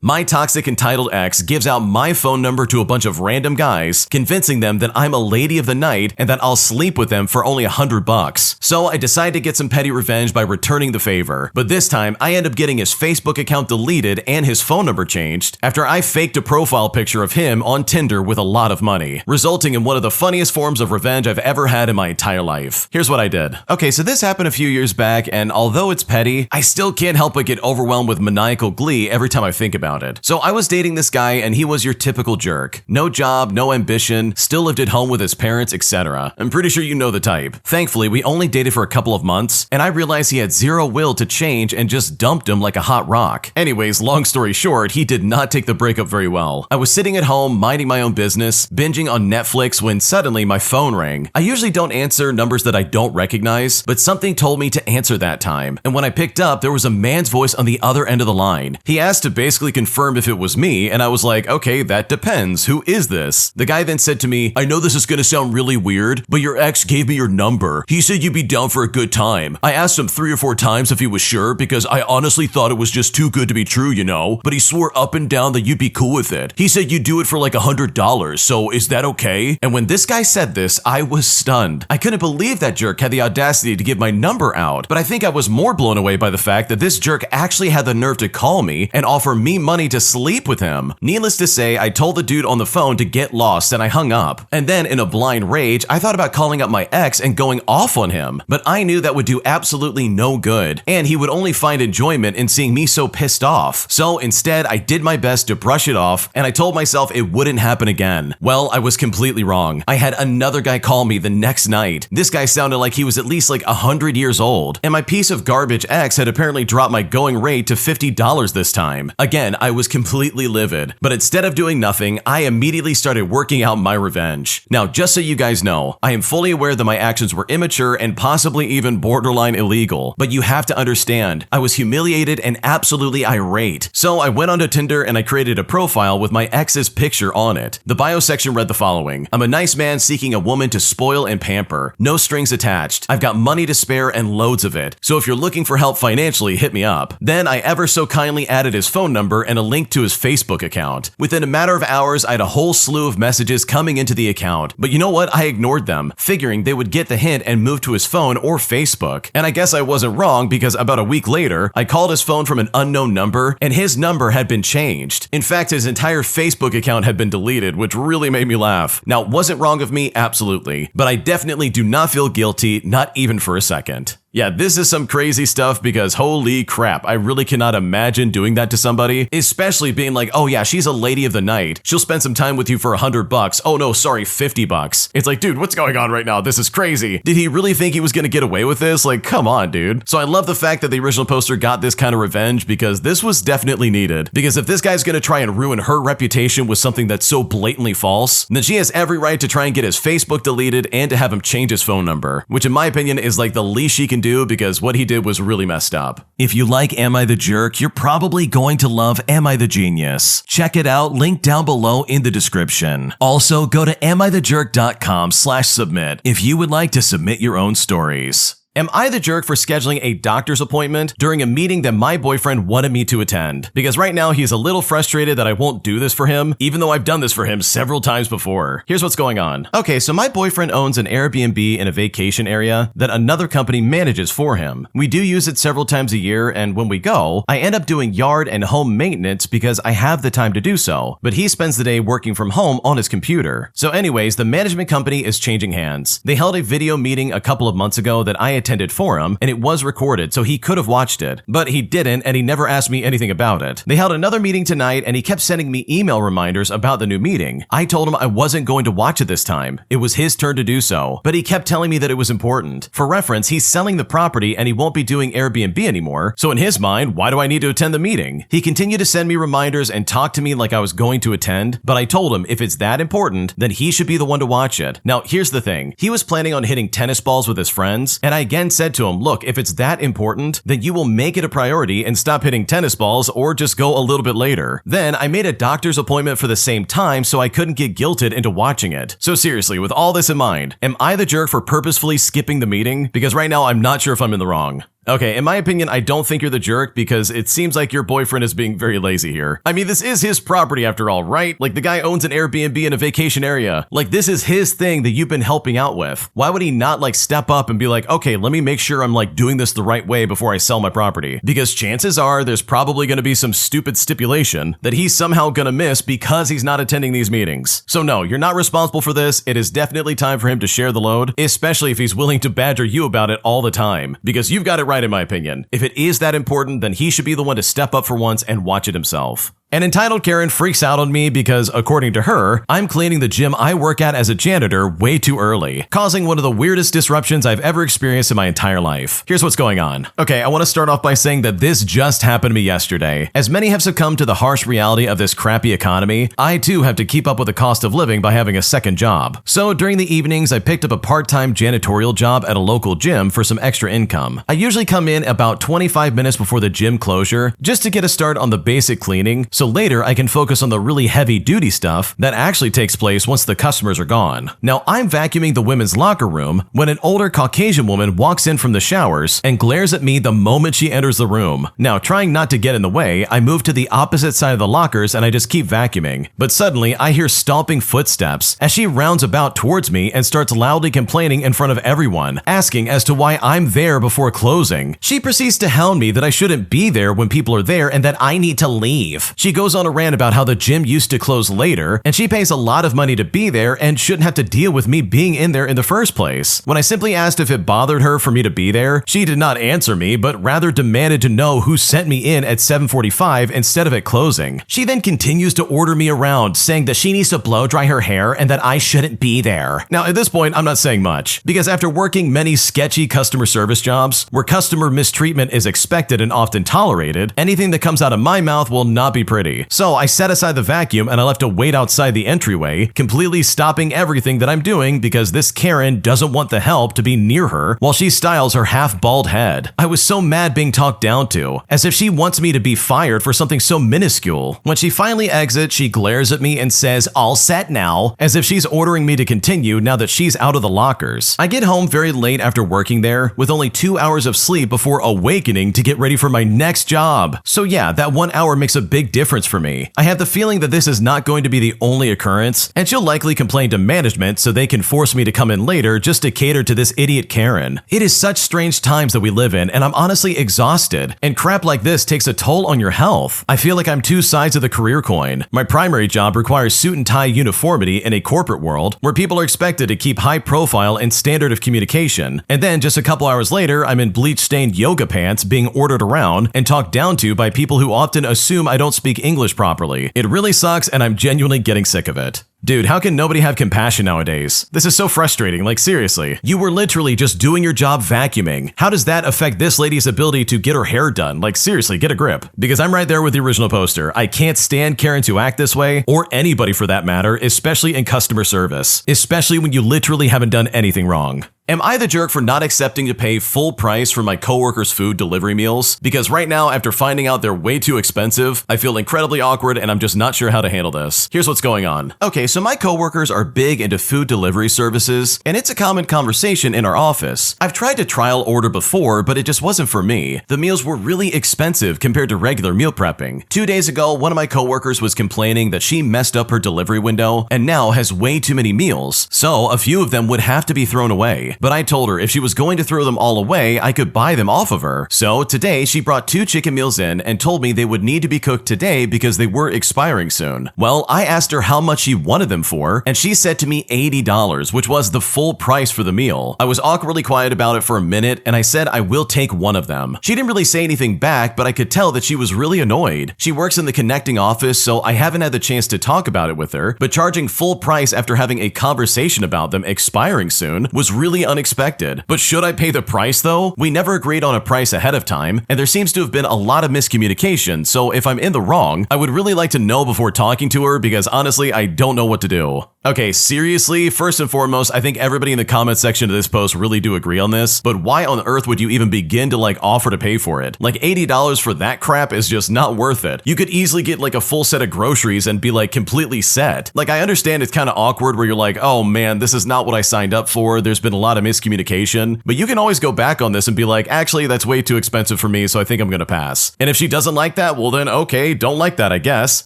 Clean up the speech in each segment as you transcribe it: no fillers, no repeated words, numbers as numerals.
My toxic entitled ex gives out my phone number to a bunch of random guys, convincing them that I'm a lady of the night and that I'll sleep with them for only $100. So I decide to get some petty revenge by returning the favor. But this time, I end up getting his Facebook account deleted and his phone number changed after I faked a profile picture of him on Tinder with a lot of money, resulting in one of the funniest forms of revenge I've ever had in my entire life. Here's what I did. Okay, so this happened a few years back, and although it's petty, I still can't help but get overwhelmed with maniacal glee every time I think about it. So I was dating this guy, and he was your typical jerk. No job, no ambition, still lived at home with his parents, etc. I'm pretty sure you know the type. Thankfully, we only dated for a couple of months, and I realized he had zero will to change and just dumped him like a hot rock. Anyways, long story short, he did not take the breakup very well. I was sitting at home, minding my own business, binging on Netflix when suddenly my phone rang. I usually don't answer numbers that I don't recognize, but something told me to answer that time. And when I picked up, there was a man's voice on the other end of the line. He asked to basically confirm if it was me, and I was like, okay, that depends. Who is this? The guy then said to me, I know this is gonna sound really weird, but your ex gave me your number. He said you'd be down for a good time. I asked him 3 or 4 times if he was sure because I honestly thought it was just too good to be true, you know, but he swore up and down that you'd be cool with it. He said you'd do it for like $100, so is that okay? And when this guy said this, I was stunned. I couldn't believe that jerk had the audacity to give my number out, but I think I was more blown away by the fact that this jerk actually had the nerve to call me and offer me money to sleep with him. Needless to say, I told the dude on the phone to get lost and I hung up. And then in a blind rage, I thought about calling up my ex and going off on him, but I knew that would do absolutely no good, and he would only find enjoyment in seeing me so pissed off. So instead, I did my best to brush it off, and I told myself it wouldn't happen again. Well, I was completely wrong. I had another guy call me the next night. This guy sounded like he was at least like 100 years old, and my piece of garbage ex had apparently dropped my going rate to $50 this time. Again, I was completely livid, but instead of doing nothing, I immediately started working out my revenge. Now, just so you guys know, I am fully aware that my actions were immature and possibly even borderline illegal, but you have to understand, I was humiliated and absolutely irate. So I went onto Tinder and I created a profile with my ex's picture on it. The bio section read the following: I'm a nice man seeking a woman to spoil and pamper. No strings attached. I've got money to spare and loads of it. So if you're looking for help financially, hit me up. Then I ever so kindly added his phone number and a link to his Facebook account. Within a matter of hours, I had a whole slew of messages coming into the account. But you know what? I ignored them, figuring they would get the hint and move to his phone or Facebook. And I guess I wasn't wrong because about a week later, I called his phone from an unknown number and his number had been changed. In fact, his entire Facebook account had been deleted, which really made me laugh. Now, was it wrong of me? Absolutely. But I definitely do not feel guilty, not even for a second. Yeah, this is some crazy stuff because holy crap, I really cannot imagine doing that to somebody, especially being like, oh yeah, she's a lady of the night. She'll spend some time with you for $100. Oh no, sorry, $50. It's like, dude, what's going on right now? This is crazy. Did he really think he was gonna get away with this? Like, come on, dude. So I love the fact that the original poster got this kind of revenge because this was definitely needed. Because if this guy's gonna try and ruin her reputation with something that's so blatantly false, then she has every right to try and get his Facebook deleted and to have him change his phone number, which in my opinion is like the least she can do because what he did was really messed up. If you like Am I the Jerk, you're probably going to love Am I the Genius. Check it out, link down below in the description. Also, go to amithejerk.com/submit if you would like to submit your own stories. Am I the jerk for scheduling a doctor's appointment during a meeting that my boyfriend wanted me to attend? Because right now he's a little frustrated that I won't do this for him, even though I've done this for him several times before. Here's what's going on. Okay, so my boyfriend owns an Airbnb in a vacation area that another company manages for him. We do use it several times a year, and when we go, I end up doing yard and home maintenance because I have the time to do so, but he spends the day working from home on his computer. So anyways, the management company is changing hands. They held a video meeting a couple of months ago that I attended for him, and it was recorded, so he could have watched it, but he didn't, and he never asked me anything about it. They held another meeting tonight, and he kept sending me email reminders about the new meeting. I told him I wasn't going to watch it this time. It was his turn to do so, but he kept telling me that it was important. For reference, he's selling the property and he won't be doing Airbnb anymore, so in his mind, why do I need to attend the meeting? He continued to send me reminders and talk to me like I was going to attend, but I told him if it's that important, then he should be the one to watch it. Now, here's the thing. He was planning on hitting tennis balls with his friends, and I again said to him, look, if it's that important, then you will make it a priority and stop hitting tennis balls or just go a little bit later. Then I made a doctor's appointment for the same time so I couldn't get guilted into watching it. So seriously, with all this in mind, am I the jerk for purposefully skipping the meeting? Because right now I'm not sure if I'm in the wrong. Okay, in my opinion, I don't think you're the jerk because it seems like your boyfriend is being very lazy here. I mean, this is his property after all, right? Like, the guy owns an Airbnb in a vacation area. Like, this is his thing that you've been helping out with. Why would he not, like, step up and be like, okay, let me make sure I'm, like, doing this the right way before I sell my property? Because chances are there's probably gonna be some stupid stipulation that he's somehow gonna miss because he's not attending these meetings. So no, you're not responsible for this. It is definitely time for him to share the load, especially if he's willing to badger you about it all the time. Because you've got it right in my opinion. If it is that important, then he should be the one to step up for once and watch it himself. An entitled Karen freaks out on me because, according to her, I'm cleaning the gym I work at as a janitor way too early, causing one of the weirdest disruptions I've ever experienced in my entire life. Here's what's going on. Okay, I want to start off by saying that this just happened to me yesterday. As many have succumbed to the harsh reality of this crappy economy, I too have to keep up with the cost of living by having a second job. So during the evenings, I picked up a part-time janitorial job at a local gym for some extra income. I usually come in about 25 minutes before the gym closure just to get a start on the basic cleaning, so later I can focus on the really heavy duty stuff that actually takes place once the customers are gone. Now, I'm vacuuming the women's locker room when an older Caucasian woman walks in from the showers and glares at me the moment she enters the room. Now, trying not to get in the way, I move to the opposite side of the lockers and I just keep vacuuming. But suddenly, I hear stomping footsteps as she rounds about towards me and starts loudly complaining in front of everyone, asking as to why I'm there before closing. She proceeds to hound me that I shouldn't be there when people are there and that I need to leave. She goes on a rant about how the gym used to close later, and she pays a lot of money to be there and shouldn't have to deal with me being in there in the first place. When I simply asked if it bothered her for me to be there, she did not answer me, but rather demanded to know who sent me in at 7:45 instead of at closing. She then continues to order me around, saying that she needs to blow dry her hair and that I shouldn't be there. Now, at this point, I'm not saying much, because after working many sketchy customer service jobs, where customer mistreatment is expected and often tolerated, anything that comes out of my mouth will not be pretty. So I set aside the vacuum and I left to wait outside the entryway, completely stopping everything that I'm doing because this Karen doesn't want the help to be near her while she styles her half-bald head. I was so mad being talked down to, as if she wants me to be fired for something so minuscule. When she finally exits, she glares at me and says, "All set now," as if she's ordering me to continue now that she's out of the lockers. I get home very late after working there, with only 2 hours of sleep before awakening to get ready for my next job. So yeah, that 1 hour makes a big difference for me. I have the feeling that this is not going to be the only occurrence, and she'll likely complain to management so they can force me to come in later just to cater to this idiot Karen. It is such strange times that we live in, and I'm honestly exhausted, and crap like this takes a toll on your health. I feel like I'm two sides of the career coin. My primary job requires suit and tie uniformity in a corporate world where people are expected to keep high profile and standard of communication, and then just a couple hours later, I'm in bleach-stained yoga pants being ordered around and talked down to by people who often assume I don't speak English properly. It really sucks, and I'm genuinely getting sick of it. Dude, how can nobody have compassion nowadays? This is so frustrating, like seriously. You were literally just doing your job vacuuming. How does that affect this lady's ability to get her hair done? Like seriously, get a grip. Because I'm right there with the original poster. I can't stand Karens who act this way, or anybody for that matter, especially in customer service. Especially when you literally haven't done anything wrong. Am I the jerk for not accepting to pay full price for my coworkers' food delivery meals? Because right now, after finding out they're way too expensive, I feel incredibly awkward and I'm just not sure how to handle this. Here's what's going on. Okay, so my coworkers are big into food delivery services, and it's a common conversation in our office. I've tried to trial order before, but it just wasn't for me. The meals were really expensive compared to regular meal prepping. 2 days ago, one of my coworkers was complaining that she messed up her delivery window and now has way too many meals, so a few of them would have to be thrown away. But I told her if she was going to throw them all away, I could buy them off of her. So today, she brought 2 chicken meals in and told me they would need to be cooked today because they were expiring soon. Well, I asked her how much she wanted them for, and she said to me $80, which was the full price for the meal. I was awkwardly quiet about it for a minute, and I said I will take one of them. She didn't really say anything back, but I could tell that she was really annoyed. She works in the connecting office, so I haven't had the chance to talk about it with her, but charging full price after having a conversation about them expiring soon was really unexpected. But should I pay the price though? We never agreed on a price ahead of time, and there seems to have been a lot of miscommunication, so if I'm in the wrong, I would really like to know before talking to her because honestly, I don't know what to do. Okay, seriously, first and foremost, I think everybody in the comment section of this post really do agree on this, but why on earth would you even begin to like offer to pay for it? Like $80 for that crap is just not worth it. You could easily get like a full set of groceries and be like completely set. Like I understand it's kind of awkward where you're like, oh man, this is not what I signed up for. There's been a lot of miscommunication, but you can always go back on this and be like, actually, that's way too expensive for me, so I think I'm gonna pass. And if she doesn't like that, well then okay, don't like that, I guess.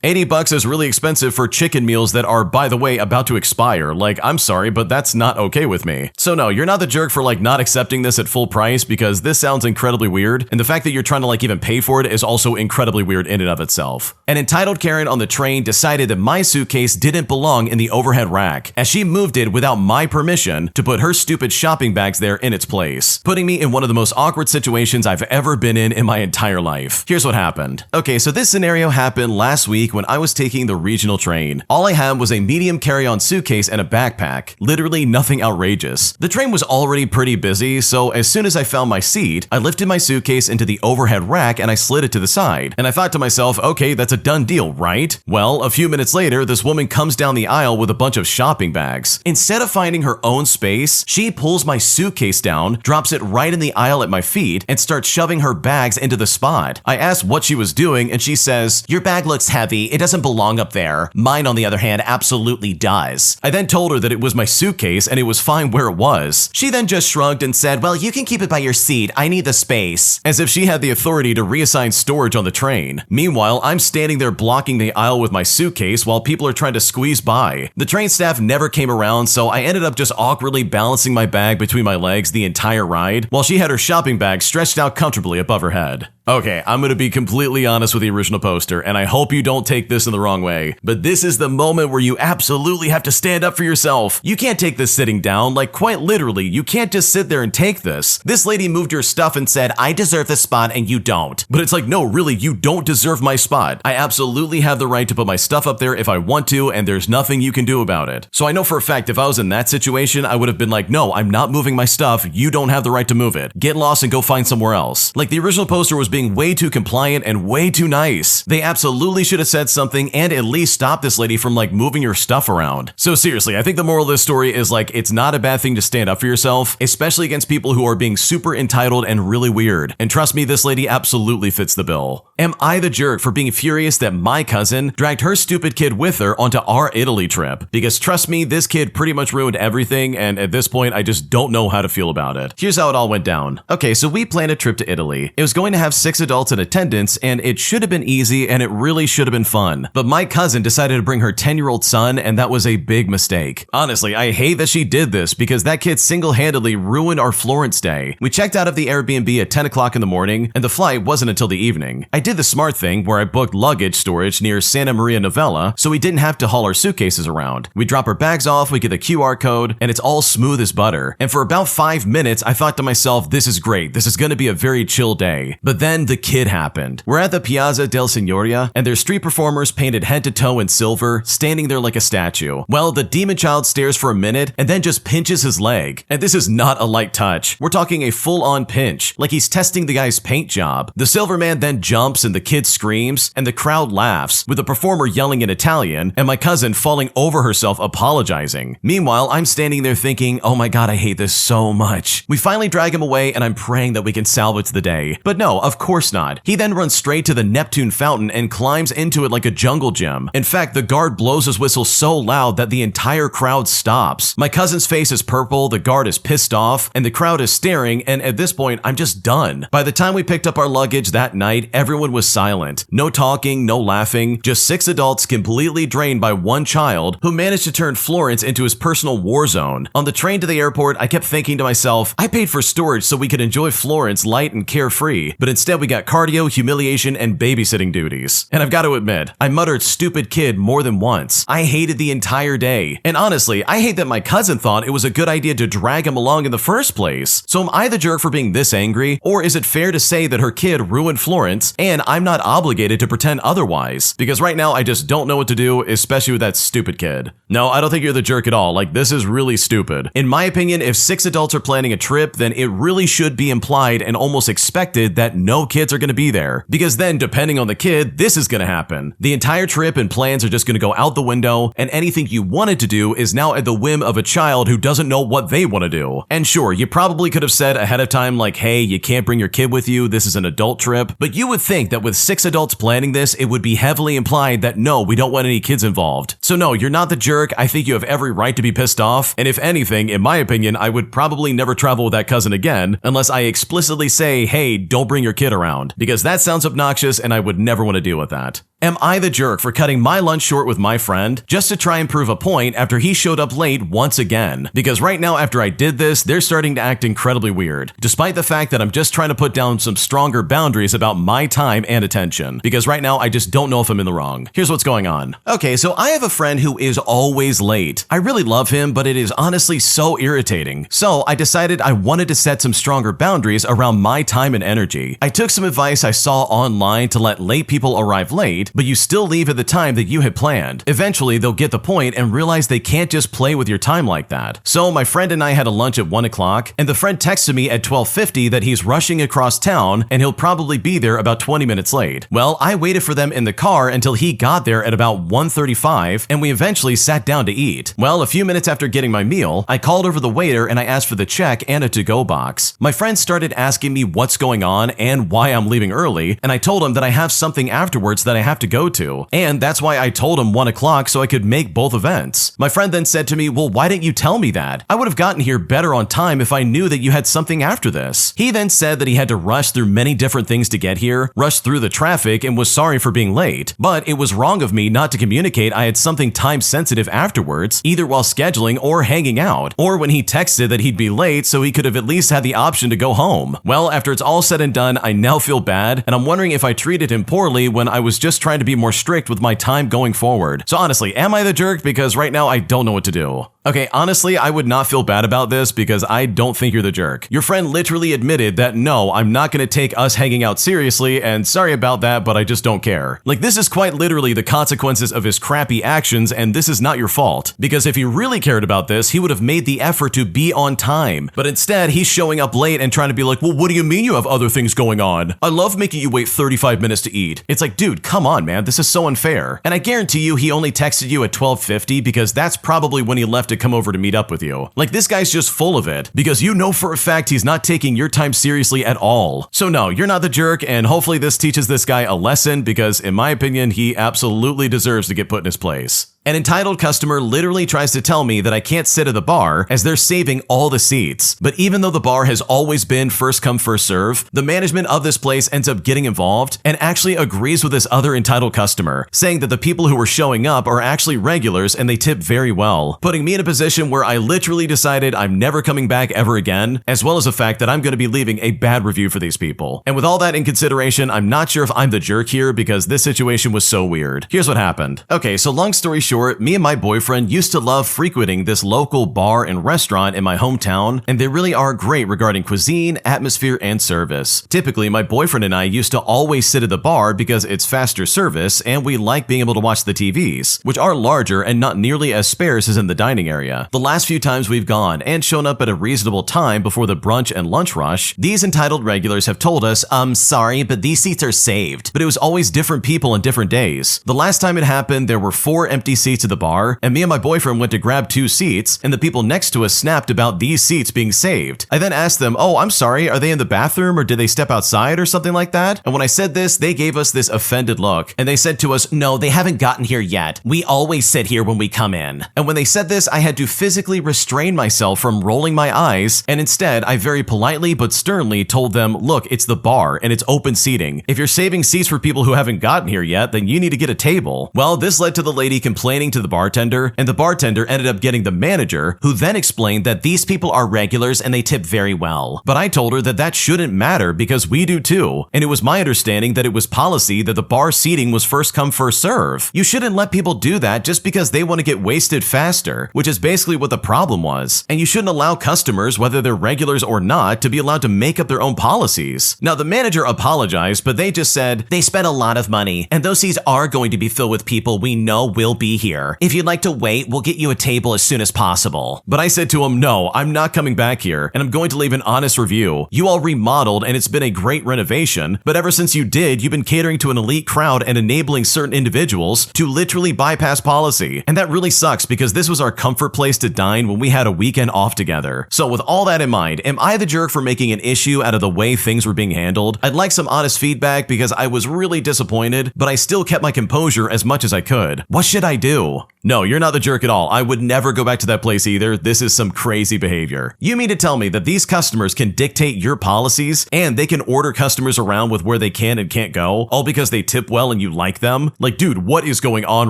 $80 is really expensive for chicken meals that are, by the way, about to expire. Like, I'm sorry, but that's not okay with me. So no, you're not the jerk for like not accepting this at full price because this sounds incredibly weird, and the fact that you're trying to like even pay for it is also incredibly weird in and of itself. An entitled Karen on the train decided that my suitcase didn't belong in the overhead rack, as she moved it without my permission to put her stupid shopping bags there in its place, putting me in one of the most awkward situations I've ever been in my entire life. Here's what happened. Okay, so this scenario happened last week when I was taking the regional train. All I had was a medium carry-on suitcase and a backpack. Literally nothing outrageous. The train was already pretty busy, so as soon as I found my seat, I lifted my suitcase into the overhead rack and I slid it to the side. And I thought to myself, okay, that's a done deal, right? Well, a few minutes later, this woman comes down the aisle with a bunch of shopping bags. Instead of finding her own space, she pulls my suitcase down, drops it right in the aisle at my feet, and starts shoving her bags into the spot. I asked what she was doing, and she says, "Your bag looks heavy. It doesn't belong up there. Mine, on the other hand, absolutely does." I then told her that it was my suitcase and it was fine where it was. She then just shrugged and said, "Well, you can keep it by your seat. I need the space." As if she had the authority to reassign storage on the train. Meanwhile, I'm standing there blocking the aisle with my suitcase while people are trying to squeeze by. The train staff never came around, so I ended up just awkwardly balancing my bag between my legs the entire ride, while she had her shopping bag stretched out comfortably above her head. Okay, I'm gonna be completely honest with the original poster, and I hope you don't take this in the wrong way, but this is the moment where you absolutely have to stand up for yourself. You can't take this sitting down, like quite literally, you can't just sit there and take this. This lady moved your stuff and said, "I deserve this spot and you don't." But it's like, no, really, you don't deserve my spot. I absolutely have the right to put my stuff up there if I want to, and there's nothing you can do about it. So I know for a fact if I was in that situation, I would have been like, no, I'm not moving my stuff, you don't have the right to move it. Get lost and go find somewhere else. Like the original poster was being way too compliant and way too nice. They absolutely should have said something and at least stopped this lady from like moving your stuff around. So seriously, I think the moral of this story is like, it's not a bad thing to stand up for yourself, especially against people who are being super entitled and really weird. And trust me, this lady absolutely fits the bill. Am I the jerk for being furious that my cousin dragged her stupid kid with her onto our Italy trip? Because trust me, this kid pretty much ruined everything, and at this point, I just don't know how to feel about it. Here's how it all went down. Okay, so we planned a trip to Italy. It was going to have 6 adults in attendance, and it should have been easy, and it really should have been fun. But my cousin decided to bring her 10-year-old son, and that was a big mistake. Honestly, I hate that she did this because that kid single-handedly ruined our Florence day. We checked out of the Airbnb at 10 o'clock in the morning, and the flight wasn't until the evening. I did the smart thing where I booked luggage storage near Santa Maria Novella, so we didn't have to haul our suitcases around. We drop our bags off, we get the QR code, and it's all smooth as butter. And for about 5 minutes, I thought to myself, this is great. This is going to be a very chill day. But then the kid happened. We're at the Piazza del Signoria, and there's street performers painted head to toe in silver, standing there like a statue. Well, the demon child stares for a minute and then just pinches his leg. And this is not a light touch. We're talking a full-on pinch, like he's testing the guy's paint job. The silver man then jumps and the kid screams, and the crowd laughs, with the performer yelling in Italian, and my cousin falling over herself apologizing. Meanwhile, I'm standing there thinking, oh my god, I hate this so much. We finally drag him away, and I'm praying that we can salvage the day. But no, of course not. He then runs straight to the Neptune fountain and climbs into it like a jungle gym. In fact, the guard blows his whistle so loud that the entire crowd stops. My cousin's face is purple, the guard is pissed off, and the crowd is staring, and at this point, I'm just done. By the time we picked up our luggage that night, everyone was silent. No talking, no laughing, just 6 adults completely drained by one child who managed to turn Florence into his personal war zone. On the train to the airport, I kept thinking to myself, I paid for storage so we could enjoy Florence light and carefree, but instead we got cardio, humiliation, and babysitting duties. And I've got to admit, I muttered stupid kid more than once. I hated the entire day. And honestly, I hate that my cousin thought it was a good idea to drag him along in the first place. So am I the jerk for being this angry, or is it fair to say that her kid ruined Florence and and I'm not obligated to pretend otherwise, because right now I just don't know what to do, especially with that stupid kid. No, I don't think you're the jerk at all. Like, this is really stupid. In my opinion, if 6 adults are planning a trip, then it really should be implied and almost expected that no kids are going to be there, because then, depending on the kid, this is going to happen. The entire trip and plans are just going to go out the window, and anything you wanted to do is now at the whim of a child who doesn't know what they want to do. And sure, you probably could have said ahead of time, like, hey, you can't bring your kid with you, this is an adult trip, but you would think that with 6 adults planning this, it would be heavily implied that no, we don't want any kids involved. So no, you're not the jerk. I think you have every right to be pissed off, and if anything, in my opinion, I would probably never travel with that cousin again, unless I explicitly say, hey, don't bring your kid around, because that sounds obnoxious and I would never want to deal with that. Am I the jerk for cutting my lunch short with my friend just to try and prove a point after he showed up late once again? Because right now after I did this, they're starting to act incredibly weird, despite the fact that I'm just trying to put down some stronger boundaries about my time and attention, because right now I just don't know if I'm in the wrong. Here's what's going on. Okay, so I have a friend who is always late. I really love him, but it is honestly so irritating. So I decided I wanted to set some stronger boundaries around my time and energy. I took some advice I saw online to let late people arrive late, but you still leave at the time that you had planned. Eventually, they'll get the point and realize they can't just play with your time like that. So my friend and I had a lunch at 1 o'clock, and the friend texted me at 12:50 that he's rushing across town and he'll probably be there about 20 minutes late. Well, I waited for them in the car until he got there at about 1:35, and we eventually sat down to eat. Well, a few minutes after getting my meal, I called over the waiter and I asked for the check and a to-go box. My friend started asking me what's going on and why I'm leaving early, and I told him that I have something afterwards that I have to go to, and that's why I told him 1 o'clock so I could make both events. My friend then said to me, well, why didn't you tell me that? I would have gotten here better on time if I knew that you had something after this. He then said that he had to rush through many different things to get here, rush through the traffic, and was sorry for being late, but it was wrong of me not to communicate I had something time sensitive afterwards, either while scheduling or hanging out, or when he texted that he'd be late so he could have at least had the option to go home. Well, after it's all said and done, I now feel bad, and I'm wondering if I treated him poorly when I was just trying to be more strict with my time going forward. So honestly, am I the jerk? Because right now I don't know what to do. Okay, honestly, I would not feel bad about this because I don't think you're the jerk. Your friend literally admitted that no, I'm not going to take us hanging out seriously, and sorry about that, but I just don't care. Like, this is quite literally the consequences of his crappy actions, and this is not your fault. Because if he really cared about this, he would have made the effort to be on time. But instead, he's showing up late and trying to be like, well, what do you mean you have other things going on? I love making you wait 35 minutes to eat. It's like, dude, come on, man, this is so unfair. And I guarantee you he only texted you at 12:50 because that's probably when he left to come over to meet up with you. Like, this guy's just full of it because you know for a fact he's not taking your time seriously at all. So no, you're not the jerk, and hopefully this teaches this guy a lesson because in my opinion, he absolutely deserves to get put in his place. An entitled customer literally tries to tell me that I can't sit at the bar as they're saving all the seats. But even though the bar has always been first come first serve, the management of this place ends up getting involved and actually agrees with this other entitled customer, saying that the people who were showing up are actually regulars and they tip very well, putting me in a position where I literally decided I'm never coming back ever again, as well as the fact that I'm going to be leaving a bad review for these people. And with all that in consideration, I'm not sure if I'm the jerk here because this situation was so weird. Here's what happened. Okay, so long story short, me and my boyfriend used to love frequenting this local bar and restaurant in my hometown, and they really are great regarding cuisine, atmosphere, and service. Typically, my boyfriend and I used to always sit at the bar because it's faster service and we like being able to watch the TVs, which are larger and not nearly as sparse as in the dining area. The last few times we've gone and shown up at a reasonable time before the brunch and lunch rush, these entitled regulars have told us, sorry, but these seats are saved. But it was always different people on different days. The last time it happened, there were 4 empty seats at the bar, and me and my boyfriend went to grab 2 seats, and the people next to us snapped about these seats being saved. I then asked them, oh, I'm sorry, are they in the bathroom or did they step outside or something like that? And when I said this, they gave us this offended look, and they said to us, no, they haven't gotten here yet. We always sit here when we come in. And when they said this, I had to physically restrain myself from rolling my eyes, and instead, I very politely but sternly told them, look, it's the bar, and it's open seating. If you're saving seats for people who haven't gotten here yet, then you need to get a table. Well, this led to the lady complaining explaining to the bartender, and the bartender ended up getting the manager, who then explained that these people are regulars and they tip very well. But I told her that that shouldn't matter because we do too, and it was my understanding that it was policy that the bar seating was first come first serve. You shouldn't let people do that just because they want to get wasted faster, which is basically what the problem was. And you shouldn't allow customers, whether they're regulars or not, to be allowed to make up their own policies. Now, the manager apologized, but they just said, they spent a lot of money, and those seats are going to be filled with people we know will be here. If you'd like to wait, we'll get you a table as soon as possible. But I said to him, no, I'm not coming back here, and I'm going to leave an honest review. You all remodeled, and it's been a great renovation, but ever since you did, you've been catering to an elite crowd and enabling certain individuals to literally bypass policy. And that really sucks because this was our comfort place to dine when we had a weekend off together. So with all that in mind, am I the jerk for making an issue out of the way things were being handled? I'd like some honest feedback because I was really disappointed, but I still kept my composure as much as I could. What should I do? No, you're not the jerk at all. I would never go back to that place either. This is some crazy behavior. You mean to tell me that these customers can dictate your policies and they can order customers around with where they can and can't go, all because they tip well and you like them? Like, dude, what is going on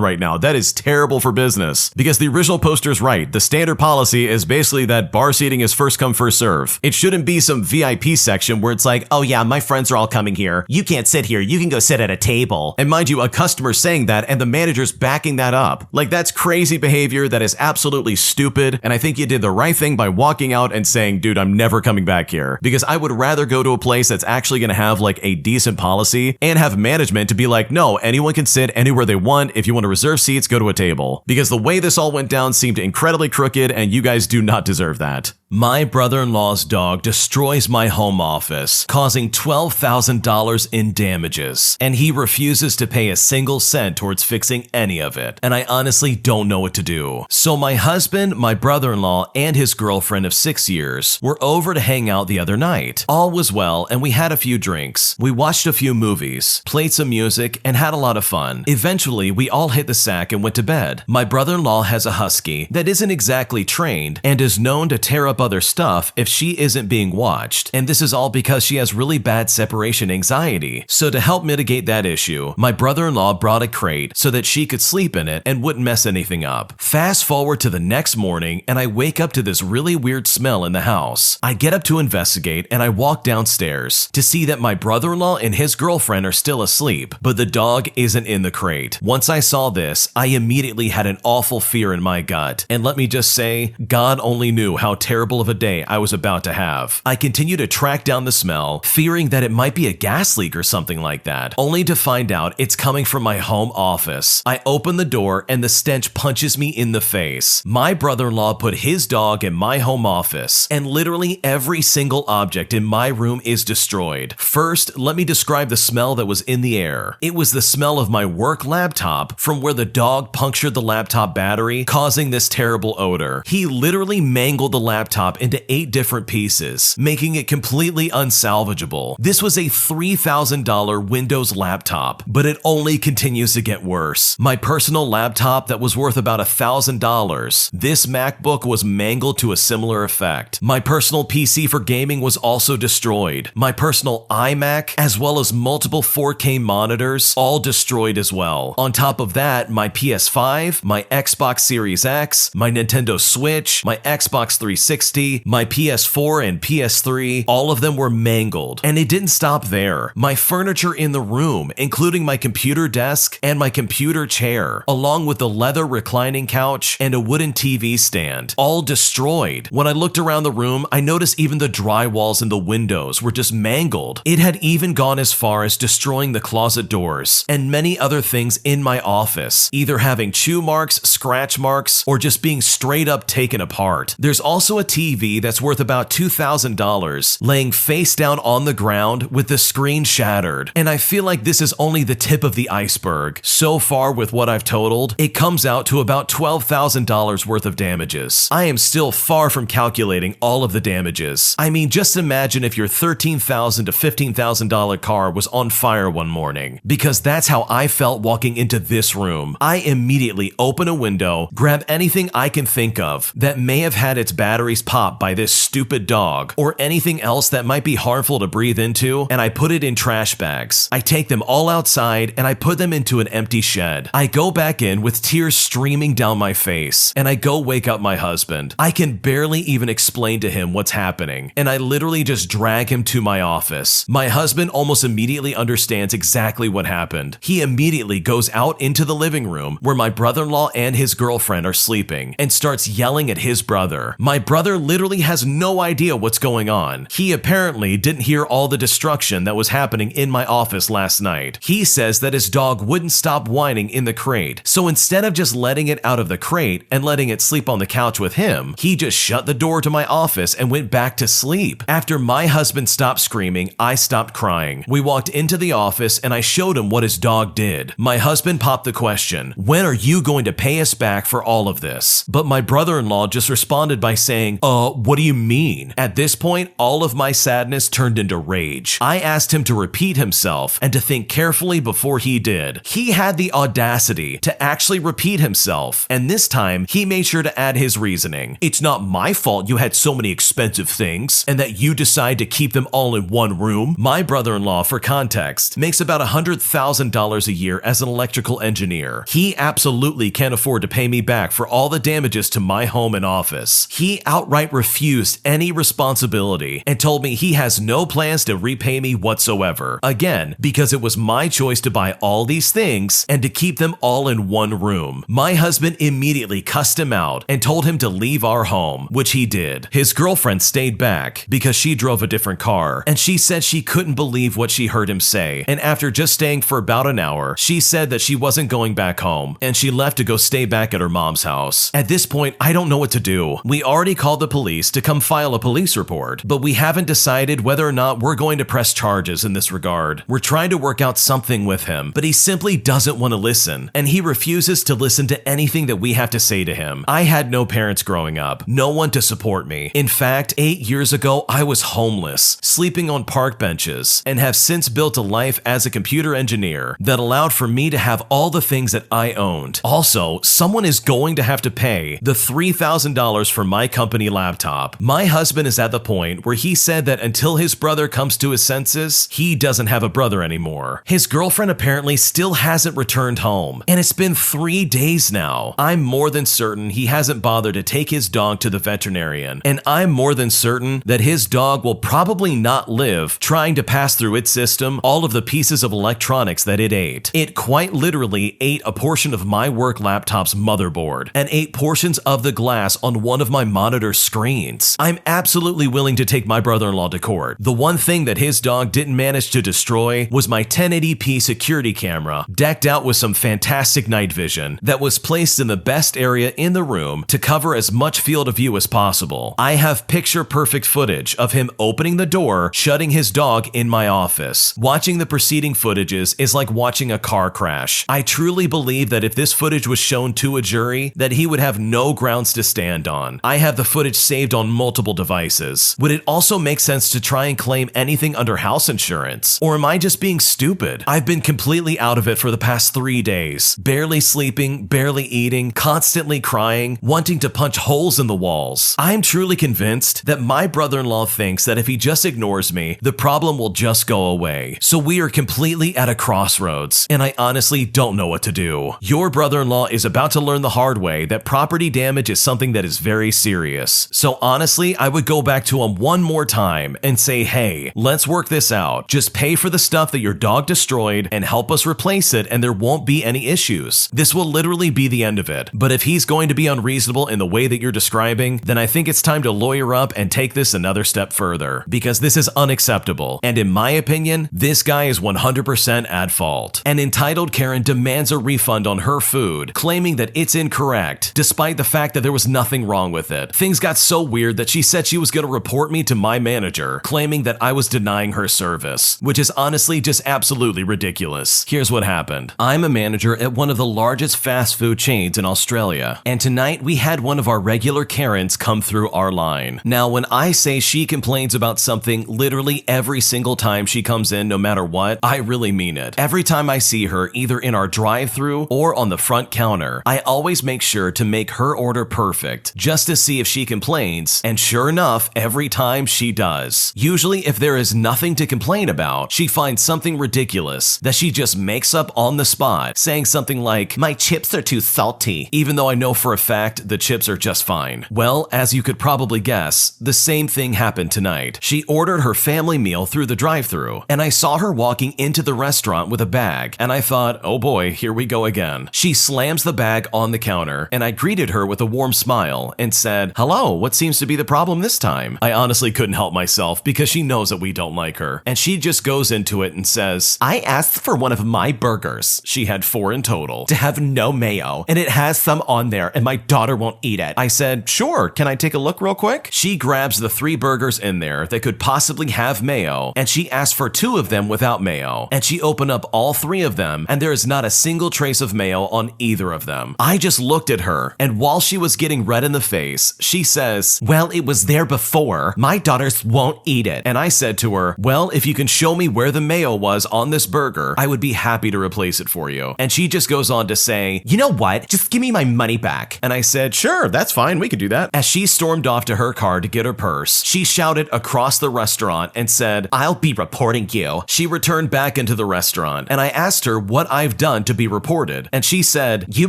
right now? That is terrible for business. Because the original poster's right. The standard policy is basically that bar seating is first come, first serve. It shouldn't be some VIP section where it's like, oh yeah, my friends are all coming here. You can't sit here. You can go sit at a table. And mind you, a customer saying that and the manager's backing that up. Like, that's crazy behavior. That is absolutely stupid. And I think you did the right thing by walking out and saying, dude, I'm never coming back here. Because I would rather go to a place that's actually going to have like a decent policy and have management to be like, no, anyone can sit anywhere they want. If you want to reserve seats, go to a table. Because the way this all went down seemed incredibly crooked and you guys do not deserve that. My brother-in-law's dog destroys my home office, causing $12,000 in damages, and he refuses to pay a single cent towards fixing any of it, and I honestly don't know what to do. So my husband, my brother-in-law, and his girlfriend of 6 years were over to hang out the other night. All was well, and we had a few drinks. We watched a few movies, played some music, and had a lot of fun. Eventually, we all hit the sack and went to bed. My brother-in-law has a husky that isn't exactly trained and is known to tear up other stuff if she isn't being watched, and this is all because she has really bad separation anxiety. So to help mitigate that issue, my brother-in-law brought a crate so that she could sleep in it and wouldn't mess anything up. Fast forward to the next morning and I wake up to this really weird smell in the house. I get up to investigate and I walk downstairs to see that my brother-in-law and his girlfriend are still asleep, but the dog isn't in the crate. Once I saw this, I immediately had an awful fear in my gut, and let me just say, God only knew how terrible of a day I was about to have. I continue to track down the smell, fearing that it might be a gas leak or something like that, only to find out it's coming from my home office. I open the door and the stench punches me in the face. My brother-in-law put his dog in my home office, and literally every single object in my room is destroyed. First, let me describe the smell that was in the air. It was the smell of my work laptop from where the dog punctured the laptop battery, causing this terrible odor. He literally mangled the laptop into 8 different pieces, making it completely unsalvageable. This was a $3,000 Windows laptop, but it only continues to get worse. My personal laptop that was worth about $1,000. This MacBook was mangled to a similar effect. My personal PC for gaming was also destroyed. My personal iMac, as well as multiple 4K monitors, all destroyed as well. On top of that, my PS5, my Xbox Series X, my Nintendo Switch, my Xbox 360, my PS4 and PS3, all of them were mangled. And it didn't stop there. My furniture in the room, including my computer desk and my computer chair, along with the leather reclining couch and a wooden TV stand, all destroyed. When I looked around the room, I noticed even the drywalls and the windows were just mangled. It had even gone as far as destroying the closet doors and many other things in my office, either having chew marks, scratch marks, or just being straight up taken apart. There's also a TV that's worth about $2,000 laying face down on the ground with the screen shattered. And I feel like this is only the tip of the iceberg. So far with what I've totaled, it comes out to about $12,000 worth of damages. I am still far from calculating all of the damages. I mean, just imagine if your $13,000 to $15,000 car was on fire one morning, because that's how I felt walking into this room. I immediately open a window, grab anything I can think of that may have had its batteries always popped by this stupid dog or anything else that might be harmful to breathe into, and I put it in trash bags. I take them all outside and I put them into an empty shed. I go back in with tears streaming down my face, and I go wake up my husband. I can barely even explain to him what's happening, and I literally just drag him to my office. My husband almost immediately understands exactly what happened. He immediately goes out into the living room where my brother-in-law and his girlfriend are sleeping and starts yelling at his brother. My brother literally has no idea what's going on. He apparently didn't hear all the destruction that was happening in my office last night. He says that his dog wouldn't stop whining in the crate, so instead of just letting it out of the crate and letting it sleep on the couch with him, he just shut the door to my office and went back to sleep. After my husband stopped screaming, I stopped crying. We walked into the office and I showed him what his dog did. My husband popped the question, "When are you going to pay us back for all of this?" But my brother-in-law just responded by saying, what do you mean?" At this point, all of my sadness turned into rage. I asked him to repeat himself and to think carefully before he did. He had the audacity to actually repeat himself, and this time he made sure to add his reasoning. "It's not my fault you had so many expensive things and that you decide to keep them all in one room." My brother-in-law, for context, makes about $100,000 a year as an electrical engineer. He absolutely can't afford to pay me back for all the damages to my home and office. He outright refused any responsibility and told me he has no plans to repay me whatsoever. Again, because it was my choice to buy all these things and to keep them all in one room. My husband immediately cussed him out and told him to leave our home, which he did. His girlfriend stayed back because she drove a different car, and she said she couldn't believe what she heard him say. And after just staying for about an hour, she said that she wasn't going back home, and she left to go stay back at her mom's house. At this point, I don't know what to do. We already called the police to come file a police report, but we haven't decided whether or not we're going to press charges in this regard. We're trying to work out something with him, but he simply doesn't want to listen, and he refuses to listen to anything that we have to say to him. I had no parents growing up, no one to support me. In fact, 8 years ago, I was homeless, sleeping on park benches, and have since built a life as a computer engineer that allowed for me to have all the things that I owned. Also, someone is going to have to pay the $3,000 for my company laptop. My husband is at the point where he said that until his brother comes to his senses, he doesn't have a brother anymore. His girlfriend apparently still hasn't returned home, and it's been 3 days now. I'm more than certain he hasn't bothered to take his dog to the veterinarian, and I'm more than certain that his dog will probably not live trying to pass through its system all of the pieces of electronics that it ate. It quite literally ate a portion of my work laptop's motherboard and ate portions of the glass on one of my monitor screens. I'm absolutely willing to take my brother-in-law to court. The one thing that his dog didn't manage to destroy was my 1080p security camera, decked out with some fantastic night vision that was placed in the best area in the room to cover as much field of view as possible. I have picture-perfect footage of him opening the door, shutting his dog in my office. Watching the preceding footages is like watching a car crash. I truly believe that if this footage was shown to a jury, that he would have no grounds to stand on. I have the footage saved on multiple devices. Would it also make sense to try and claim anything under house insurance? Or am I just being stupid? I've been completely out of it for the past 3 days. Barely sleeping, barely eating, constantly crying, wanting to punch holes in the walls. I'm truly convinced that my brother-in-law thinks that if he just ignores me, the problem will just go away. So we are completely at a crossroads, and I honestly don't know what to do. Your brother-in-law is about to learn the hard way that property damage is something that is very serious. So honestly, I would go back to him one more time and say, hey, let's work this out. Just pay for the stuff that your dog destroyed and help us replace it, and there won't be any issues. This will literally be the end of it. But if he's going to be unreasonable in the way that you're describing, then I think it's time to lawyer up and take this another step further, because this is unacceptable. And in my opinion, this guy is 100% at fault. An entitled Karen demands a refund on her food, claiming that it's incorrect, despite the fact that there was nothing wrong with it. Things got so weird that she said she was going to report me to my manager, claiming that I was denying her service, which is honestly just absolutely ridiculous. Here's what happened. I'm a manager at one of the largest fast food chains in Australia, and tonight we had one of our regular Karens come through our line. Now, when I say she complains about something literally every single time she comes in, no matter what, I really mean it. Every time I see her, either in our drive-thru or on the front counter, I always make sure to make her order perfect, just to see if she complains, and sure enough, every time she does. Usually, if there is nothing to complain about, she finds something ridiculous that she just makes up on the spot, saying something like, "My chips are too salty," even though I know for a fact the chips are just fine. Well, as you could probably guess, the same thing happened tonight. She ordered her family meal through the drive-thru, and I saw her walking into the restaurant with a bag, and I thought, oh boy, here we go again. She slams the bag on the counter, and I greeted her with a warm smile and said, "Hello, what seems to be the problem this time?" I honestly couldn't help myself because she knows that we don't like her, and she just goes into it and says, "I asked for one of my burgers," she had 4 in total, "to have no mayo, and it has some on there, and my daughter won't eat it." I said, "Sure, can I take a look real quick?" She grabs the 3 burgers in there that could possibly have mayo, and she asked for 2 of them without mayo, and she opened up all 3 of them, and there is not a single trace of mayo on either of them. I just looked at her, and while she was getting red in the face, she says, "Well, it was there before. My daughters won't eat it." And I said to her, "Well, if you can show me where the mayo was on this burger, I would be happy to replace it for you." And she just goes on to say, "You know what? Just give me my money back." And I said, "Sure, that's fine. We could do that." As she stormed off to her car to get her purse, she shouted across the restaurant and said, "I'll be reporting you." She returned back into the restaurant, and I asked her what I've done to be reported. And she said, "You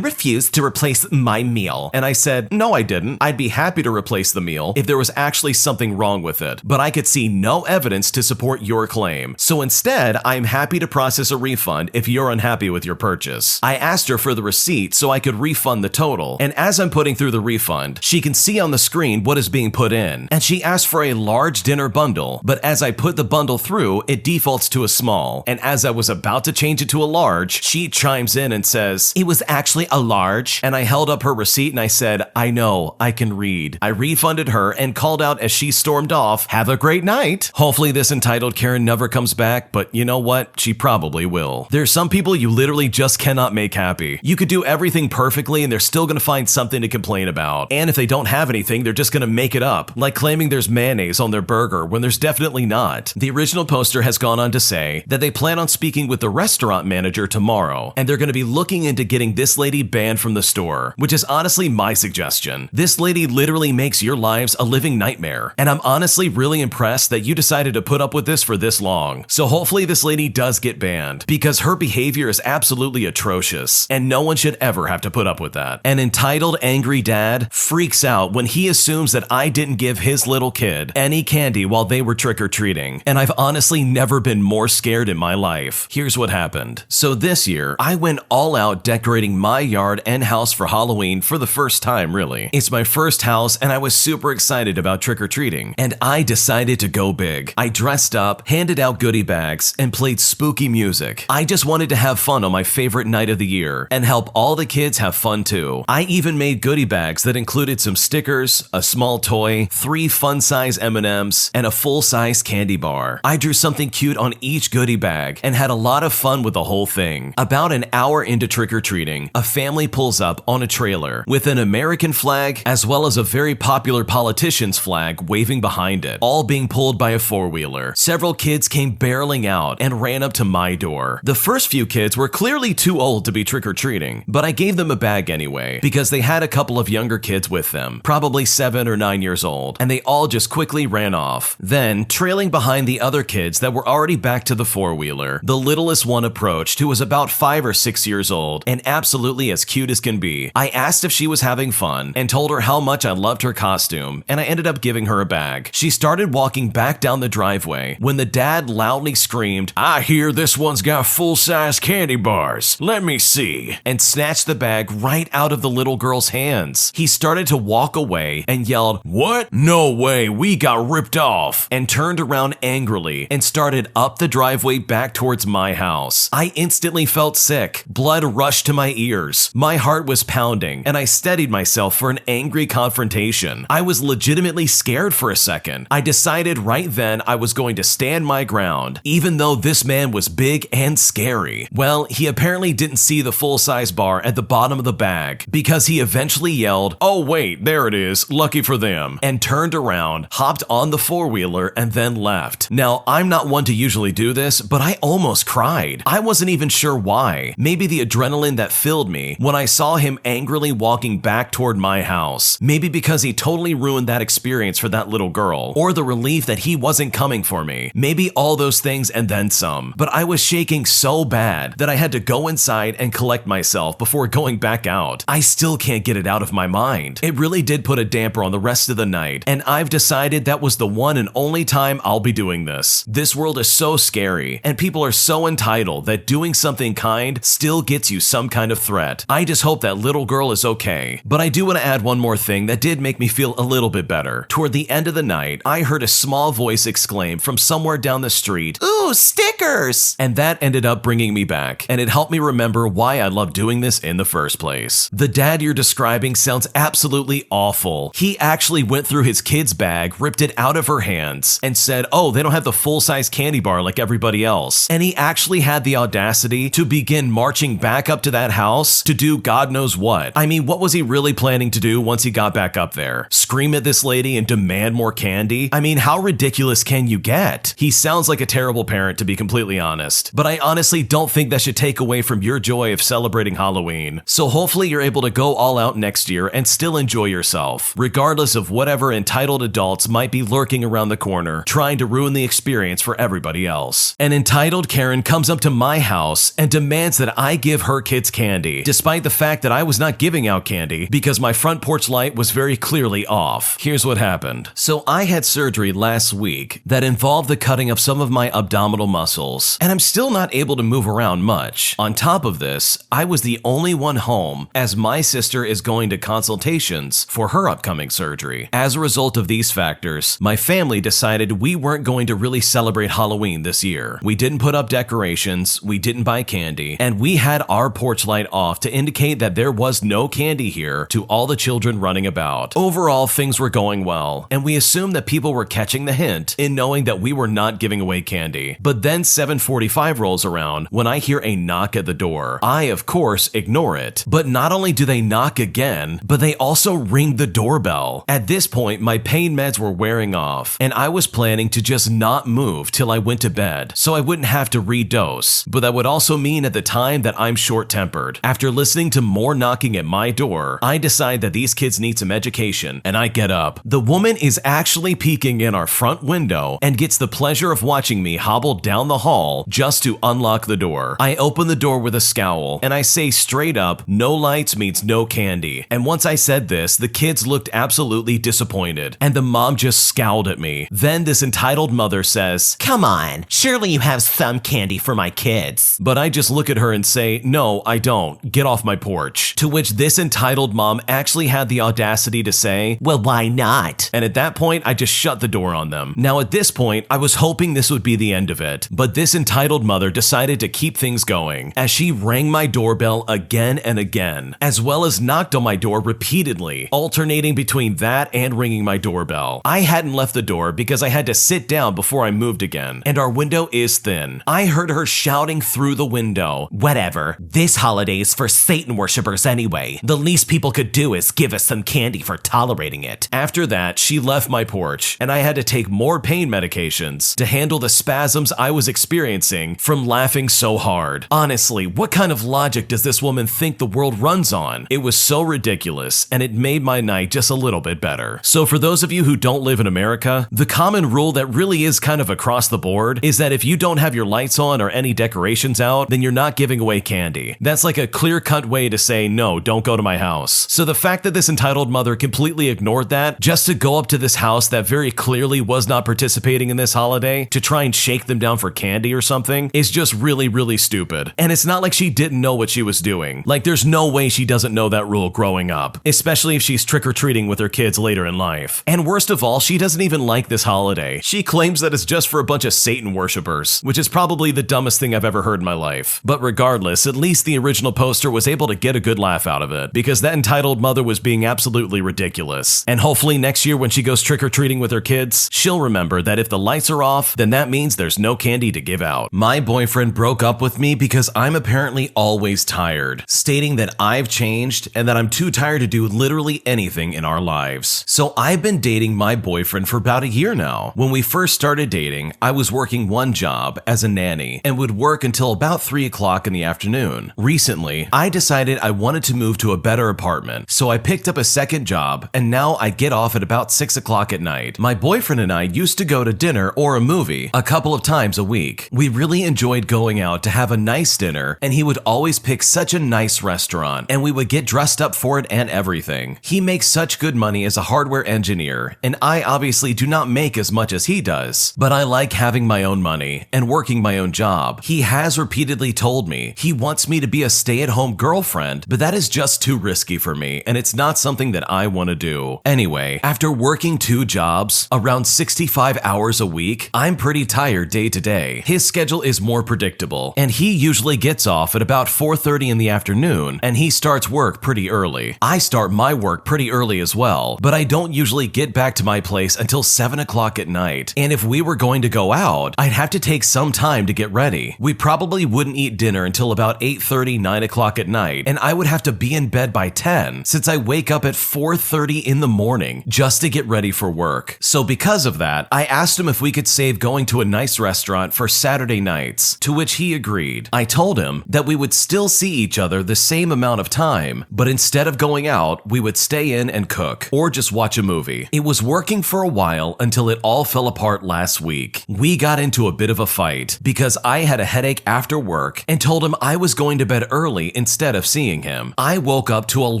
refused to replace my meal." And I said, "No, I didn't. I'd be happy to replace the meal if there was actually something wrong with it, but I could see no evidence to support your claim. So instead, I'm happy to process a refund if you're unhappy with your purchase." I asked her for the receipt so I could refund the total, and as I'm putting through the refund, she can see on the screen what is being put in, and she asked for a large dinner bundle, but as I put the bundle through, it defaults to a small, and as I was about to change it to a large, she chimes in and says, "It was actually a large," and I held up her receipt and I said, "I know, I can read." I refunded her and called out as she stormed off, "Have a great night." Hopefully this entitled Karen never comes back, but you know what? She probably will. There's some people you literally just cannot make happy. You could do everything perfectly and they're still gonna find something to complain about. And if they don't have anything, they're just gonna make it up, like claiming there's mayonnaise on their burger when there's definitely not. The original poster has gone on to say that they plan on speaking with the restaurant manager tomorrow, and they're gonna be looking into getting this lady banned from the store, which is honestly my suggestion. This lady literally makes your lives a living nightmare, and I'm honestly really impressed that you decided to put up with this for this long. So hopefully this lady does get banned, because her behavior is absolutely atrocious, and no one should ever have to put up with that. An entitled angry dad freaks out when he assumes that I didn't give his little kid any candy while they were trick-or-treating, and I've honestly never been more scared in my life. Here's what happened. So this year, I went all out decorating my yard and house for Halloween for the first time, really. It's my first house, and I was super excited about trick-or-treating, and I decided to go big. I dressed up, handed out goodie bags, and played spooky music. I just wanted to have fun on my favorite night of the year, and help all the kids have fun too. I even made goodie bags that included some stickers, a small toy, 3 fun-size M&Ms, and a full-size candy bar. I drew something cute on each goodie bag, and had a lot of fun with the whole thing. About an hour into trick-or-treating, a family pulls up on a trailer with an American flag as well as a very popular politician's flag waving behind it, all being pulled by a 4-wheeler. Several kids came barreling out and ran up to my door. The first few kids were clearly too old to be trick-or-treating, but I gave them a bag anyway, because they had a couple of younger kids with them, probably 7 or 9 years old, and they all just quickly ran off. Then, trailing behind the other kids that were already back to the 4-wheeler, the littlest one approached, who was about 5 or 6 years old and absolutely as cute as can be. I asked if she was having fun and told her how much I loved her costume, and I ended up giving her a bag. She started walking back down the driveway when the dad loudly screamed, "I hear this one's got full-size candy bars. Let me see," and snatched the bag right out of the little girl's hands. He started to walk away and yelled, "What? No way, we got ripped off," and turned around angrily and started up the driveway back towards my house. I instantly felt sick. Blood rushed to my ears. My heart was pounding, and I steadied myself for an angry confrontation. I was legitimately scared for a second. I decided right then I was going to stand my ground, even though this man was big and scary. Well, he apparently didn't see the full-size bar at the bottom of the bag, because he eventually yelled, "Oh wait, there it is, lucky for them," and turned around, hopped on the 4-wheeler, and then left. Now, I'm not one to usually do this, but I almost cried. I wasn't even sure why. Maybe the adrenaline that filled me when I saw him angrily walking back toward my house. Maybe because because he totally ruined that experience for that little girl, or the relief that he wasn't coming for me. Maybe all those things and then some. But I was shaking so bad that I had to go inside and collect myself before going back out. I still can't get it out of my mind. It really did put a damper on the rest of the night, and I've decided that was the one and only time I'll be doing this. This world is so scary, and people are so entitled that doing something kind still gets you some kind of threat. I just hope that little girl is okay. But I do want to add one more thing that did make me feel a little bit better. Toward the end of the night, I heard a small voice exclaim from somewhere down the street, "Ooh, stickers!" And that ended up bringing me back, and it helped me remember why I love doing this in the first place. The dad you're describing sounds absolutely awful. He actually went through his kid's bag, ripped it out of her hands, and said, "Oh, they don't have the full-size candy bar like everybody else." And he actually had the audacity to begin marching back up to that house to do God knows what. I mean, what was he really planning to do once he got back up there? Scream at this lady and demand more candy? I mean, how ridiculous can you get? He sounds like a terrible parent, to be completely honest, but I honestly don't think that should take away from your joy of celebrating Halloween. So hopefully you're able to go all out next year and still enjoy yourself, regardless of whatever entitled adults might be lurking around the corner, trying to ruin the experience for everybody else. An entitled Karen comes up to my house and demands that I give her kids candy, despite the fact that I was not giving out candy because my front porch light was very clearly off. Here's what happened. So I had surgery last week that involved the cutting of some of my abdominal muscles, and I'm still not able to move around much. On top of this, I was the only one home as my sister is going to consultations for her upcoming surgery. As a result of these factors, my family decided we weren't going to really celebrate Halloween this year. We didn't put up decorations, we didn't buy candy, and we had our porch light off to indicate that there was no candy here to all the children running about. Overall, things were going well, and we assumed that people were catching the hint in knowing that we were not giving away candy. But then 7:45 rolls around when I hear a knock at the door. I, of course, ignore it. But not only do they knock again, but they also ring the doorbell. At this point, my pain meds were wearing off, and I was planning to just not move till I went to bed, so I wouldn't have to redose. But that would also mean at the time that I'm short-tempered. After listening to more knocking at my door, I decide that these kids need some education, and I get up. The woman is actually peeking in our front window and gets the pleasure of watching me hobble down the hall just to unlock the door. I open the door with a scowl, and I say straight up, no lights means no candy. And once I said this, the kids looked absolutely disappointed, and the mom just scowled at me. Then this entitled mother says, "Come on, surely you have some candy for my kids." But I just look at her and say, "No, I don't. Get off my porch." To which this entitled mom actually had the audacity to say, "Well, why not?" And at that point, I just shut the door on them. Now at this point, I was hoping this would be the end of it, but this entitled mother decided to keep things going as she rang my doorbell again and again, as well as knocked on my door repeatedly, alternating between that and ringing my doorbell. I hadn't left the door because I had to sit down before I moved again, and our window is thin. I heard her shouting through the window, "Whatever, this holiday is for Satan worshippers anyway. The least people could do is give us some candy for tolerating it." After that, she left my porch, and I had to take more pain medications to handle the spasms I was experiencing from laughing so hard. Honestly, what kind of logic does this woman think the world runs on? It was so ridiculous, and it made my night just a little bit better. So for those of you who don't live in America, the common rule that really is kind of across the board is that if you don't have your lights on or any decorations out, then you're not giving away candy. That's like a clear-cut way to say, no, don't go to my house. So the fact that this entitled mother completely ignored that just to go up to this house that very clearly was not participating in this holiday to try and shake them down for candy or something is just really, really stupid. And it's not like she didn't know what she was doing. Like, there's no way she doesn't know that rule growing up, especially if she's trick-or-treating with her kids later in life. And worst of all, she doesn't even like this holiday. She claims that it's just for a bunch of Satan worshippers, which is probably the dumbest thing I've ever heard in my life. But regardless, at least the original poster was able to get a good laugh out of it, because that entitled mother was being absolutely ridiculous. And hopefully next year when she goes trick-or-treating with her kids, she'll remember that if the lights are off, then that means there's no candy to give out. My boyfriend broke up with me because I'm apparently always tired, stating that I've changed and that I'm too tired to do literally anything in our lives. So I've been dating my boyfriend for about a year now. When we first started dating, I was working one job as a nanny and would work until about 3 o'clock in the afternoon. Recently, I decided I wanted to move to a better apartment, so I picked up a second job job, and now I get off at about 6 o'clock at night. My boyfriend and I used to go to dinner or a movie a couple of times a week. We really enjoyed going out to have a nice dinner, and he would always pick such a nice restaurant, and we would get dressed up for it and everything. He makes such good money as a hardware engineer, and I obviously do not make as much as he does, but I like having my own money and working my own job. He has repeatedly told me he wants me to be a stay-at-home girlfriend, but that is just too risky for me, and it's not something that I want to do. Anyway, after working 2 jobs, around 65 hours a week, I'm pretty tired day to day. His schedule is more predictable, and he usually gets off at about 4:30 in the afternoon, and he starts work pretty early. I start my work pretty early as well, but I don't usually get back to my place until 7 o'clock at night, and if we were going to go out, I'd have to take some time to get ready. We probably wouldn't eat dinner until about 8:30, 9 o'clock at night, and I would have to be in bed by 10 since I wake up at 4:30 in the morning just to get ready for work. So because of that, I asked him if we could save going to a nice restaurant for Saturday nights, to which he agreed. I told him that we would still see each other the same amount of time, but instead of going out, we would stay in and cook, or just watch a movie. It was working for a while until it all fell apart last week. We got into a bit of a fight because I had a headache after work and told him I was going to bed early instead of seeing him. I woke up to a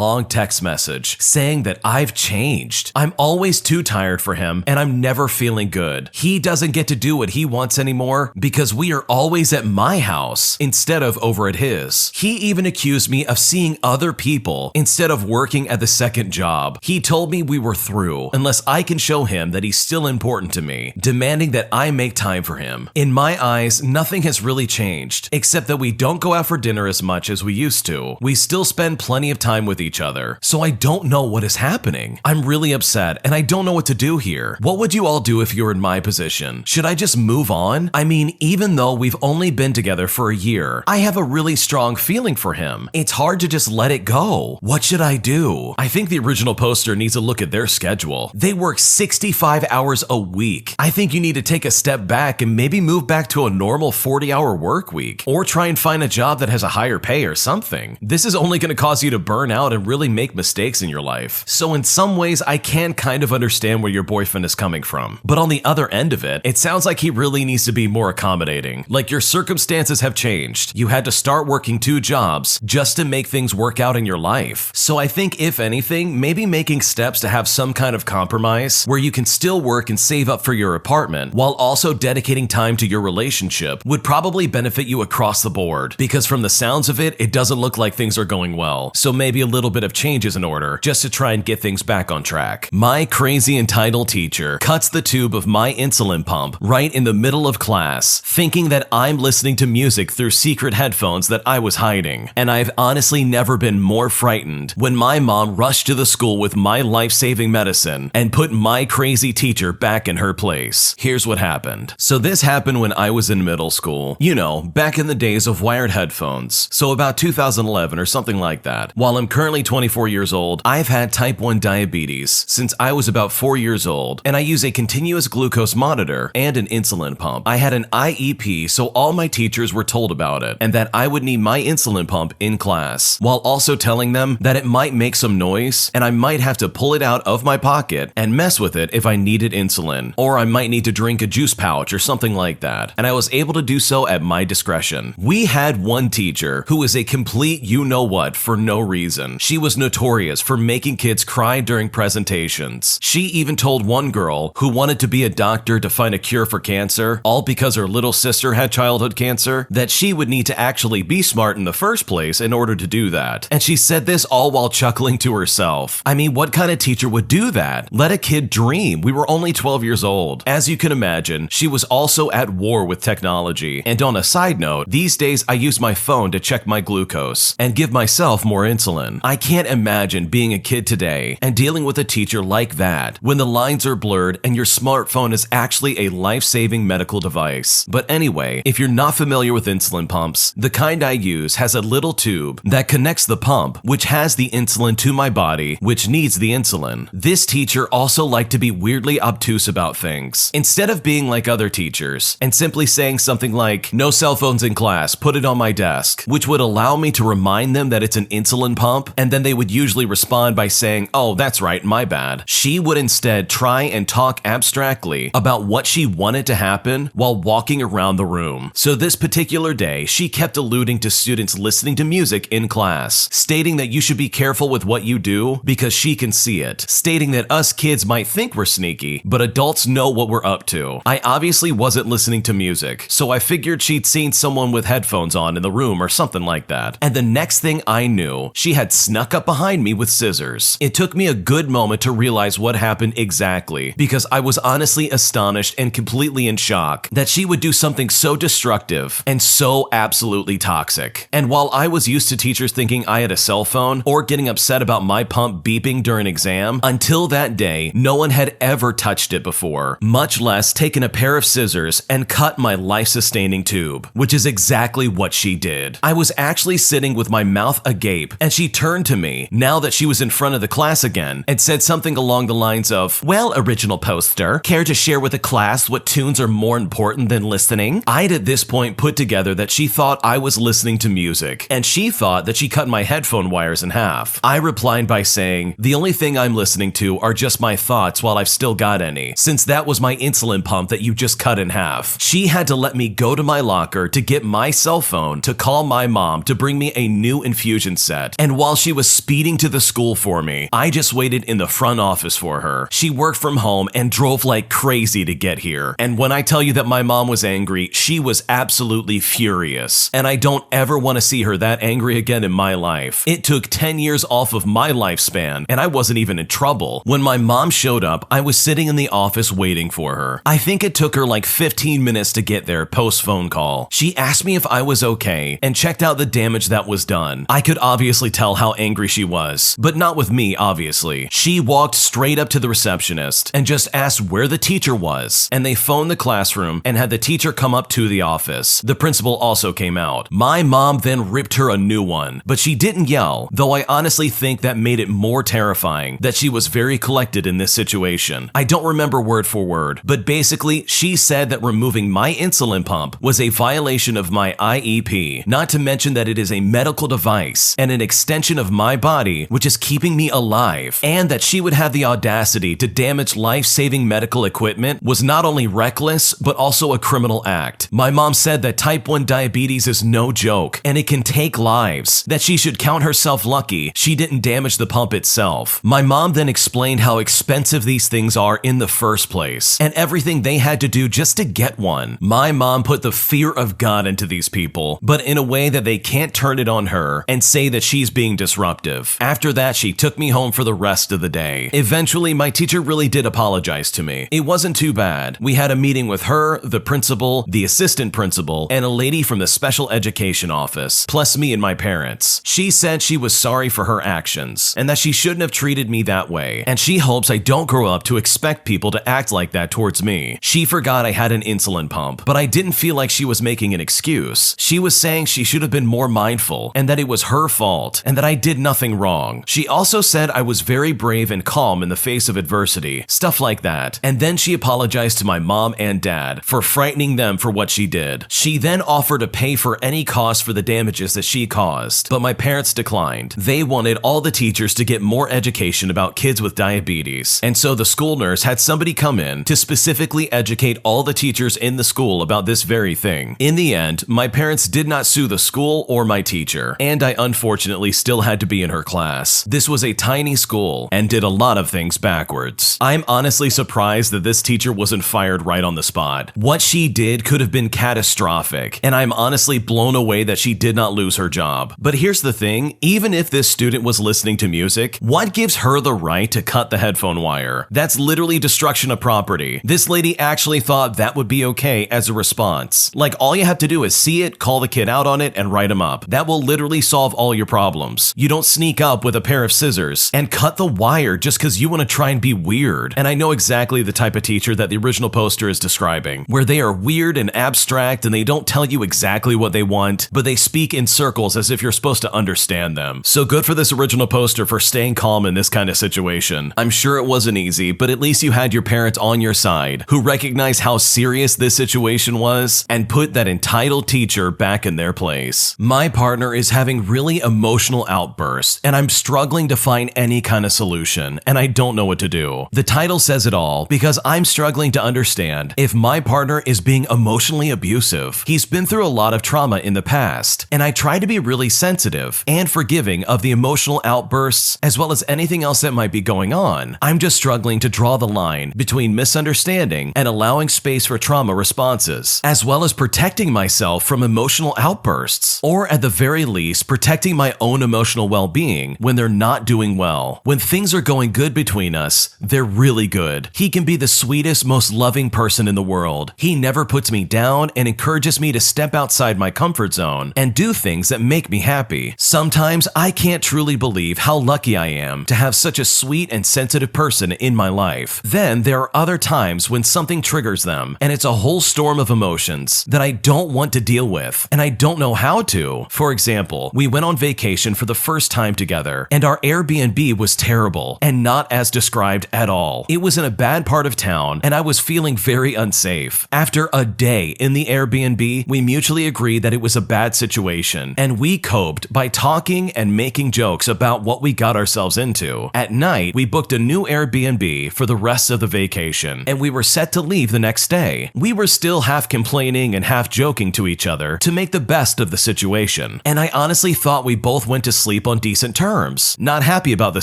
long text message saying that I've changed. I'm always too tired for him and I'm never feeling good. He doesn't get to do what he wants anymore because we are always at my house instead of over at his. He even accused me of seeing other people instead of working at the second job. He told me we were through unless I can show him that he's still important to me, demanding that I make time for him. In my eyes, nothing has really changed, except that we don't go out for dinner as much as we used to. We still spend plenty of time with each other, so I don't know what is happening. I'm really upset, and I don't know what to do here. What would you all do if you were in my position? Should I just move on? I mean, even though we've only been together for a year, I have a really strong feeling for him. It's hard to just let it go. What should I do? I think the original poster needs to look at their schedule. They work 65 hours a week. I think you need to take a step back and maybe move back to a normal 40-hour work week, or try and find a job that has a higher pay or something. This is only going to cause you to burn out and really make mistakes in your life. So in some ways, I can kind of understand where your boyfriend is coming from. But on the other end of it, it sounds like he really needs to be more accommodating. Like your circumstances have changed. You had to start working 2 jobs just to make things work out in your life. So I think if anything, maybe making steps to have some kind of compromise where you can still work and save up for your apartment while also dedicating time to your relationship would probably benefit you across the board, because from the sounds of it, it doesn't look like things are going well. So maybe a little bit of change is in order just to try and get things back on track. My crazy entitled teacher cuts the tube of my insulin pump right in the middle of class, thinking that I'm listening to music through secret headphones that I was hiding. And I've honestly never been more frightened when my mom rushed to the school with my life-saving medicine and put my crazy teacher back in her place. Here's what happened. So this happened when I was in middle school. You know, back in the days of wired headphones. So about 2011 or something like that. While I'm currently 24 years old, I've had type 1 diabetes since I was about 4 years old, and I use a continuous glucose monitor and an insulin pump. I had an IEP, so all my teachers were told about it, and that I would need my insulin pump in class, while also telling them that it might make some noise, and I might have to pull it out of my pocket and mess with it if I needed insulin, or I might need to drink a juice pouch or something like that, and I was able to do so at my discretion. We had one teacher who was a complete you-know-what for no reason. She was notorious for making kids cry during presentations. She even told one girl who wanted to be a doctor to find a cure for cancer, all because her little sister had childhood cancer, that she would need to actually be smart in the first place in order to do that. And she said this all while chuckling to herself. I mean, what kind of teacher would do that? Let a kid dream. We were only 12 years old. As you can imagine, she was also at war with technology. And on a side note, these days I use my phone to check my glucose and give myself more insulin. I can't imagine being a kid today and dealing with a teacher like that when the lines are blurred and your smartphone is actually a life-saving medical device. But anyway, if you're not familiar with insulin pumps, the kind I use has a little tube that connects the pump, which has the insulin, to my body, which needs the insulin. This teacher also liked to be weirdly obtuse about things. Instead of being like other teachers and simply saying something like, "No cell phones in class, put it on my desk," which would allow me to remind them that it's an insulin pump, and then they would usually respond by saying, "Oh, that's right, my bad." She would instead try and talk abstractly about what she wanted to happen while walking around the room. So this particular day, she kept alluding to students listening to music in class, stating that you should be careful with what you do because she can see it, stating that us kids might think we're sneaky, but adults know what we're up to. I obviously wasn't listening to music, so I figured she'd seen someone with headphones on in the room or something like that. And the next thing I knew, she had snuck up behind me with scissors. It took me a good moment to realize what happened exactly, because I was honestly astonished and completely in shock that she would do something so destructive and so absolutely toxic. And while I was used to teachers thinking I had a cell phone or getting upset about my pump beeping during an exam, until that day, no one had ever touched it before, much less taken a pair of scissors and cut my life-sustaining tube, which is exactly what she did. I was actually sitting with my mouth agape, and she turned to me, now that she was in front of the class again, and said something along the lines of, "Well, original poster, care to share with the class what tunes are more important than listening?" I'd at this point put together that she thought I was listening to music, and she thought that she cut my headphone wires in half. I replied by saying, "The only thing I'm listening to are just my thoughts while I've still got any, since that was my insulin pump that you just cut in half." She had to let me go to my locker to get my cell phone to call my mom to bring me a new infusion set, and while she was speeding to the school for me, I just waited in the front office for her. She worked from home and drove like crazy to get here, and when I tell you that my mom was angry, she was absolutely furious, and I don't ever want to see her that angry again in my life. It took 10 years off of my lifespan, and I wasn't even in trouble. When my mom showed up, I was sitting in the office waiting for her. I think it took her like 15 minutes to get there post phone call. She asked me if I was okay and checked out the damage that was done. I could obviously tell how angry she was, but not with me, obviously. She walked straight up to the receptionist and just asked where the teacher was, and they phoned the classroom and had the teacher come up to the office. The principal also came out. My mom then ripped her a new one, but she didn't yell, though I honestly think that made it more terrifying that she was very collected in this situation. I don't remember word for word, but basically she said that removing my insulin pump was a violation of my IEP, not to mention that it is a medical device and an extension of my body which is keeping me alive, and that she would have the audacity to damage life-saving medical equipment was not only reckless, but also a criminal act. My mom said that type 1 diabetes is no joke, and it can take lives, that she should count herself lucky she didn't damage the pump itself. My mom then explained how expensive these things are in the first place, and everything they had to do just to get one. My mom put the fear of God into these people, but in a way that they can't turn it on her and say that she's being disruptive. After that, she took me home for the rest of the day. Eventually, my teacher really did apologize to me. It wasn't too bad. We had a meeting with her, the principal, the assistant principal, and a lady from the special education office, plus me and my parents. She said she was sorry for her actions, and that she shouldn't have treated me that way, and she hopes I don't grow up to expect people to act like that towards me. She forgot I had an insulin pump, but I didn't feel like she was making an excuse. She was saying she should have been more mindful, and that it was her fault, and that I did nothing wrong. She also said I was very brave and calm in the face of adversity, stuff like that, and then she apologized to my mom and dad for frightening them for what she did. She then offered to pay for any cost for the damages that she caused, but my parents declined. They wanted all the teachers to get more education about kids with diabetes, and so the school nurse had somebody come in to specifically educate all the teachers in the school about this very thing. In the end, my parents did not sue the school or my teacher, and I unfortunately still had to be in her class. This was a tiny school and did a lot of things backwards. I'm honestly surprised that this teacher wasn't fired right on the spot. What she did could have been catastrophic, and I'm honestly blown away that she did not lose her job. But here's the thing, even if this student was listening to music, what gives her the right to cut the headphone wire? That's literally destruction of property. This lady actually thought that would be okay as a response. Like, all you have to do is see it, call the kid out on it, and write him up. That will literally solve all your problems. You don't sneak up with a pair of scissors and cut the wire just because you want to try and be weird. And I know exactly the type of teacher that the original poster is describing, where they are weird and abstract and they don't tell you exactly what they want, but they speak in circles as if you're supposed to understand them. So good for this original poster for staying calm in this kind of situation. I'm sure it wasn't easy, but at least you had your parents on your side who recognized how serious this situation was and put that entitled teacher back in their place. My partner is having really emotional outbursts, and I'm struggling to find any kind of solution, and I don't know what to do. The title says it all because I'm struggling to understand if my partner is being emotionally abusive. He's been through a lot of trauma in the past, and I try to be really sensitive and forgiving of the emotional outbursts as well as anything else that might be going on. I'm just struggling to draw the line between misunderstanding and allowing space for trauma responses, as well as protecting myself from emotional outbursts, or at the very least, protecting my own emotional well-being when they're not doing well. When things are going good between us, they're really good. He can be the sweetest, most loving person in the world. He never puts me down and encourages me to step outside my comfort zone and do things that make me happy. Sometimes I can't truly believe how lucky I am to have such a sweet and sensitive person in my life. Then there are other times when something triggers them, and it's a whole storm of emotions that I don't want to deal with, and I don't know how to. For example, we went on vacation for the first time together, and our Airbnb was terrible and not as described at all. It was in a bad part of town, and I was feeling very unsafe. After a day in the Airbnb, we mutually agreed that it was a bad situation, and we coped by talking and making jokes about what we got ourselves into. At night, we booked a new Airbnb for the rest of the vacation, and we were set to leave the next day. We were still half complaining and half joking to each other to make the best of the situation, and I honestly thought we both went to sleep on decent terms. Not happy about the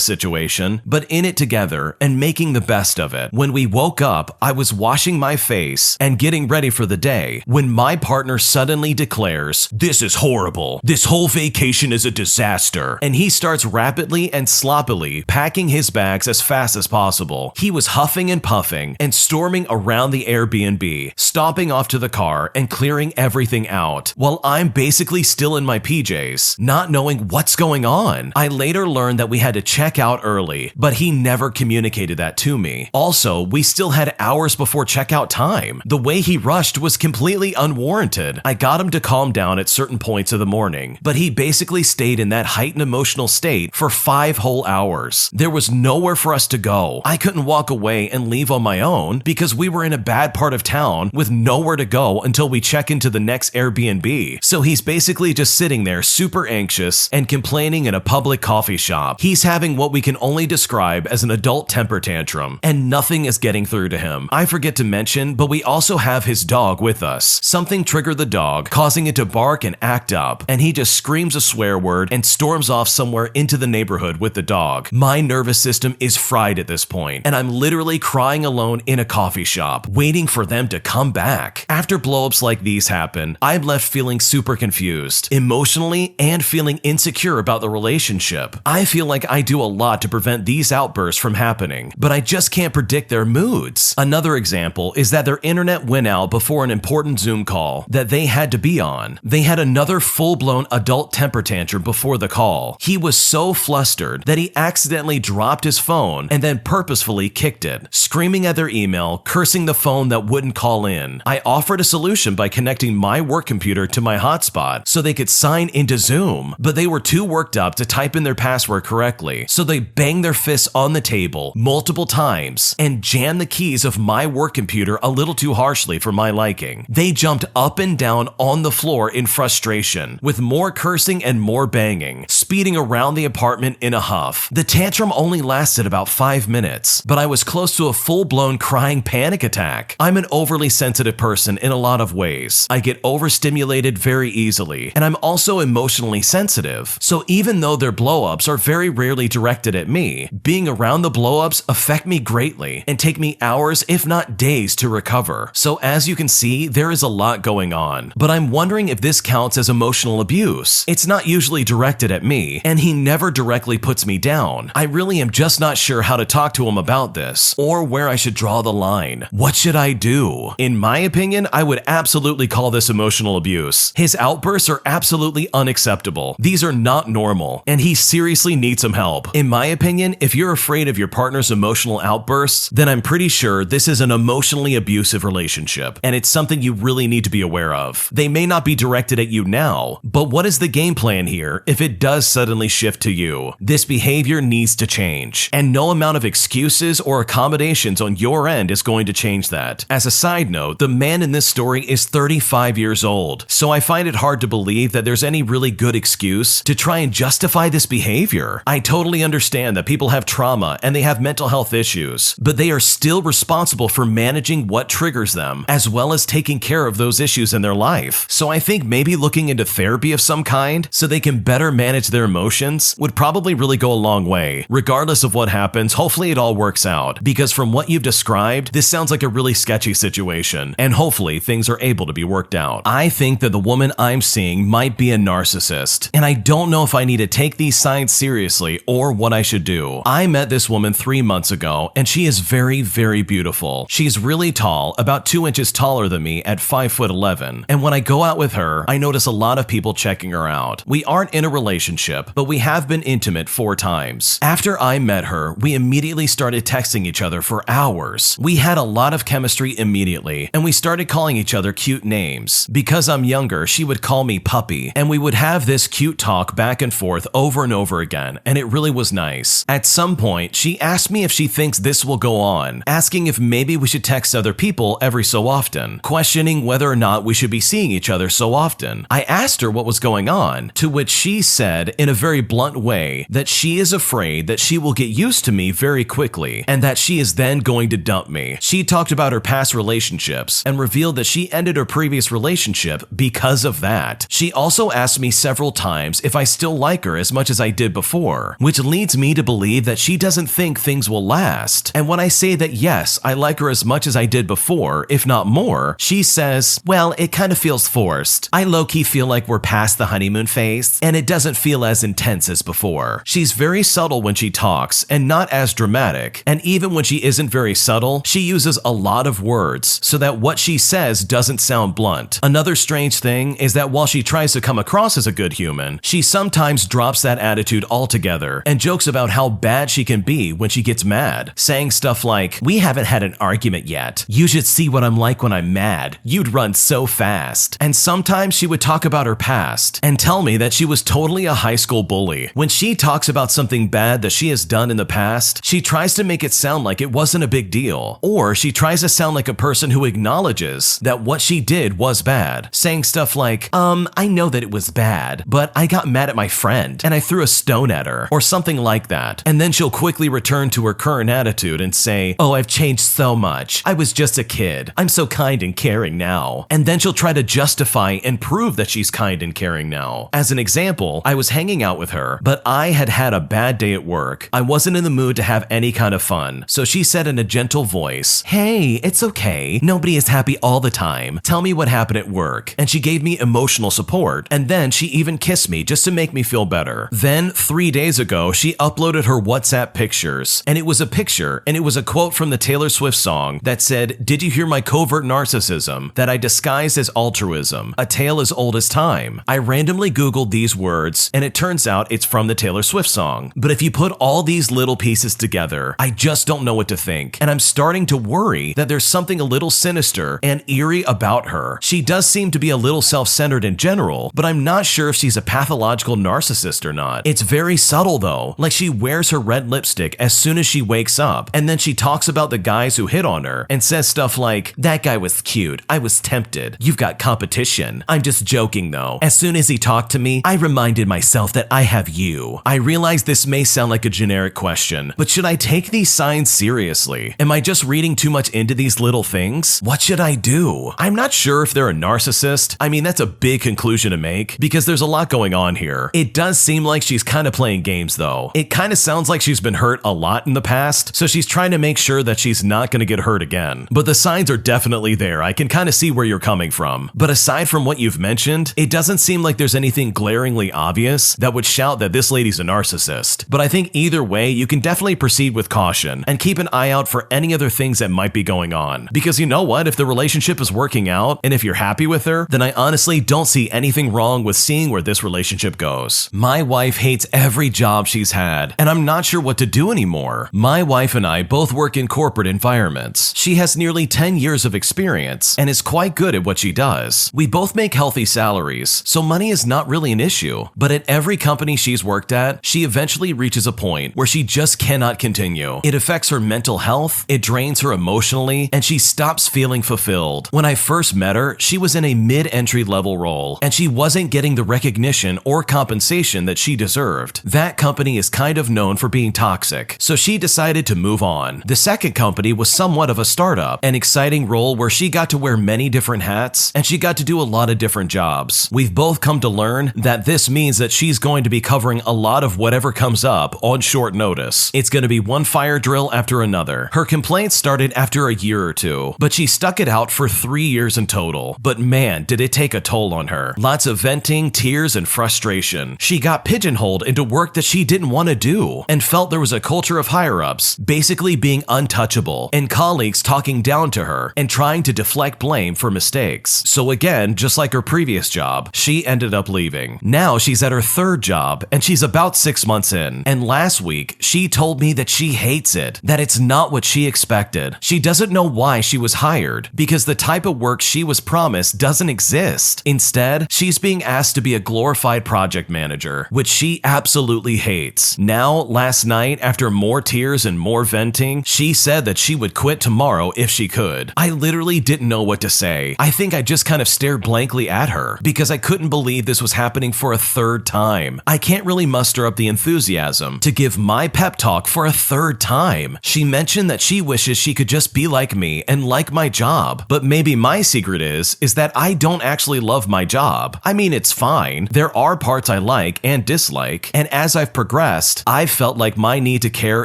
situation, but in it together and making the best of it. When we woke up, I was washing my face and getting ready for the day when my partner suddenly declares, "This is horrible. This whole vacation is a disaster." And he starts rapidly and sloppily packing his bags as fast as possible. He was huffing and puffing and storming around the Airbnb, stopping off to the car and clearing everything out, while I'm basically still in my PJs, not knowing what's going on. I later learned that we had to check out early, but he never communicated that to me. Also, we still had hours before checkout time. The way he rushed was completely unwarranted. I got him to calm down at certain points of the morning, but he basically stayed in that heightened emotional state for 5 whole hours. There was nowhere for us to go. I couldn't walk away and leave on my own because we were in a bad part of town with nowhere to go until we check into the next Airbnb. So he's basically just sitting there super anxious and complaining in a public coffee shop. He's having what we can only describe as an adult temper tantrum, and nothing is getting through to him. I forget to mention, but we also have his dog with us. Something triggered the dog, causing it to bark and act up, and he just screams a swear word and storms off somewhere into the neighborhood with the dog. My nervous system is fried at this point, and I'm literally crying alone in a coffee shop, waiting for them to come back. After blowups like these happen, I'm left feeling super confused, emotionally, and feeling insecure about the relationship. I feel like I do a lot to prevent these outbursts from happening, but I just can't predict their moods. Another example is that their internet went out before an important Zoom call that they had to be on. They had another full-blown adult temper tantrum before the call. He was so flustered that he accidentally dropped his phone and then purposefully kicked it, screaming at their email, cursing the phone that wouldn't call in. I offered a solution by connecting my work computer to my hotspot so they could sign into Zoom, but they were too worked up to type in their password correctly, so they banged their fists on the table multiple times and jammed the keys of my work computer a little too harshly for my liking. They jumped up and down on the floor in frustration, with more cursing and more banging, speeding around the apartment in a huff. The tantrum only lasted about 5 minutes, but I was close to a full-blown crying panic attack. I'm an overly sensitive person in a lot of ways. I get overstimulated very easily, and I'm also emotionally sensitive. So even though their blowups are very rarely directed at me, being around the blowups affect me greatly and take me hours, if not days, to recover. So as you can see, there is a lot going on, but I'm wondering if this counts as emotional abuse. It's not usually directed at me, and he never directly puts me down. I really am just not sure how to talk to him about this, or where I should draw the line. What should I do? In my opinion, I would absolutely call this emotional abuse. His outbursts are absolutely unacceptable. These are not normal, and he seriously needs some help. In my opinion, if you're afraid of your partner's emotional outbursts, then I'm pretty sure this is an emotionally abusive relationship, and it's something you really need to be aware of. They may not be directed at you now, but what is the game plan here if it does suddenly shift to you? This behavior needs to change, and no amount of excuses or accommodations on your end is going to change that. As a side note, the man in this story is 35 years old, so I find it hard to believe that there's any really good excuse to try and justify this behavior. I I totally understand that people have trauma and they have mental health issues, but they are still responsible for managing what triggers them, as well as taking care of those issues in their life. So I think maybe looking into therapy of some kind so they can better manage their emotions would probably really go a long way. Regardless of what happens, hopefully it all works out, because from what you've described, this sounds like a really sketchy situation, and hopefully things are able to be worked out. I think that the woman I'm seeing might be a narcissist, and I don't know if I need to take these signs seriously or what I should do. I met this woman 3 months ago, and she is very, very beautiful. She's really tall, about 2 inches taller than me at 5'11", and when I go out with her, I notice a lot of people checking her out. We aren't in a relationship, but we have been intimate 4 times. After I met her, we immediately started texting each other for hours. We had a lot of chemistry immediately, and we started calling each other cute names. Because I'm younger, she would call me puppy, and we would have this cute talk back and forth over and over again, and it really was nice. At some point, she asked me if she thinks this will go on, asking if maybe we should text other people every so often, questioning whether or not we should be seeing each other so often. I asked her what was going on, to which she said in a very blunt way that she is afraid that she will get used to me very quickly and that she is then going to dump me. She talked about her past relationships and revealed that she ended her previous relationship because of that. She also asked me several times if I still like her as much as I did before, which leads me to believe that she doesn't think things will last. And when I say that yes, I like her as much as I did before, if not more, she says, well, it kind of feels forced. I low-key feel like we're past the honeymoon phase, and it doesn't feel as intense as before. She's very subtle when she talks, and not as dramatic, and even when she isn't very subtle, she uses a lot of words, so that what she says doesn't sound blunt. Another strange thing is that while she tries to come across as a good human, she sometimes drops that attitude altogether, and jokes about how bad she can be when she gets mad, saying stuff like, we haven't had an argument yet. You should see what I'm like when I'm mad. You'd run so fast. And sometimes she would talk about her past and tell me that she was totally a high school bully. When she talks about something bad that she has done in the past, she tries to make it sound like it wasn't a big deal, or she tries to sound like a person who acknowledges that what she did was bad, saying stuff like, I know that it was bad, but I got mad at my friend and I threw a stone at her, or something like that. And then she'll quickly return to her current attitude and say, oh, I've changed so much. I was just a kid. I'm so kind and caring now. And then she'll try to justify and prove that she's kind and caring now. As an example, I was hanging out with her, but I had had a bad day at work. I wasn't in the mood to have any kind of fun. So she said in a gentle voice, hey, it's okay. Nobody is happy all the time. Tell me what happened at work. And she gave me emotional support. And then she even kissed me just to make me feel better. Then 3 days ago, she uploaded her WhatsApp pictures. And it was a picture, and it was a quote from the Taylor Swift song that said, did you hear my covert narcissism that I disguised as altruism, a tale as old as time? I randomly Googled these words, and it turns out it's from the Taylor Swift song. But if you put all these little pieces together, I just don't know what to think. And I'm starting to worry that there's something a little sinister and eerie about her. She does seem to be a little self-centered in general, but I'm not sure if she's a pathological narcissist or not. It's very subtle though, like she wears her red lipstick as soon as she wakes up, and then she talks about the guys who hit on her and says stuff like, that guy was cute, I was tempted, you've got competition. I'm just joking though. As soon as he talked to me, I reminded myself that I have you. I realize this may sound like a generic question, but should I take these signs seriously? Am I just reading too much into these little things? What should I do? I'm not sure if they're a narcissist. I mean, that's a big conclusion to make because there's a lot going on here. It does seem like she's kind of playing games though. It kind of sounds like she's been hurt a lot in the past, so she's trying to make sure that she's not going to get hurt again. But the signs are definitely there. I can kind of see where you're coming from. But aside from what you've mentioned, it doesn't seem like there's anything glaringly obvious that would shout that this lady's a narcissist. But I think either way, you can definitely proceed with caution and keep an eye out for any other things that might be going on. Because you know what? If the relationship is working out and if you're happy with her, then I honestly don't see anything wrong with seeing where this relationship goes. My wife hates every job she's had, and I'm not sure what to do anymore. My wife and I both work in corporate environments. She has nearly 10 years of experience and is quite good at what she does. We both make healthy salaries, so money is not really an issue. But at every company she's worked at, she eventually reaches a point where she just cannot continue. It affects her mental health, it drains her emotionally, and she stops feeling fulfilled. When I first met her, she was in a mid-entry level role, and she wasn't getting the recognition or compensation that she deserved. That that company is kind of known for being toxic, so she decided to move on. The second company was somewhat of a startup, an exciting role where she got to wear many different hats, and she got to do a lot of different jobs. We've both come to learn that this means that she's going to be covering a lot of whatever comes up on short notice. It's going to be one fire drill after another. Her complaints started after a year or two, but she stuck it out for 3 years in total. But man, did it take a toll on her. Lots of venting, tears, and frustration. She got pigeonholed into work that she didn't want to do, and felt there was a culture of higher-ups basically being untouchable, and colleagues talking down to her and trying to deflect blame for mistakes. So again, just like her previous job, she ended up leaving. Now she's at her third job, and she's about 6 months in. And last week, she told me that she hates it, that it's not what she expected. She doesn't know why she was hired, because the type of work she was promised doesn't exist. Instead, she's being asked to be a glorified project manager, which she absolutely hates. Now, last night, after more tears and more venting, she said that she would quit tomorrow if she could. I literally didn't know what to say. I think I just kind of stared blankly at her, because I couldn't believe this was happening for a third time. I can't really muster up the enthusiasm to give my pep talk for a third time. She mentioned that she wishes she could just be like me and like my job, but maybe my secret is that I don't actually love my job. I mean, it's fine. There are parts I like and dislike, and as I've progressed, I've felt like my need to care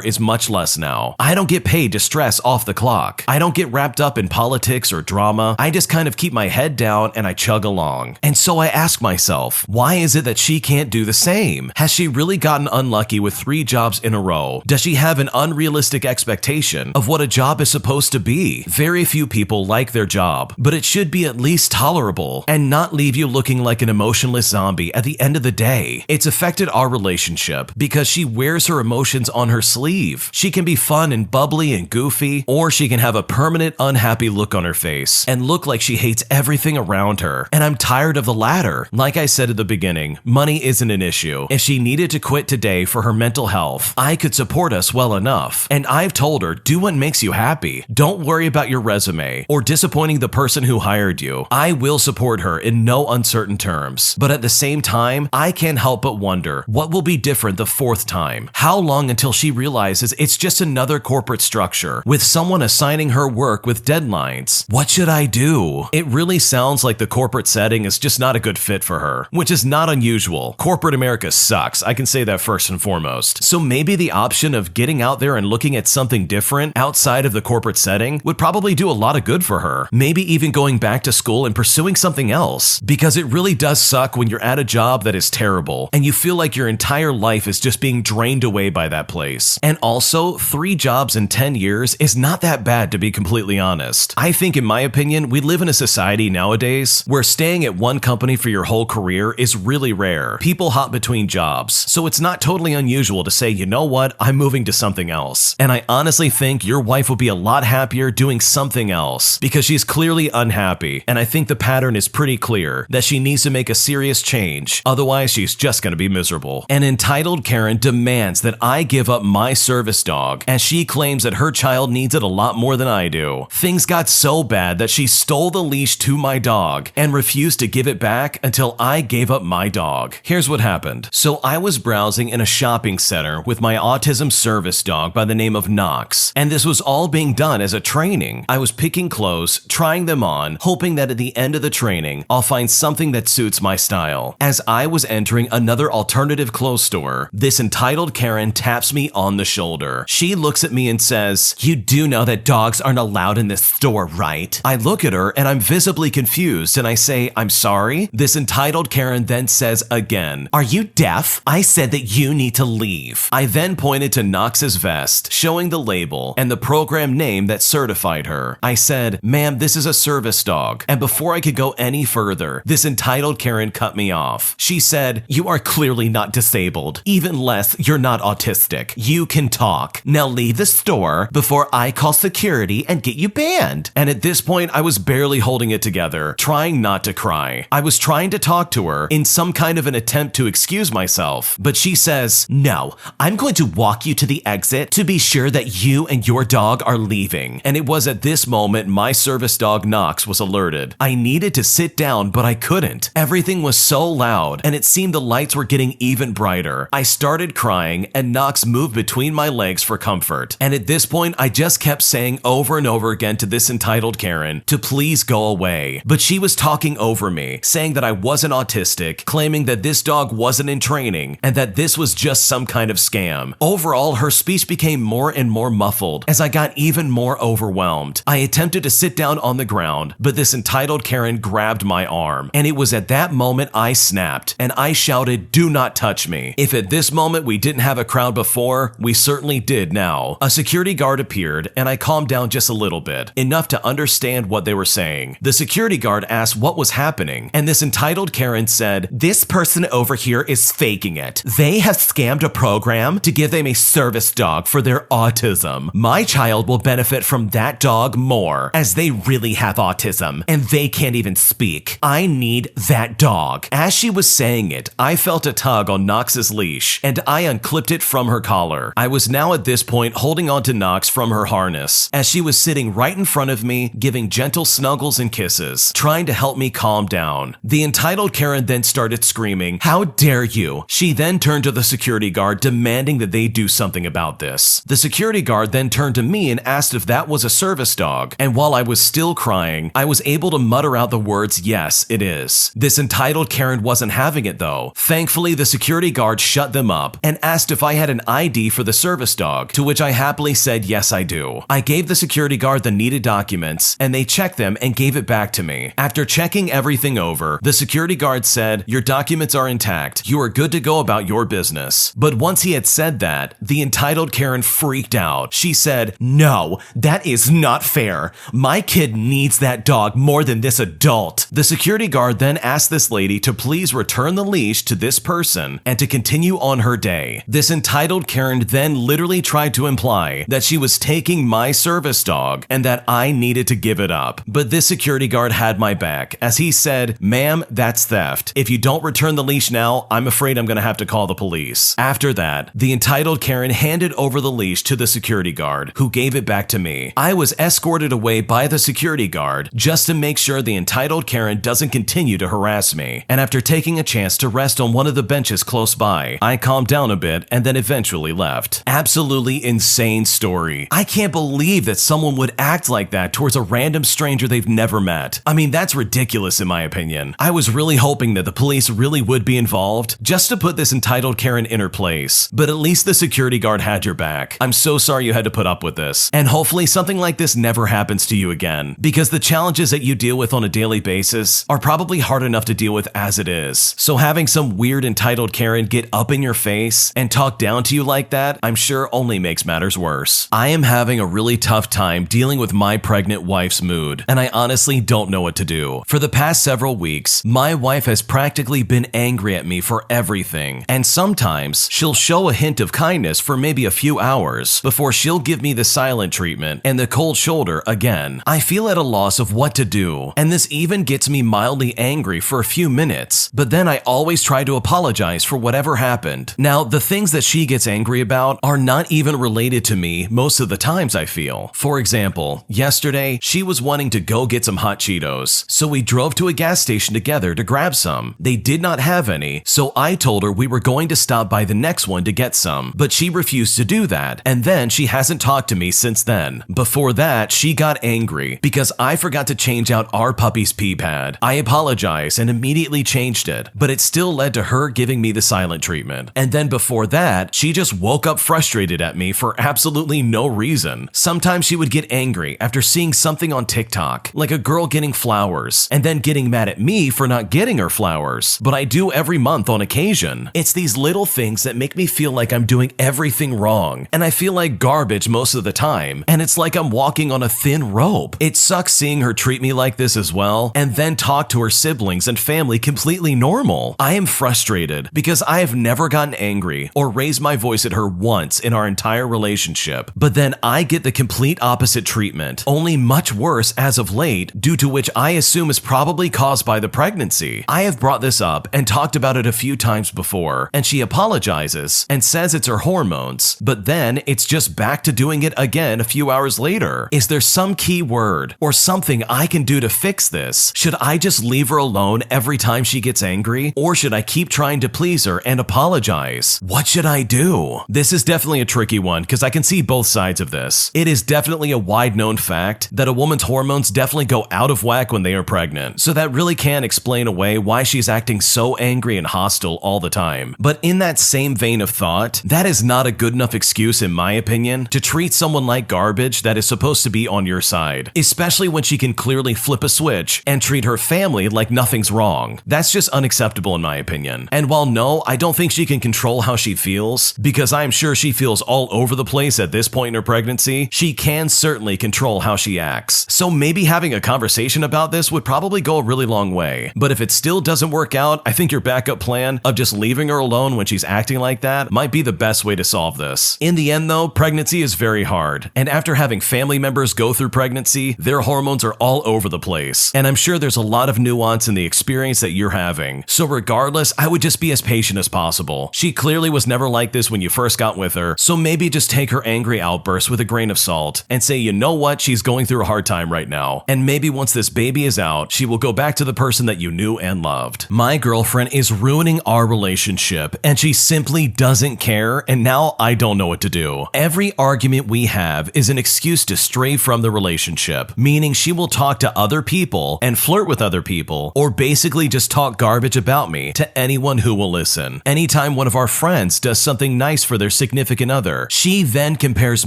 is much less now. I don't get paid to stress off the clock. I don't get wrapped up in politics or drama. I just kind of keep my head down and I chug along. And so I ask myself, why is it that she can't do the same? Has she really gotten unlucky with 3 jobs in a row? Does she have an unrealistic expectation of what a job is supposed to be? Very few people like their job, but it should be at least tolerable and not leave you looking like an emotionless zombie at the end of the day. It's affected our relationship because she wears her emotions on her sleeve. She can be fun and bubbly and goofy, or she can have a permanent unhappy look on her face and look like she hates everything around her. And I'm tired of the latter. Like I said at the beginning, money isn't an issue. If she needed to quit today for her mental health, I could support us well enough. And I've told her, do what makes you happy. Don't worry about your resume or disappointing the person who hired you. I will support her in no uncertain terms. But at the same time, I can't help but wonder what will be different the 4th time. How long until she realizes it's just another corporate structure with someone assigning her work with deadlines? What should I do? It really sounds like the corporate setting is just not a good fit for her, which is not unusual. Corporate America sucks. I can say that first and foremost. So maybe the option of getting out there and looking at something different outside of the corporate setting would probably do a lot of good for her. Maybe even going back to school and pursuing something else, because it really does suck when you're at a job that is terrible and you feel like your entire life is just being drained away by that place. And also, 3 jobs in 10 years is not that bad, to be completely honest. I think, in my opinion, we live in a society nowadays where staying at one company for your whole career is really rare. People hop between jobs, so it's not totally unusual to say, you know what, I'm moving to something else. And I honestly think your wife will be a lot happier doing something else, because she's clearly unhappy, and I think the pattern is pretty clear that she needs to make a serious change, otherwise she's just gonna be miserable. An entitled Karen demands that I give up my service dog, as she claims that her child needs it a lot more than I do. Things got so bad that she stole the leash to my dog and refused to give it back until I gave up my dog. Here's what happened. So I was browsing in a shopping center with my autism service dog by the name of Knox, and this was all being done as a training. I was picking clothes, trying them on, hoping that at the end of the training, I'll find something that suits my style. As I was entering another alternative clothes store, this entitled Karen taps me on the shoulder. She looks at me and says, "You do know that dogs aren't allowed in this store, right?" I look at her and I'm visibly confused, and I say, "I'm sorry?" This entitled Karen then says again, "Are you deaf? I said that you need to leave." I then pointed to Knox's vest, showing the label and the program name that certified her. I said, "Ma'am, this is a service dog." And before I could go any further, this entitled Karen cut me off. She said, "You are clearly not disabled. Even less, you're not autistic. You can talk. Now leave the store before I call security and get you banned." And at this point, I was barely holding it together, trying not to cry. I was trying to talk to her in some kind of an attempt to excuse myself, but she says, "No, I'm going to walk you to the exit to be sure that you and your dog are leaving." And it was at this moment my service dog Knox was alerted. I needed to sit down, but I couldn't. Everything was so loud, and it seemed the lights were getting even brighter. later, I started crying and Knox moved between my legs for comfort. And at this point, I just kept saying over and over again to this entitled Karen to please go away. But she was talking over me, saying that I wasn't autistic, claiming that this dog wasn't in training, and that this was just some kind of scam. Overall, her speech became more and more muffled as I got even more overwhelmed. I attempted to sit down on the ground, but this entitled Karen grabbed my arm, and it was at that moment I snapped, and I shouted, "Do not touch me." If at this moment we didn't have a crowd before, we certainly did now. A security guard appeared, and I calmed down just a little bit, enough to understand what they were saying. The security guard asked what was happening, and this entitled Karen said, "This person over here is faking it. They have scammed a program to give them a service dog for their autism. My child will benefit from that dog more, as they really have autism, and they can't even speak. I need that dog." As she was saying it, I felt a tug on Knox's leash, and I unclipped it from her collar. I was now at this point holding on to Knox from her harness, as she was sitting right in front of me, giving gentle snuggles and kisses, trying to help me calm down. The entitled Karen then started screaming, "How dare you!" She then turned to the security guard, demanding that they do something about this. The security guard then turned to me and asked if that was a service dog, and while I was still crying, I was able to mutter out the words, "Yes, it is." This entitled Karen wasn't having it though. Thankfully, the security guard shut them up and asked if I had an ID for the service dog, to which I happily said, "Yes, I do." I gave the security guard the needed documents, and they checked them and gave it back to me. After checking everything over, the security guard said, "Your documents are intact. You are good to go about your business." But once he had said that, the entitled Karen freaked out. She said, "No, that is not fair. My kid needs that dog more than this adult." The security guard then asked this lady to please return the leash to this person and to continue on her day. This entitled Karen then literally tried to imply that she was taking my service dog and that I needed to give it up. But this security guard had my back, as he said, "Ma'am, that's theft. If you don't return the leash now, I'm afraid I'm gonna have to call the police." After that, the entitled Karen handed over the leash to the security guard, who gave it back to me. I was escorted away by the security guard just to make sure the entitled Karen doesn't continue to harass me. And after taking a chance to rest on one of the benches close by, I calmed down a bit and then eventually left. Absolutely insane story. I can't believe that someone would act like that towards a random stranger they've never met. I mean, that's ridiculous in my opinion. I was really hoping that the police really would be involved just to put this entitled Karen in her place, but at least the security guard had your back. I'm so sorry you had to put up with this, and hopefully something like this never happens to you again, because the challenges that you deal with on a daily basis are probably hard enough to deal with as it is. So having some weird entitled Karen get up in your face and talk down to you like that, I'm sure only makes matters worse. I am having a really tough time dealing with my pregnant wife's mood, and I honestly don't know what to do. For the past several weeks, my wife has practically been angry at me for everything, and sometimes she'll show a hint of kindness for maybe a few hours before she'll give me the silent treatment and the cold shoulder again. I feel at a loss of what to do, and this even gets me mildly angry for a few minutes, but then I always try to apologize for whatever happened. Now, the things that she gets angry about are not even related to me most of the times, I feel. For example, yesterday, she was wanting to go get some hot Cheetos, so we drove to a gas station together to grab some. They did not have any, so I told her we were going to stop by the next one to get some, but she refused to do that, and then she hasn't talked to me since then. Before that, she got angry because I forgot to change out our puppy's pee pad. I apologized and immediately changed it, but it still led to her giving me the silent treatment. And then before that, she just woke up frustrated at me for absolutely no reason. Sometimes she would get angry after seeing something on TikTok, like a girl getting flowers, and then getting mad at me for not getting her flowers, but I do every month on occasion. It's these little things that make me feel like I'm doing everything wrong, and I feel like garbage most of the time, and it's like I'm walking on a thin rope. It sucks seeing her treat me like this as well, and then talk to her siblings and family completely normal. I am frustrated because I have never gotten angry or raised my voice at her once in our entire relationship, but then I get the complete opposite treatment, only much worse as of late, due to which I assume is probably caused by the pregnancy. I have brought this up and talked about it a few times before, and she apologizes and says it's her hormones, but then it's just back to doing it again a few hours later. Is there some key word or something I can do to fix this? Should I just leave her alone every time she gets angry, or should I keep trying to please her and apologize. What should I do? This is definitely a tricky one because I can see both sides of this. It is definitely a wide known fact that a woman's hormones definitely go out of whack when they are pregnant. So that really can explain away why she's acting so angry and hostile all the time. But in that same vein of thought, that is not a good enough excuse, in my opinion, to treat someone like garbage that is supposed to be on your side, especially when she can clearly flip a switch and treat her family like nothing's wrong. That's just unacceptable in my opinion. And while no, I don't think she can control how she feels, because I'm sure she feels all over the place at this point in her pregnancy, she can certainly control how she acts. So maybe having a conversation about this would probably go a really long way. But if it still doesn't work out, I think your backup plan of just leaving her alone when she's acting like that might be the best way to solve this. In the end though, pregnancy is very hard. And after having family members go through pregnancy, their hormones are all over the place. And I'm sure there's a lot of nuance in the experience that you're having. So regardless, I would just be as patient as possible. She clearly was never like this when you first got with her, so maybe just take her angry outbursts with a grain of salt and say, you know what, she's going through a hard time right now. And maybe once this baby is out, she will go back to the person that you knew and loved. My girlfriend is ruining our relationship and she simply doesn't care, and now I don't know what to do. Every argument we have is an excuse to stray from the relationship, meaning she will talk to other people and flirt with other people, or basically just talk garbage about me to anyone who will listen. Anytime one of our friends does something nice for their significant other, she then compares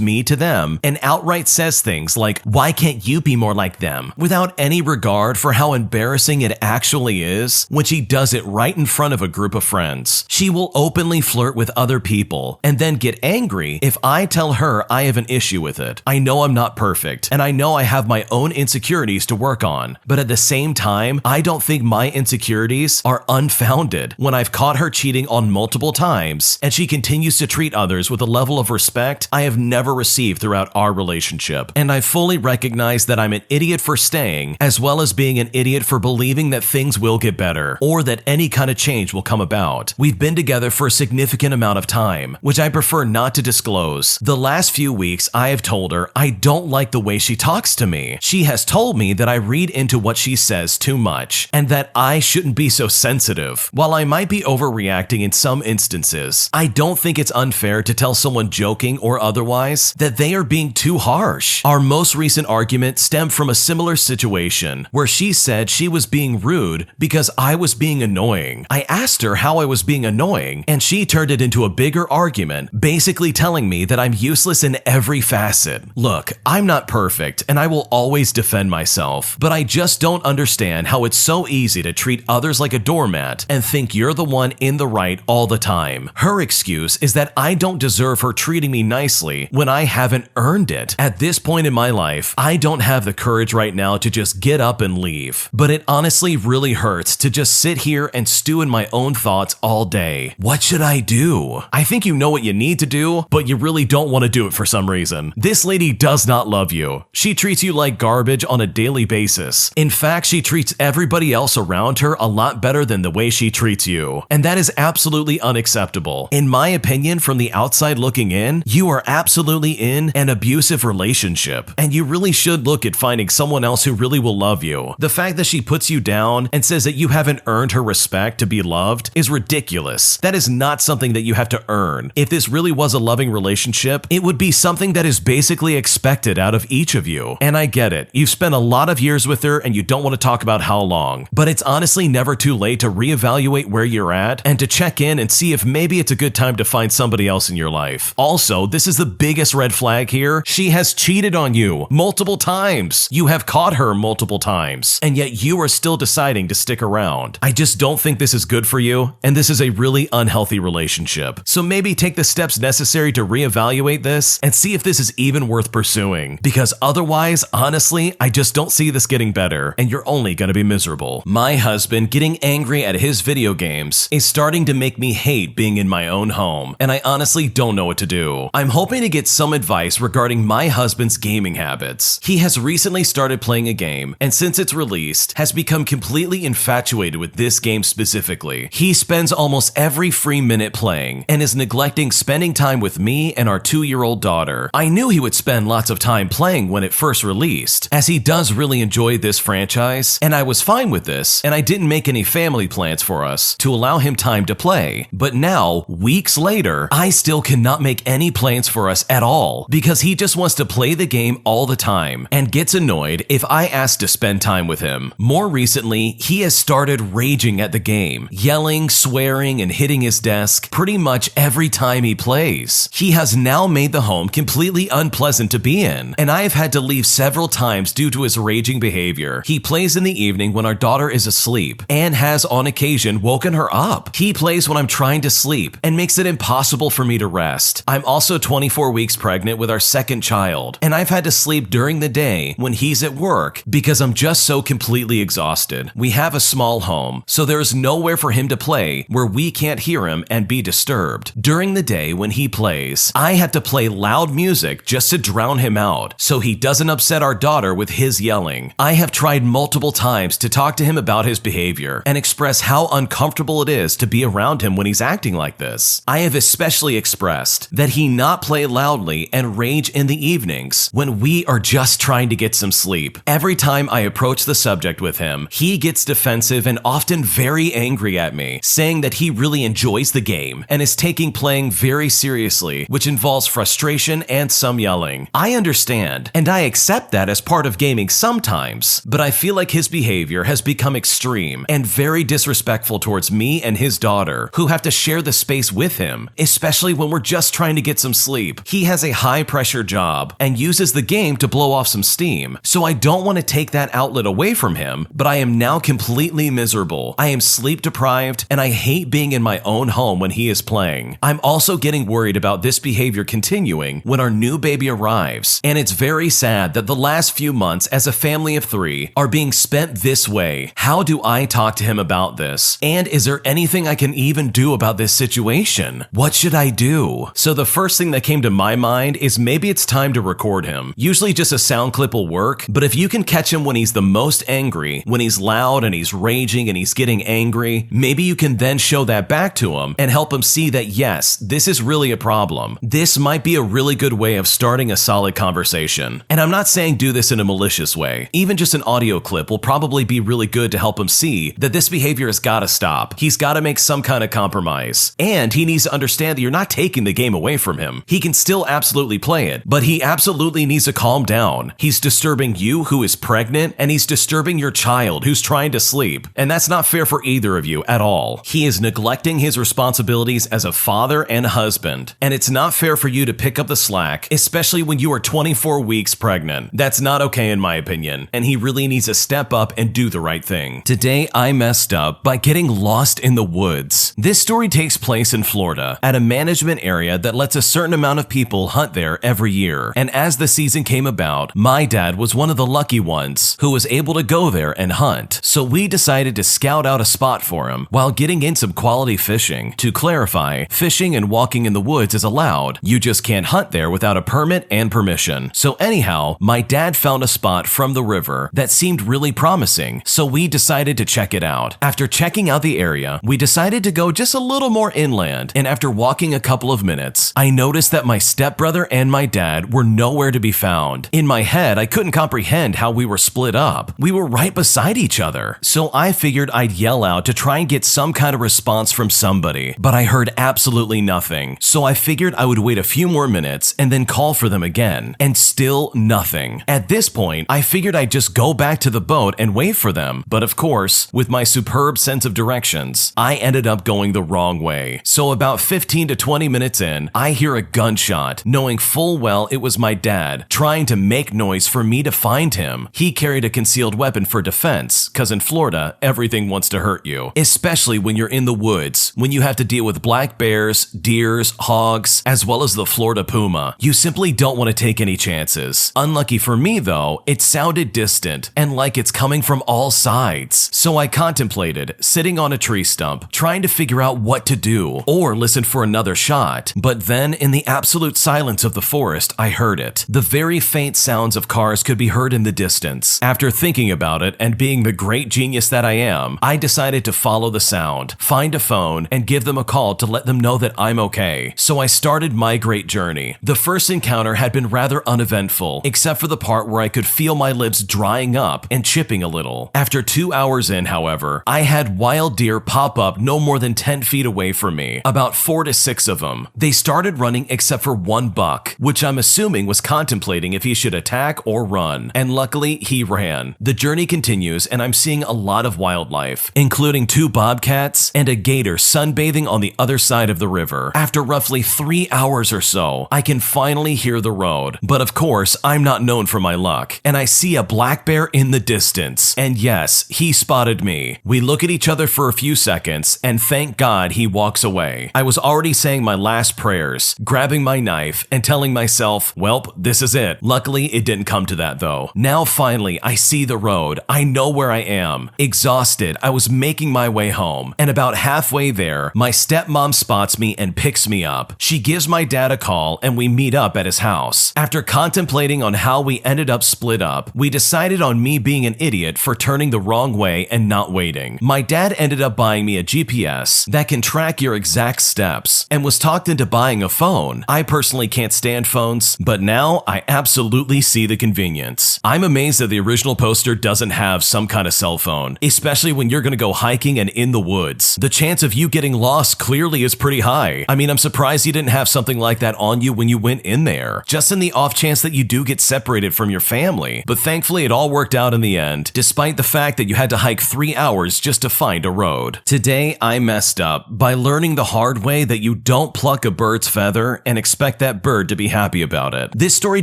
me to them and outright says things like, why can't you be more like them? Without any regard for how embarrassing it actually is when she does it right in front of a group of friends. She will openly flirt with other people and then get angry if I tell her I have an issue with it. I know I'm not perfect, and I know I have my own insecurities to work on, but at the same time, I don't think my insecurities are unfounded when I've caught her cheating on multiple times and she continues to treat others with a level of respect I have never received throughout our relationship. And I fully recognize that I'm an idiot for staying, as well as being an idiot for believing that things will get better or that any kind of change will come about. We've been together for a significant amount of time, which I prefer not to disclose. The last few weeks, I have told her I don't like the way she talks to me. She has told me that I read into what she says too much and that I shouldn't be so sensitive. While I might be overreacting in some instances, I don't think it's unfair to tell someone joking or otherwise that they are being too harsh. Our most recent argument stemmed from a similar situation where she said she was being rude because I was being annoying. I asked her how I was being annoying, and she turned it into a bigger argument, basically telling me that I'm useless in every facet. Look, I'm not perfect and I will always defend myself, but I just don't understand how it's so easy to treat others like a doormat and think you're the one in the right all the time. Her excuse is that I don't deserve her treating me nicely when I haven't earned it. At this point in my life, I don't have the courage right now to just get up and leave, but it honestly really hurts to just sit here and stew in my own thoughts all day. What should I do? I think you know what you need to do, but you really don't want to do it for some reason. This lady does not love you. She treats you like garbage on a daily basis. In fact, she treats everybody else around her a lot better than the way she treats you. And that is absolutely unacceptable. In my opinion, from the outside looking in, you are absolutely in an abusive relationship, and you really should look at finding someone else who really will love you. The fact that she puts you down and says that you haven't earned her respect to be loved is ridiculous. That is not something that you have to earn. If this really was a loving relationship, it would be something that is basically expected out of each of you. And I get it. You've spent a lot of years with her and you don't want to talk about how long, but it's honestly never too late to reevaluate where you're at and to check in and see if maybe it's a good time to find somebody else in your life. Also, this is the biggest red flag here. She has cheated on you multiple times. You have caught her multiple times, and yet you are still deciding to stick around. I just don't think this is good for you, and this is a really unhealthy relationship. So maybe take the steps necessary to reevaluate this and see if this is even worth pursuing, because otherwise, honestly, I just don't see this getting better, and you're only gonna be miserable. My husband getting angry at his video games is starting to make me hate being in my own home, and I honestly don't know what to do. I'm hoping to get some advice regarding my husband's gaming habits. He has recently started playing a game, and since its released, has become completely infatuated with this game specifically. He spends almost every free minute playing, and is neglecting spending time with me and our 2-year-old daughter. I knew he would spend lots of time playing when it first released, as he does really enjoy this franchise, and I was fine with this, and I didn't make any family plans for us to allow him time to play. But now, weeks later, I still cannot make any plans for us at all because he just wants to play the game all the time and gets annoyed if I ask to spend time with him. More recently, he has started raging at the game, yelling, swearing, and hitting his desk pretty much every time he plays. He has now made the home completely unpleasant to be in, and I have had to leave several times due to his raging behavior. He plays in the evening when our daughter is asleep and has on occasion woken her up. He plays when I'm trying to sleep and makes it impossible for me to rest. I'm also 24 weeks pregnant with our second child, and I've had to sleep during the day when he's at work because I'm just so completely exhausted. We have a small home, so there is nowhere for him to play where we can't hear him and be disturbed. During the day when he plays, I have to play loud music just to drown him out so he doesn't upset our daughter with his yelling. I have tried multiple times to talk to him about his behavior and express how uncomfortable it is to be around him when he's acting like this. I have especially expressed that he not play loudly and rage in the evenings when we are just trying to get some sleep. Every time I approach the subject with him, he gets defensive and often very angry at me, saying that he really enjoys the game and is taking playing very seriously, which involves frustration and some yelling. I understand, and I accept that as part of gaming sometimes, but I feel like his behavior has become extreme and very disrespectful towards me and his daughter, who have to share the space with him, especially when we're just trying to get some sleep. He has a high-pressure job and uses the game to blow off some steam, so I don't want to take that outlet away from him, but I am now completely miserable. I am sleep-deprived, and I hate being in my own home when he is playing. I'm also getting worried about this behavior continuing when our new baby arrives, and it's very sad that the last few months as a family of 3 are being spent this way. How do I talk to him about this? And is there anything I can even do about this situation? What should I do? So the first thing that came to my mind is maybe it's time to record him. Usually just a sound clip will work, but if you can catch him when he's the most angry, when he's loud and he's raging and he's getting angry, maybe you can then show that back to him and help him see that yes, this is really a problem. This might be a really good way of starting a solid conversation. And I'm not saying do this in a malicious way. Even just an audio clip will probably be really good to help him see that this behavior has got to stop. He's got to make some kind of compromise. And he needs to understand that you're not taking the game away from him. He can still absolutely play it, but he absolutely needs to calm down. He's disturbing you who is pregnant, and he's disturbing your child who's trying to sleep. And that's not fair for either of you at all. He is neglecting his responsibilities as a father and husband. And it's not fair for you to pick up the slack, especially when you are 24 weeks pregnant. That's not okay in my opinion, and he really needs to step up and do the right thing. Today, I messed up by getting lost in the woods. This story takes place in Florida at a management area that lets a certain amount of people hunt there every year. And as the season came about, my dad was one of the lucky ones who was able to go there and hunt. So we decided to scout out a spot for him while getting in some quality fishing. To clarify, fishing and walking in the woods is allowed. You just can't hunt there without a permit and permission. So anyhow, my dad found a spot from the river that seemed really promising, so we decided to check it out. After checking out the area, we decided to go just a little more inland, and after walking a couple of minutes, I noticed that my stepbrother and my dad were nowhere to be found. In my head, I couldn't comprehend how we were split up. We were right beside each other, so I figured I'd yell out to try and get some kind of response from somebody, but I heard absolutely nothing, so I figured I would wait a few more minutes and then call for them again, and still nothing. At this point, I figured I'd just go back to the boat and wait for them, but of course, with my superb sense of directions, I ended up going the wrong way. So about 15 to 20 minutes in, I hear a gunshot, knowing full well it was my dad trying to make noise for me to find him. He carried a concealed weapon for defense, cause in Florida, everything wants to hurt you, especially when you're in the woods, when you have to deal with black bears, deers, hogs, as well as the Florida puma. You simply don't want to take any chances. Unlucky for me though, it sounded distant and like it's coming from all sides. So I contemplated sitting on a tree stump, trying to figure out what to do, or listen for another shot. But then in the absolute silence of the forest, I heard it. The very faint sounds of cars could be heard in the distance. After thinking about it and being the great genius that I am, I decided to follow the sound, find a phone, and give them a call to let them know that I'm okay. So I started my great journey. The first encounter had been rather uneventful, except for the part where I could feel my lips drying up and chipping a little. After 2 hours in, however, I had wild deer pop up no more than 10 feet away from me, about 4 to 6 of them. They started running except for one buck, which I'm assuming was contemplating if he should attack or run, and luckily he ran. The journey continues and I'm seeing a lot of wildlife, including 2 bobcats and a gator sunbathing on the other side of the river. After roughly 3 hours or so, I can finally hear the road, but of course I'm not known for my luck, and I see a black bear in the distance, and yes, he spotted me. We look at each other for a few seconds, and thank God he walks away. I was already saying my last prayers, grabbing my knife, and telling myself, welp, this is it. Luckily, it didn't come to that though. Now finally, I see the road. I know where I am. Exhausted, I was making my way home, and about halfway there, my stepmom spots me and picks me up. She gives my dad a call, and we meet up at his house. After contemplating on how we ended up split up, we decided on me being an idiot for turning the wrong way and not waiting. My dad ended up buying me a GPS that can track your exact steps and was talked into buying a phone. I personally can't stand phones, but now I absolutely see the convenience. I'm amazed that the original poster doesn't have some kind of cell phone, especially when you're gonna go hiking and in the woods. The chance of you getting lost clearly is pretty high. I mean, I'm surprised you didn't have something like that on you when you went in there, just in the off chance that you do get separated from your family. But thankfully it all worked out in the end, despite the fact that you had to hike 3 hours just to find a road. Today I messed up by learning the hard way that you don't pluck a bird's feather and expect that bird to be happy about it. This story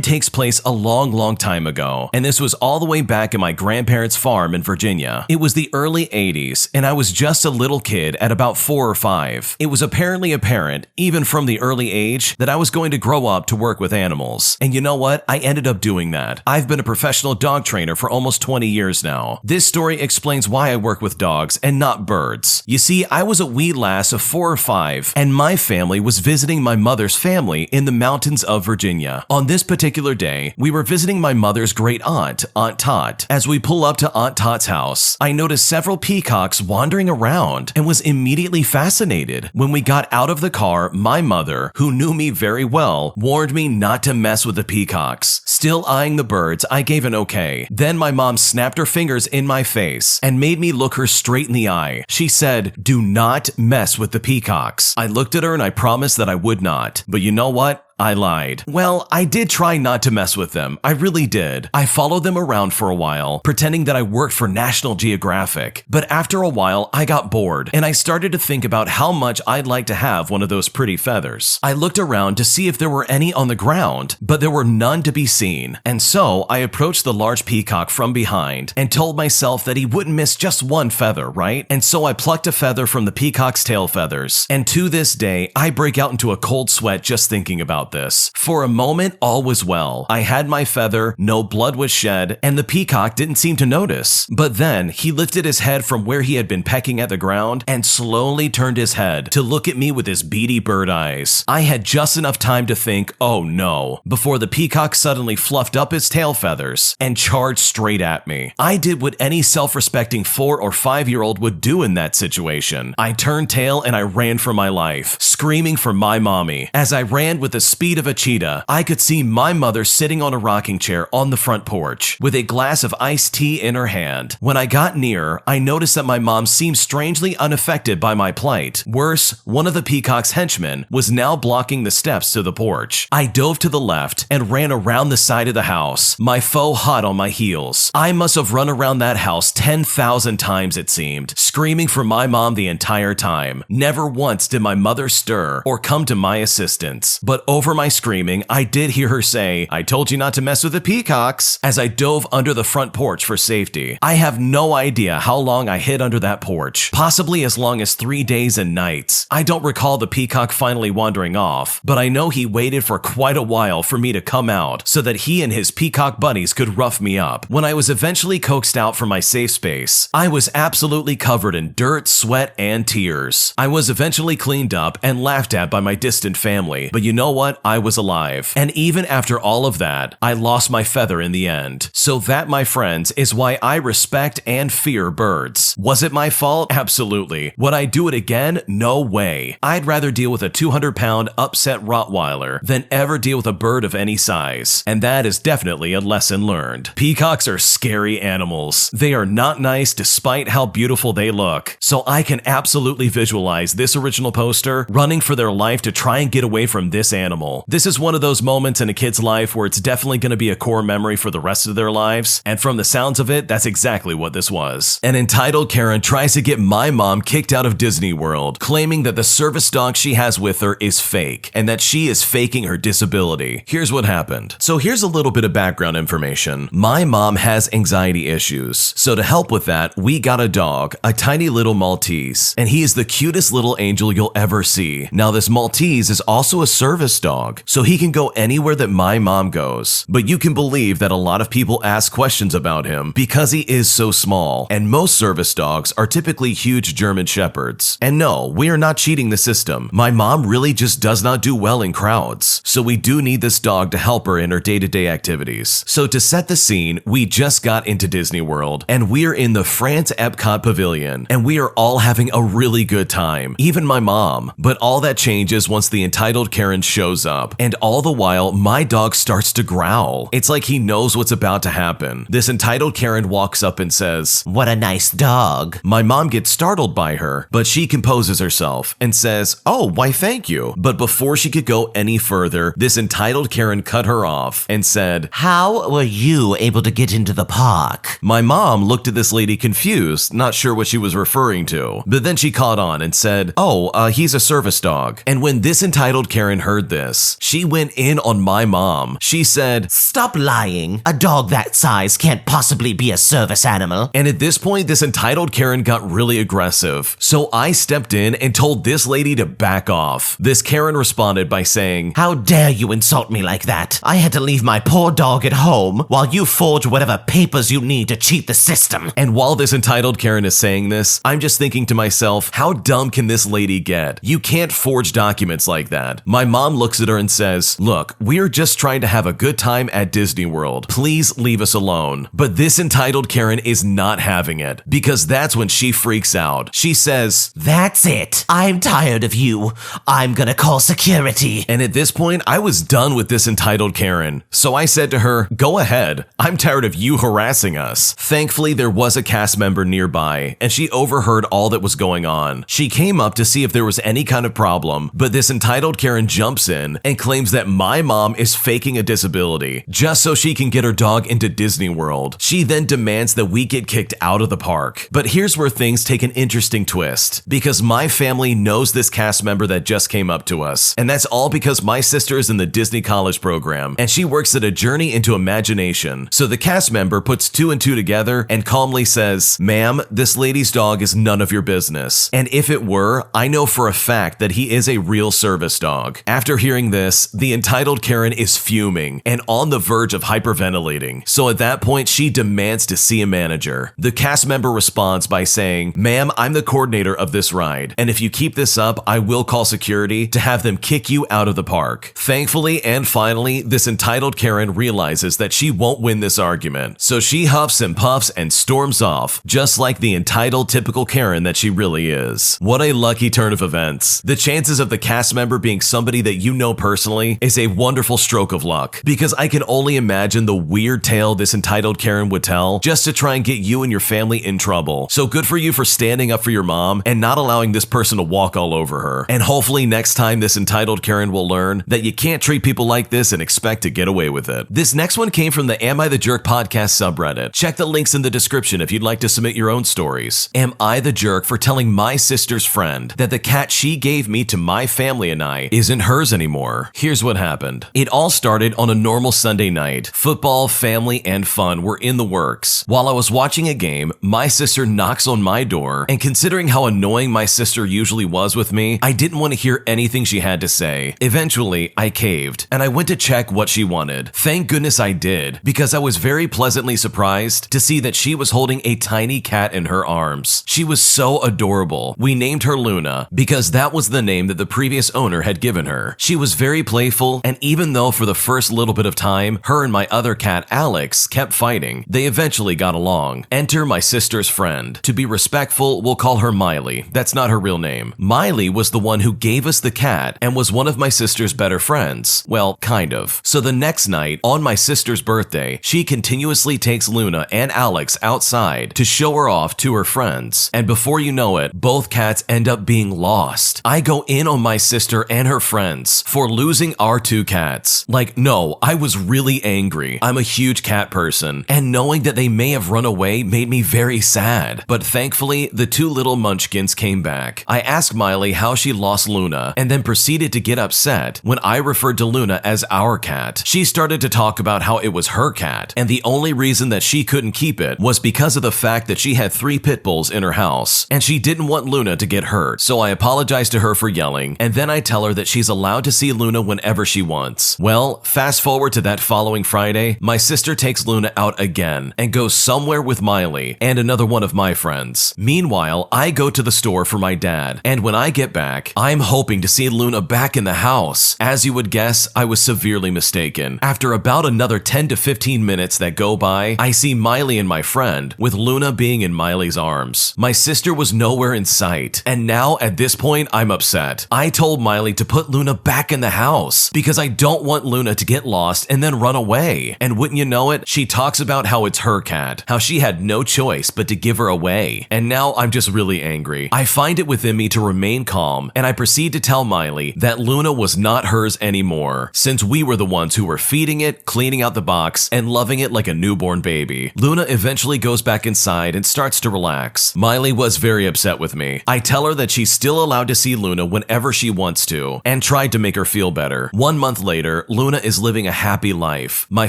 takes place a long time ago, and this was all the way back in my grandparents' farm in Virginia. It was the early 80s, and I was just a little kid at about 4 or 5. It was apparently apparent, even from the early age, that I was going to grow up to work with animals. And you know what? I ended up doing that. I've been a professional dog trainer for almost 20 years now. This story explains why I work with dogs and not birds. You see, I was a wee lass of 4 or 5, and my family was visiting my mother's family in the mountains of Virginia. On this particular day, we were visiting my mother's great aunt, Aunt Tot. As we pull up to Aunt Tot's house, I noticed several peacocks wandering around and was immediately fascinated. When we got out of the car, my mother, who knew me very well, warned me not to mess with the peacocks. Still eyeing the birds, I gave an okay. Then my mom snapped her fingers in my face and made me look her straight in the eye. She said, "Do not mess with the peacocks." I looked at her and I promised that I would not. But you know what? I lied. Well, I did try not to mess with them. I really did. I followed them around for a while, pretending that I worked for National Geographic. But after a while, I got bored, and I started to think about how much I'd like to have one of those pretty feathers. I looked around to see if there were any on the ground, but there were none to be seen. And so I approached the large peacock from behind and told myself that he wouldn't miss just one feather, right? And so I plucked a feather from the peacock's tail feathers. And to this day, I break out into a cold sweat just thinking about this. For a moment, all was well. I had my feather, no blood was shed, and the peacock didn't seem to notice. But then he lifted his head from where he had been pecking at the ground and slowly turned his head to look at me with his beady bird eyes. I had just enough time to think, oh no, before the peacock suddenly fluffed up his tail feathers and charged straight at me. I did what any self-respecting 4 or 5-year-old would do in that situation. I turned tail and I ran for my life, screaming for my mommy. As I ran with the speed of a cheetah, I could see my mother sitting on a rocking chair on the front porch with a glass of iced tea in her hand. When I got near, I noticed that my mom seemed strangely unaffected by my plight. Worse, one of the peacock's henchmen was now blocking the steps to the porch. I dove to the left and ran around the side of the house, my foe hot on my heels. I must have run around that house 10,000 times it seemed, screaming for my mom the entire time. Never once did my mother stir or come to my assistance. But over my screaming, I did hear her say, "I told you not to mess with the peacocks," as I dove under the front porch for safety. I have no idea how long I hid under that porch, possibly as long as 3 days and nights. I don't recall the peacock finally wandering off, but I know he waited for quite a while for me to come out so that he and his peacock buddies could rough me up. When I was eventually coaxed out from my safe space, I was absolutely covered in dirt, sweat, and tears. I was eventually cleaned up and laughed at by my distant family, but you know what? what? I was alive. And even after all of that, I lost my feather in the end. So that, my friends, is why I respect and fear birds. Was it my fault? Absolutely. Would I do it again? No way. I'd rather deal with a 200-pound upset Rottweiler than ever deal with a bird of any size. And that is definitely a lesson learned. Peacocks are scary animals. They are not nice despite how beautiful they look. So I can absolutely visualize this original poster running for their life to try and get away from this animal. This is one of those moments in a kid's life where it's definitely going to be a core memory for the rest of their lives, and from the sounds of it, that's exactly what this was. An entitled Karen tries to get my mom kicked out of Disney World, claiming that the service dog she has with her is fake, and that she is faking her disability. Here's what happened. So here's a little bit of background information. My mom has anxiety issues, so to help with that, we got a dog, a tiny little Maltese, and he is the cutest little angel you'll ever see. Now this Maltese is also a service dog, so he can go anywhere that my mom goes. But you can believe that a lot of people ask questions about him because he is so small, and most service dogs are typically huge German Shepherds. And no, we are not cheating the system. My mom really just does not do well in crowds, so we do need this dog to help her in her day-to-day activities. So to set the scene, we just got into Disney World, and we're in the France Epcot Pavilion, and we are all having a really good time, even my mom. But all that changes once the entitled Karen shows up, and all the while, my dog starts to growl. It's like he knows what's about to happen. This entitled Karen walks up and says, "What a nice dog." My mom gets startled by her, but she composes herself and says, "Oh, why thank you." But before she could go any further, this entitled Karen cut her off and said, "How were you able to get into the park?" My mom looked at this lady confused, not sure what she was referring to, but then she caught on and said, "Oh, he's a service dog." And when this entitled Karen heard this, she went in on my mom. She said, "Stop lying. A dog that size can't possibly be a service animal." And at this point, this entitled Karen got really aggressive. So I stepped in and told this lady to back off. This Karen responded by saying, "How dare you insult me like that? I had to leave my poor dog at home while you forge whatever papers you need to cheat the system." And while this entitled Karen is saying this, I'm just thinking to myself, how dumb can this lady get? You can't forge documents like that. My mom looks at her and says, "Look, we're just trying to have a good time at Disney World. Please leave us alone." But this entitled Karen is not having it, because that's when she freaks out. She says, "That's it. I'm tired of you. I'm gonna call security." And at this point, I was done with this entitled Karen. So I said to her, "Go ahead. I'm tired of you harassing us." Thankfully, there was a cast member nearby, and she overheard all that was going on. She came up to see if there was any kind of problem, but this entitled Karen jumps in and claims that my mom is faking a disability just so she can get her dog into Disney World. She then demands that we get kicked out of the park. But here's where things take an interesting twist, because my family knows this cast member that just came up to us, and that's all because my sister is in the Disney College program, and she works at a Journey into Imagination. So the cast member puts two and two together and calmly says, "Ma'am, this lady's dog is none of your business. And if it were, I know for a fact that he is a real service dog." After hearing this, the entitled Karen is fuming and on the verge of hyperventilating. So at that point, she demands to see a manager. The cast member responds by saying, "Ma'am, I'm the coordinator of this ride, and if you keep this up, I will call security to have them kick you out of the park." Thankfully and finally, this entitled Karen realizes that she won't win this argument. So she huffs and puffs and storms off, just like the entitled typical Karen that she really is. What a lucky turn of events. The chances of the cast member being somebody that you know personally is a wonderful stroke of luck, because I can only imagine the weird tale this entitled Karen would tell just to try and get you and your family in trouble. So good for you for standing up for your mom and not allowing this person to walk all over her. And hopefully next time this entitled Karen will learn that you can't treat people like this and expect to get away with it. This next one came from the Am I the Jerk podcast subreddit. Check the links in the description if you'd like to submit your own stories. Am I the jerk for telling my sister's friend that the cat she gave me to my family and I isn't hers anymore? Here's what happened. It all started on a normal Sunday night. Football, family, and fun were in the works. While I was watching a game, my sister knocks on my door, and considering how annoying my sister usually was with me, I didn't want to hear anything she had to say. Eventually, I caved, and I went to check what she wanted. Thank goodness I did, because I was very pleasantly surprised to see that she was holding a tiny cat in her arms. She was so adorable. We named her Luna, because that was the name that the previous owner had given her. She was was very playful, and even though for the first little bit of time, her and my other cat Alex kept fighting, they eventually got along. Enter my sister's friend. To be respectful, we'll call her Miley. That's not her real name. Miley was the one who gave us the cat and was one of my sister's better friends. Well, kind of. So the next night, on my sister's birthday, she continuously takes Luna and Alex outside to show her off to her friends. And before you know it, both cats end up being lost. I go in on my sister and her friends for losing our two cats. Like, no, I was really angry. I'm a huge cat person, and knowing that they may have run away made me very sad. But thankfully, the two little munchkins came back. I asked Miley how she lost Luna, and then proceeded to get upset when I referred to Luna as our cat. She started to talk about how it was her cat, and the only reason that she couldn't keep it was because of the fact that she had 3 pit bulls in her house, and she didn't want Luna to get hurt. So I apologize to her for yelling, and then I tell her that she's allowed to see Luna whenever she wants. Well, fast forward to that following Friday, my sister takes Luna out again and goes somewhere with Miley and another one of my friends. Meanwhile, I go to the store for my dad, and when I get back, I'm hoping to see Luna back in the house. As you would guess, I was severely mistaken. After about another 10 to 15 minutes that go by, I see Miley and my friend, with Luna being in Miley's arms. My sister was nowhere in sight, and now at this point, I'm upset. I told Miley to put Luna back in the house because I don't want Luna to get lost and then run away. And wouldn't you know it, she talks about how it's her cat, how she had no choice but to give her away. And now I'm just really angry. I find it within me to remain calm, and I proceed to tell Miley that Luna was not hers anymore, since we were the ones who were feeding it, cleaning out the box, and loving it like a newborn baby. Luna eventually goes back inside and starts to relax. Miley was very upset with me. I tell her that she's still allowed to see Luna whenever she wants to, and tried to make her feel better. 1 month later, Luna is living a happy life. My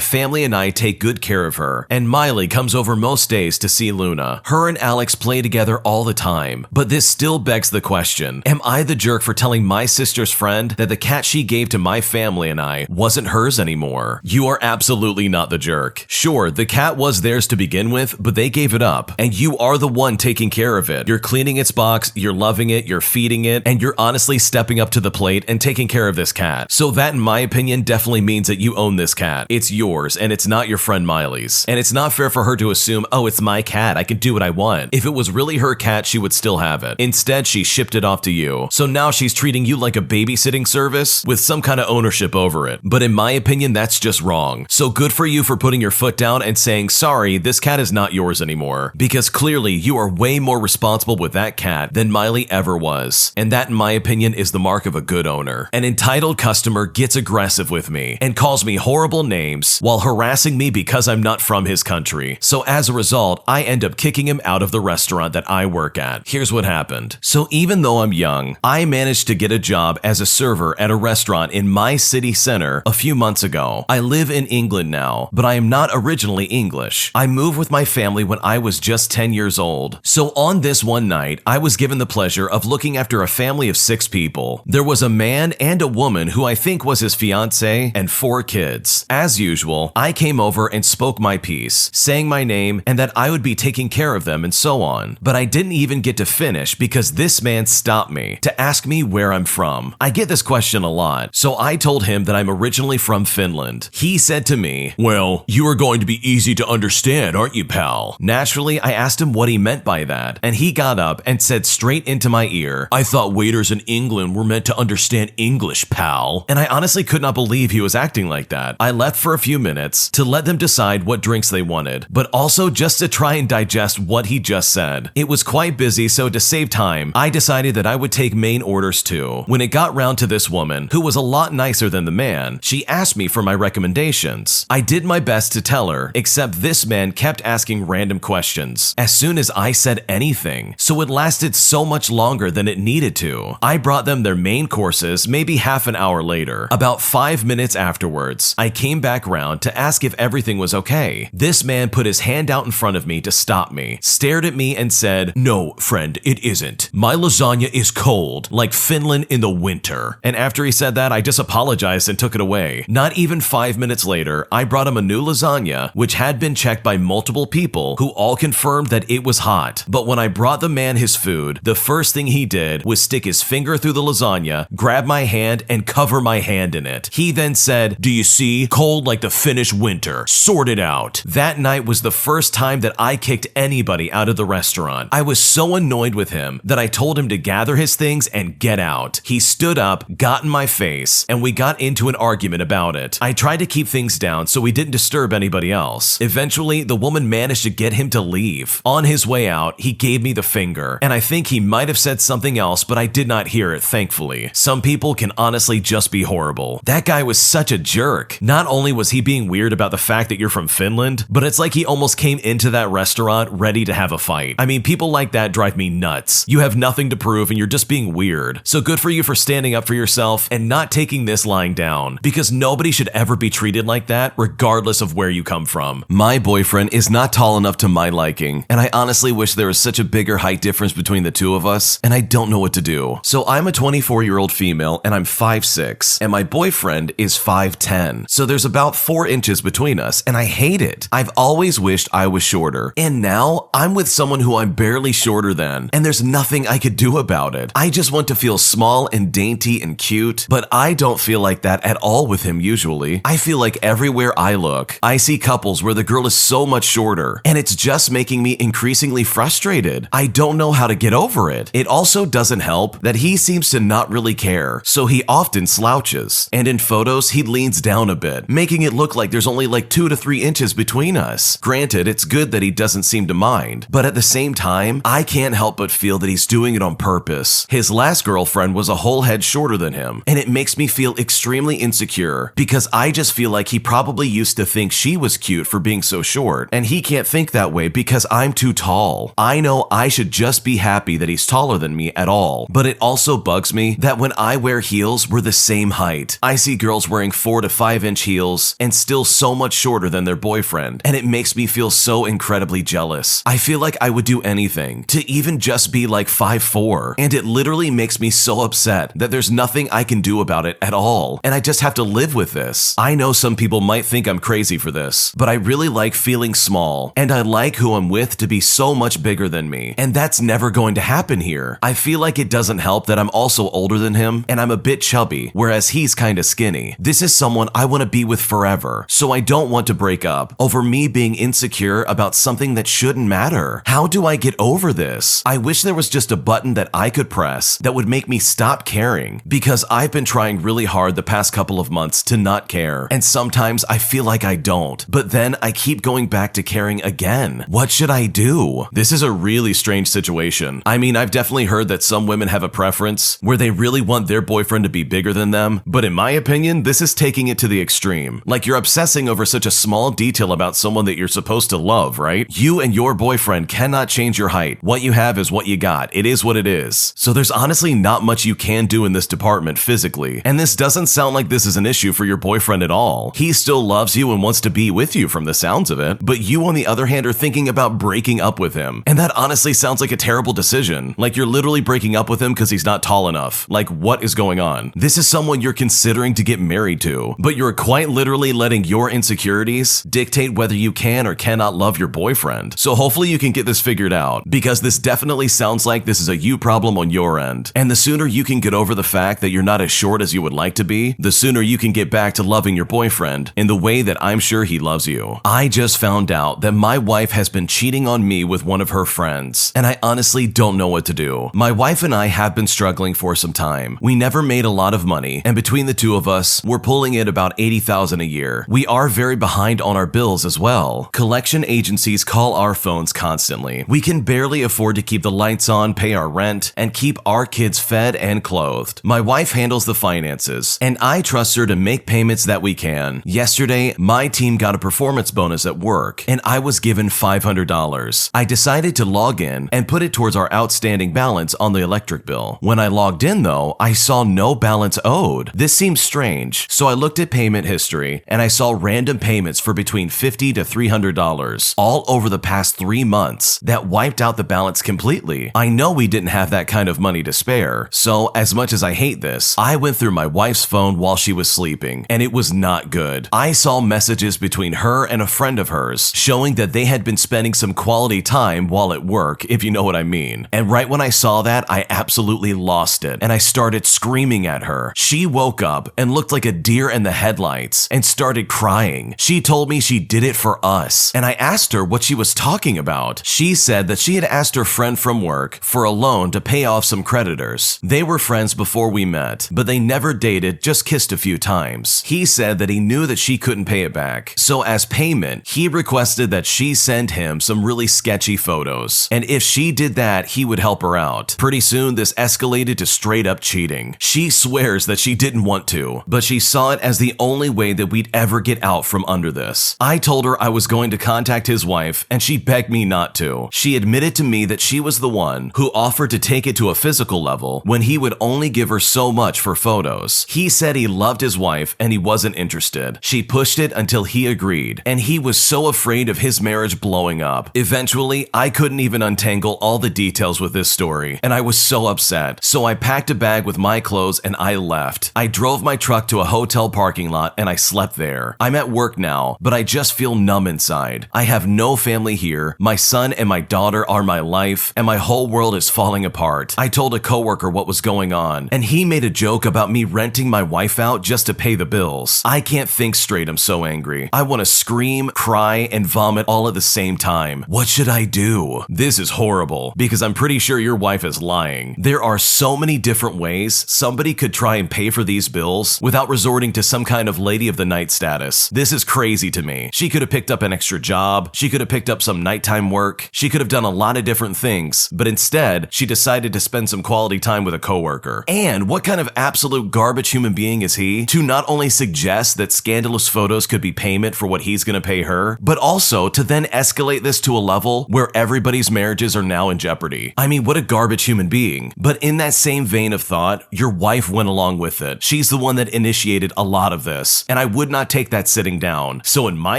family and I take good care of her, and Miley comes over most days to see Luna. Her and Alex play together all the time, but this still begs the question, am I the jerk for telling my sister's friend that the cat she gave to my family and I wasn't hers anymore? You are absolutely not the jerk. Sure, the cat was theirs to begin with, but they gave it up, and you are the one taking care of it. You're cleaning its box, you're loving it, you're feeding it, and you're honestly stepping up to the plate and taking care of this cat. So that, in my opinion, definitely means that you own this cat. It's yours, and it's not your friend Miley's. And it's not fair for her to assume, oh, it's my cat, I can do what I want. If it was really her cat, she would still have it. Instead, she shipped it off to you. So now she's treating you like a babysitting service with some kind of ownership over it. But in my opinion, that's just wrong. So good for you for putting your foot down and saying, sorry, this cat is not yours anymore. Because clearly, you are way more responsible with that cat than Miley ever was. And that, in my opinion, is the mark of a good owner. An entitled customer gets aggressive with me and calls me horrible names while harassing me because I'm not from his country. So as a result, I end up kicking him out of the restaurant that I work at. Here's what happened. So even though I'm young, I managed to get a job as a server at a restaurant in my city center a few months ago. I live in England now, but I am not originally English. I moved with my family when I was just 10 years old. So on this one night, I was given the pleasure of looking after a family of 6 people. There was a man and a woman who I think was his fiance and 4 kids. As usual, I came over and spoke my piece, saying my name and that I would be taking care of them and so on. But I didn't even get to finish because this man stopped me to ask me where I'm from. I get this question a lot, so I told him that I'm originally from Finland. He said to me, well, you are going to be easy to understand, aren't you, pal? Naturally, I asked him what he meant by that, and he got up and said straight into my ear, I thought waiters in England were meant to understand English, pal. And I honestly could not believe he was acting like that. I left for a few minutes to let them decide what drinks they wanted, but also just to try and digest what he just said. It was quite busy, so to save time, I decided that I would take main orders too. When it got round to this woman, who was a lot nicer than the man, she asked me for my recommendations. I did my best to tell her, except this man kept asking random questions as soon as I said anything, so it lasted so much longer than it needed to. I brought them their main courses maybe half an hour later. About 5 minutes afterwards, I came back round to ask if everything was okay. This man put his hand out in front of me to stop me, stared at me and said, no, friend, it isn't. My lasagna is cold, like Finland in the winter. And after he said that, I just apologized and took it away. Not even 5 minutes later, I brought him a new lasagna, which had been checked by multiple people who all confirmed that it was hot. But when I brought the man his food, the first thing he did was stick his finger through the lasagna, grab my hand, and cover my hand in it. He then said, "Do you see? Cold like the Finnish winter. Sort it out." That night was the first time that I kicked anybody out of the restaurant. I was so annoyed with him that I told him to gather his things and get out. He stood up, got in my face, and we got into an argument about it. I tried to keep things down so we didn't disturb anybody else. Eventually, the woman managed to get him to leave. On his way out, he gave me the finger, and I think he might have said something else, but I did not hear it, thankfully. Some people can honestly just be horrible. That guy was such a jerk. Not only was he being weird about the fact that you're from Finland, but it's like he almost came into that restaurant ready to have a fight. I mean, people like that drive me nuts. You have nothing to prove and you're just being weird. So good for you for standing up for yourself and not taking this lying down, because nobody should ever be treated like that regardless of where you come from. My boyfriend is not tall enough to my liking, and I honestly wish there was such a bigger height difference between the two of us, and I don't know what to do. So I'm a 24-year-old female and I'm 5'6", and my boyfriend is 5'10". So there's about 4 inches between us, and I hate it. I've always wished I was shorter, and now I'm with someone who I'm barely shorter than, and there's nothing I could do about it. I just want to feel small and dainty and cute, but I don't feel like that at all with him usually. I feel like everywhere I look, I see couples where the girl is so much shorter, and it's just making me increasingly frustrated. I don't know how to get over it. It also doesn't help that he seems to not really care, so he often slouches, and in photos he leans down a bit, making it look like there's only like 2 to 3 inches between us. Granted, it's good that he doesn't seem to mind, but at the same time, I can't help but feel that he's doing it on purpose. His last girlfriend was a whole head shorter than him, and it makes me feel extremely insecure because I just feel like he probably used to think she was cute for being so short, and he can't think that way because I'm too tall. I know I should just be happy that he's taller than me at all, but it also bugs me that when I wear heels, we're the same height. I see girls wearing 4 to 5 inch heels and still so much shorter than their boyfriend, and it makes me feel so incredibly jealous. I feel like I would do anything to even just be like 5'4", and it literally makes me so upset that there's nothing I can do about it at all, and I just have to live with this. I know some people might think I'm crazy for this, but I really like feeling small, and I like who I'm with to be so much bigger than me, and that's never going to happen here. I feel like it doesn't help that I'm also older than him, and I'm a bit chubby, whereas he's kinda skinny. This is someone I want to be with forever, so I don't want to break up over me being insecure about something that shouldn't matter. How do I get over this? I wish there was just a button that I could press that would make me stop caring, because I've been trying really hard the past couple of months to not care, and sometimes I feel like I don't, but then I keep going back to caring again. What should I do? This is a really strange situation. I mean, I've definitely heard that some women have a preference where they really want their boyfriend to be bigger than them, but in my opinion, this is taking it to the extreme. Like, you're obsessing over such a small detail about someone that you're supposed to love, right? You and your boyfriend cannot change your height. What you have is what you got. It is what it is. So there's honestly not much you can do in this department physically, and this doesn't sound like this is an issue for your boyfriend at all. He still loves you and wants to be with you from the sounds of it, but you on the other hand are thinking about breaking up with him, and that honestly sounds like a terrible decision. Like, you're literally breaking up with him because he's not tall enough. Like, what is going on? This is someone you're considering to get married to, but you're quite literally letting your insecurities dictate whether you can or cannot love your boyfriend. So hopefully you can get this figured out, because this definitely sounds like this is a you problem on your end, and the sooner you can get over the fact that you're not as short as you would like to be, the sooner you can get back to loving your boyfriend in the way that I'm sure he loves you. I just found out that my wife has been cheating on me with one of her friends, and I honestly don't know what to do. My wife and I have been struggling for some time. We never made a lot of money, and between the two of us, we're pulling in about $80,000 a year. We are very behind on our bills as well. Collection agencies call our phones constantly. We can barely afford to keep the lights on, pay our rent, and keep our kids fed and clothed. My wife handles the finances, and I trust her to make payments that we can. Yesterday, my team got a performance bonus at work, and I was given $500. I decided to log in and put it towards our outstanding balance on the electric bill. When I logged in though, I saw no balance owed. This seems strange, so I looked at payment history, and I saw random payments for between $50 to $300 all over the past 3 months that wiped out the balance completely. I know we didn't have that kind of money to spare, so as much as I hate this, I went through my wife's phone while she was sleeping, and it was not good. I saw messages between her and a friend of hers showing that they had been spending some quality time while at work, if you know what I mean. And right when I saw that, I absolutely lost it, and I started screaming at at her. She woke up and looked like a deer in the headlights and started crying. She told me she did it for us, and I asked her what she was talking about. She said that she had asked her friend from work for a loan to pay off some creditors. They were friends before we met, but they never dated, just kissed a few times. He said that he knew that she couldn't pay it back, so as payment, he requested that she send him some really sketchy photos, and if she did that, he would help her out. Pretty soon, this escalated to straight up cheating. She swears that she didn't want to, but she saw it as the only way that we'd ever get out from under this. I told her I was going to contact his wife, and she begged me not to. She admitted to me that she was the one who offered to take it to a physical level when he would only give her so much for photos. He said he loved his wife and he wasn't interested. She pushed it until he agreed, and he was so afraid of his marriage blowing up. Eventually, I couldn't even untangle all the details with this story, and I was so upset. So I packed a bag with my clothes and I left. I drove my truck to a hotel parking lot and I slept there. I'm at work now, but I just feel numb inside. I have no family here. My son and my daughter are my life, and my whole world is falling apart. I told a coworker what was going on, and he made a joke about me renting my wife out just to pay the bills. I can't think straight. I'm so angry. I want to scream, cry, and vomit all at the same time. What should I do? This is horrible, because I'm pretty sure your wife is lying. There are so many different ways somebody could try and pay for these bills without resorting to some kind of lady of the night status. This is crazy to me. She could have picked up an extra job. She could have picked up some nighttime work. She could have done a lot of different things, but instead, she decided to spend some quality time with a coworker. And what kind of absolute garbage human being is he to not only suggest that scandalous photos could be payment for what he's gonna pay her, but also to then escalate this to a level where everybody's marriages are now in jeopardy. I mean, what a garbage human being. But in that same vein of thought, your wife went along with it. She's the one that initiated a lot of this, and I would not take that sitting down. So in my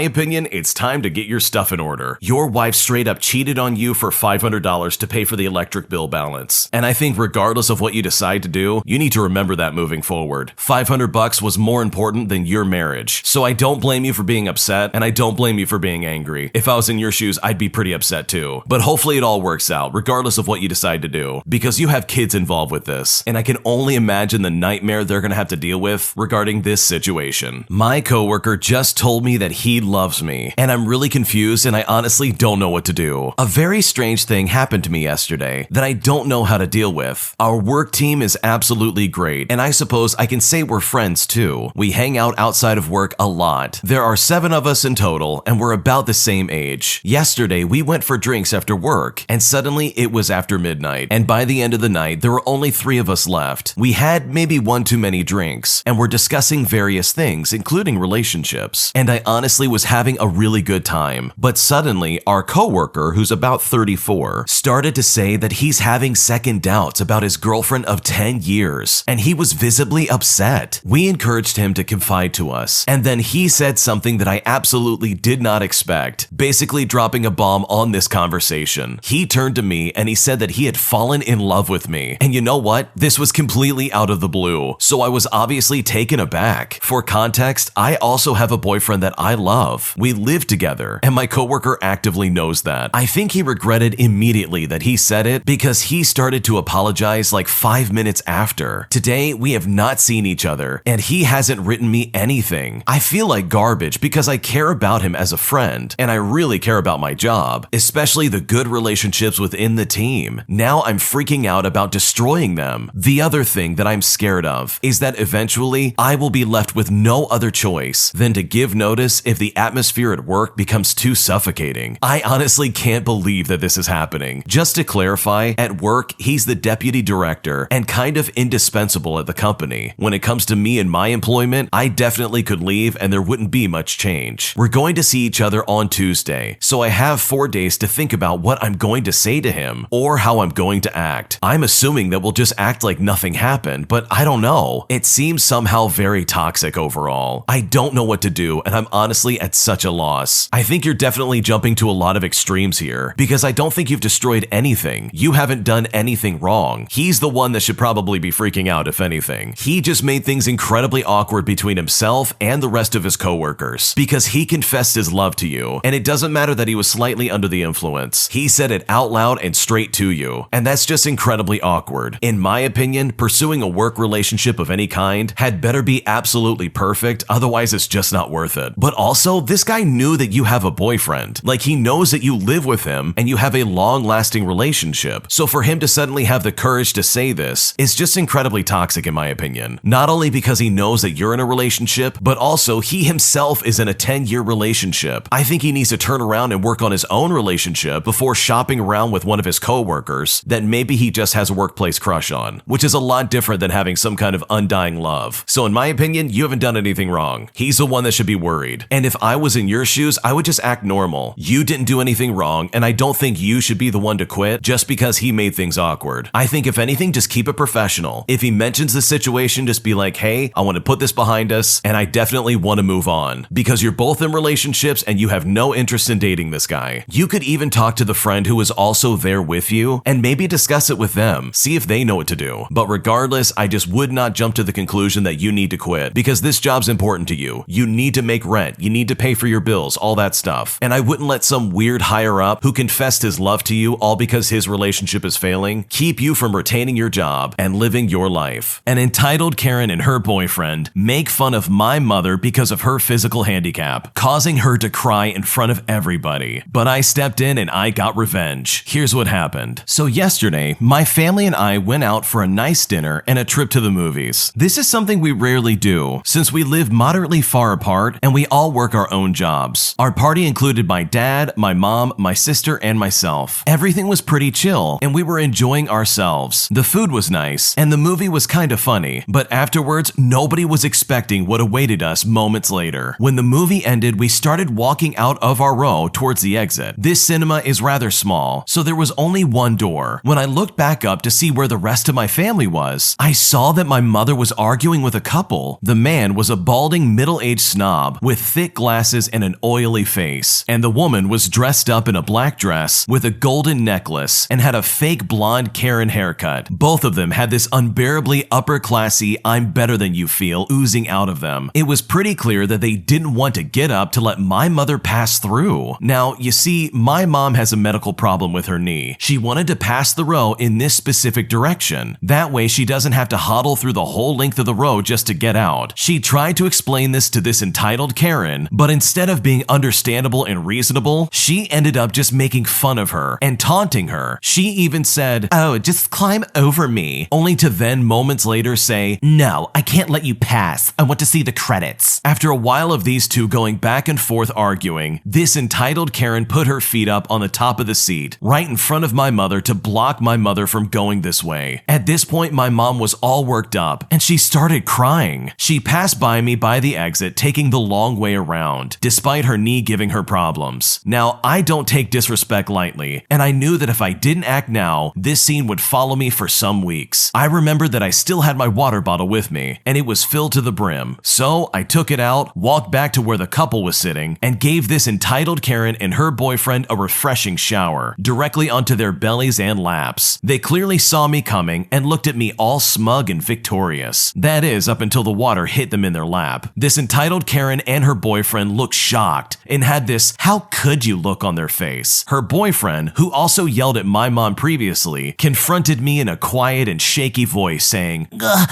opinion, it's time to get your stuff in order. Your wife straight up cheated on you for $500 to pay for the electric bill balance. And I think regardless of what you decide to do, you need to remember that moving forward. $500 was more important than your marriage. So I don't blame you for being upset, and I don't blame you for being angry. If I was in your shoes, I'd be pretty upset too. But hopefully it all works out, regardless of what you decide to do, because you have kids involved with this, and I can only imagine the nightmare they're gonna have to deal with regarding this situation. My coworker just told me that he loves me, and I'm really confused, and I honestly don't know what to do. A very strange thing happened to me yesterday that I don't know how to deal with. Our work team is absolutely great, and I suppose I can say we're friends too. We hang out outside of work a lot. There are 7 of us in total, and we're about the same age. Yesterday, we went for drinks after work, and suddenly it was after midnight, and by the end of the night, there were only 3 of us left. We had maybe 1 too many drinks, and we're discussing various things, including relationships, and I honestly was having a really good time. But suddenly, our coworker, who's about 34, started to say that he's having second doubts about his girlfriend of 10 years, and he was visibly upset. We encouraged him to confide to us, and then he said something that I absolutely did not expect, basically dropping a bomb on this conversation. He turned to me and he said that he had fallen in love with me, and you know what? This was completely out of the blue, so I was obviously taken aback. For context, I also have a boyfriend that I love. We live together, and my coworker actively knows that. I think he regretted immediately that he said it because he started to apologize like 5 minutes after. Today, we have not seen each other, and he hasn't written me anything. I feel like garbage because I care about him as a friend, and I really care about my job, especially the good relationships within the team. Now I'm freaking out about destroying them. The other thing that I'm scared of is that eventually I will be left with no other choice than to give notice if the atmosphere at work becomes too suffocating. I honestly can't believe that this is happening. Just to clarify, at work, he's the deputy director and kind of indispensable at the company. When it comes to me and my employment, I definitely could leave and there wouldn't be much change. We're going to see each other on Tuesday, so I have 4 days to think about what I'm going to say to him or how I'm going to act. I'm assuming that we'll just act like nothing happened, but I don't know. It seems somehow very toxic overall. I don't know what to do, and I'm honestly at such a loss. I think you're definitely jumping to a lot of extremes here, because I don't think you've destroyed anything. You haven't done anything wrong. He's the one that should probably be freaking out, if anything. He just made things incredibly awkward between himself and the rest of his coworkers, because he confessed his love to you, and it doesn't matter that he was slightly under the influence. He said it out loud and straight to you, and that's just incredibly awkward. In my opinion, pursuing a work relationship of any kind had better be absolutely perfect, otherwise it's just not worth it. But also, this guy knew that you have a boyfriend. Like, he knows that you live with him and you have a long-lasting relationship. So for him to suddenly have the courage to say this is just incredibly toxic in my opinion. Not only because he knows that you're in a relationship, but also he himself is in a 10-year relationship. I think he needs to turn around and work on his own relationship before shopping around with one of his coworkers that maybe he just has a workplace crush on, which is a lot different than having some kind of undying love. So in my opinion, you haven't done anything wrong. He's the one that should be worried. And if I was in your shoes, I would just act normal. You didn't do anything wrong, and I don't think you should be the one to quit just because he made things awkward. I think if anything, just keep it professional. If he mentions the situation, just be like, hey, I want to put this behind us, and I definitely want to move on. Because you're both in relationships and you have no interest in dating this guy. You could even talk to the friend who is also there with you and maybe discuss it with them, see if they know what to do. But regardless, I just would not jump to the conclusion that you need to quit because this job's important to you. You need to make rent, you need to pay for your bills, all that stuff. And I wouldn't let some weird higher up who confessed his love to you all because his relationship is failing keep you from retaining your job and living your life. An entitled Karen and her boyfriend make fun of my mother because of her physical handicap, causing her to cry in front of everybody. But I stepped in and I got revenge. Here's what happened. So yesterday, my family and I went out for a nice dinner and a trip to the movies. This is something we rarely do since we live moderately far apart and we all work our own jobs. Our party included my dad, my mom, my sister, and myself. Everything was pretty chill and we were enjoying ourselves. The food was nice and the movie was kind of funny, but afterwards, nobody was expecting what awaited us moments later. When the movie ended, we started walking out of our row towards the exit. This cinema is rather small, so there was only one door. When I looked back up to see where the rest of my family was, I saw that my mother was arguing with a couple. The man was a balding middle-aged snob with thick glasses and an oily face, and the woman was dressed up in a black dress with a golden necklace and had a fake blonde Karen haircut. Both of them had this unbearably upper-classy I'm better than you feel oozing out of them. It was pretty clear that they didn't want to get up to let my mother pass through. Now, you see, my mom has a medical problem with her knee. She wanted to pass the row in this specific direction. That way she doesn't have to huddle through the whole length of the row just to get out. She tried to explain this to this entitled Karen, but instead of being understandable and reasonable, she ended up just making fun of her and taunting her. She even said, "Oh, just climb over me," only to then moments later say, "No, I can't let you pass. I want to see the credits." After a while of these two going back and forth arguing, this entitled Karen put her feet up on the top of the seat, right in front of my mother to block my mother from going this way. At this point, my mom was all worked up and she started crying. She passed by me by the exit, taking the long way around, despite her knee giving her problems. Now, I don't take disrespect lightly, and I knew that if I didn't act now, this scene would follow me for some weeks. I remembered that I still had my water bottle with me, and it was filled to the brim. So I took it out, walked back to where the couple was sitting, and gave this entitled Karen and her boyfriend a refreshing shower, directly onto their bellies and laps. They clearly saw me coming and looked at me all smug and victorious. That is, up until the water hit them in their lap. This entitled Karen and her boyfriend looked shocked and had this "how could you" look on their face. Her boyfriend, who also yelled at my mom previously, confronted me in a quiet and shaky voice saying,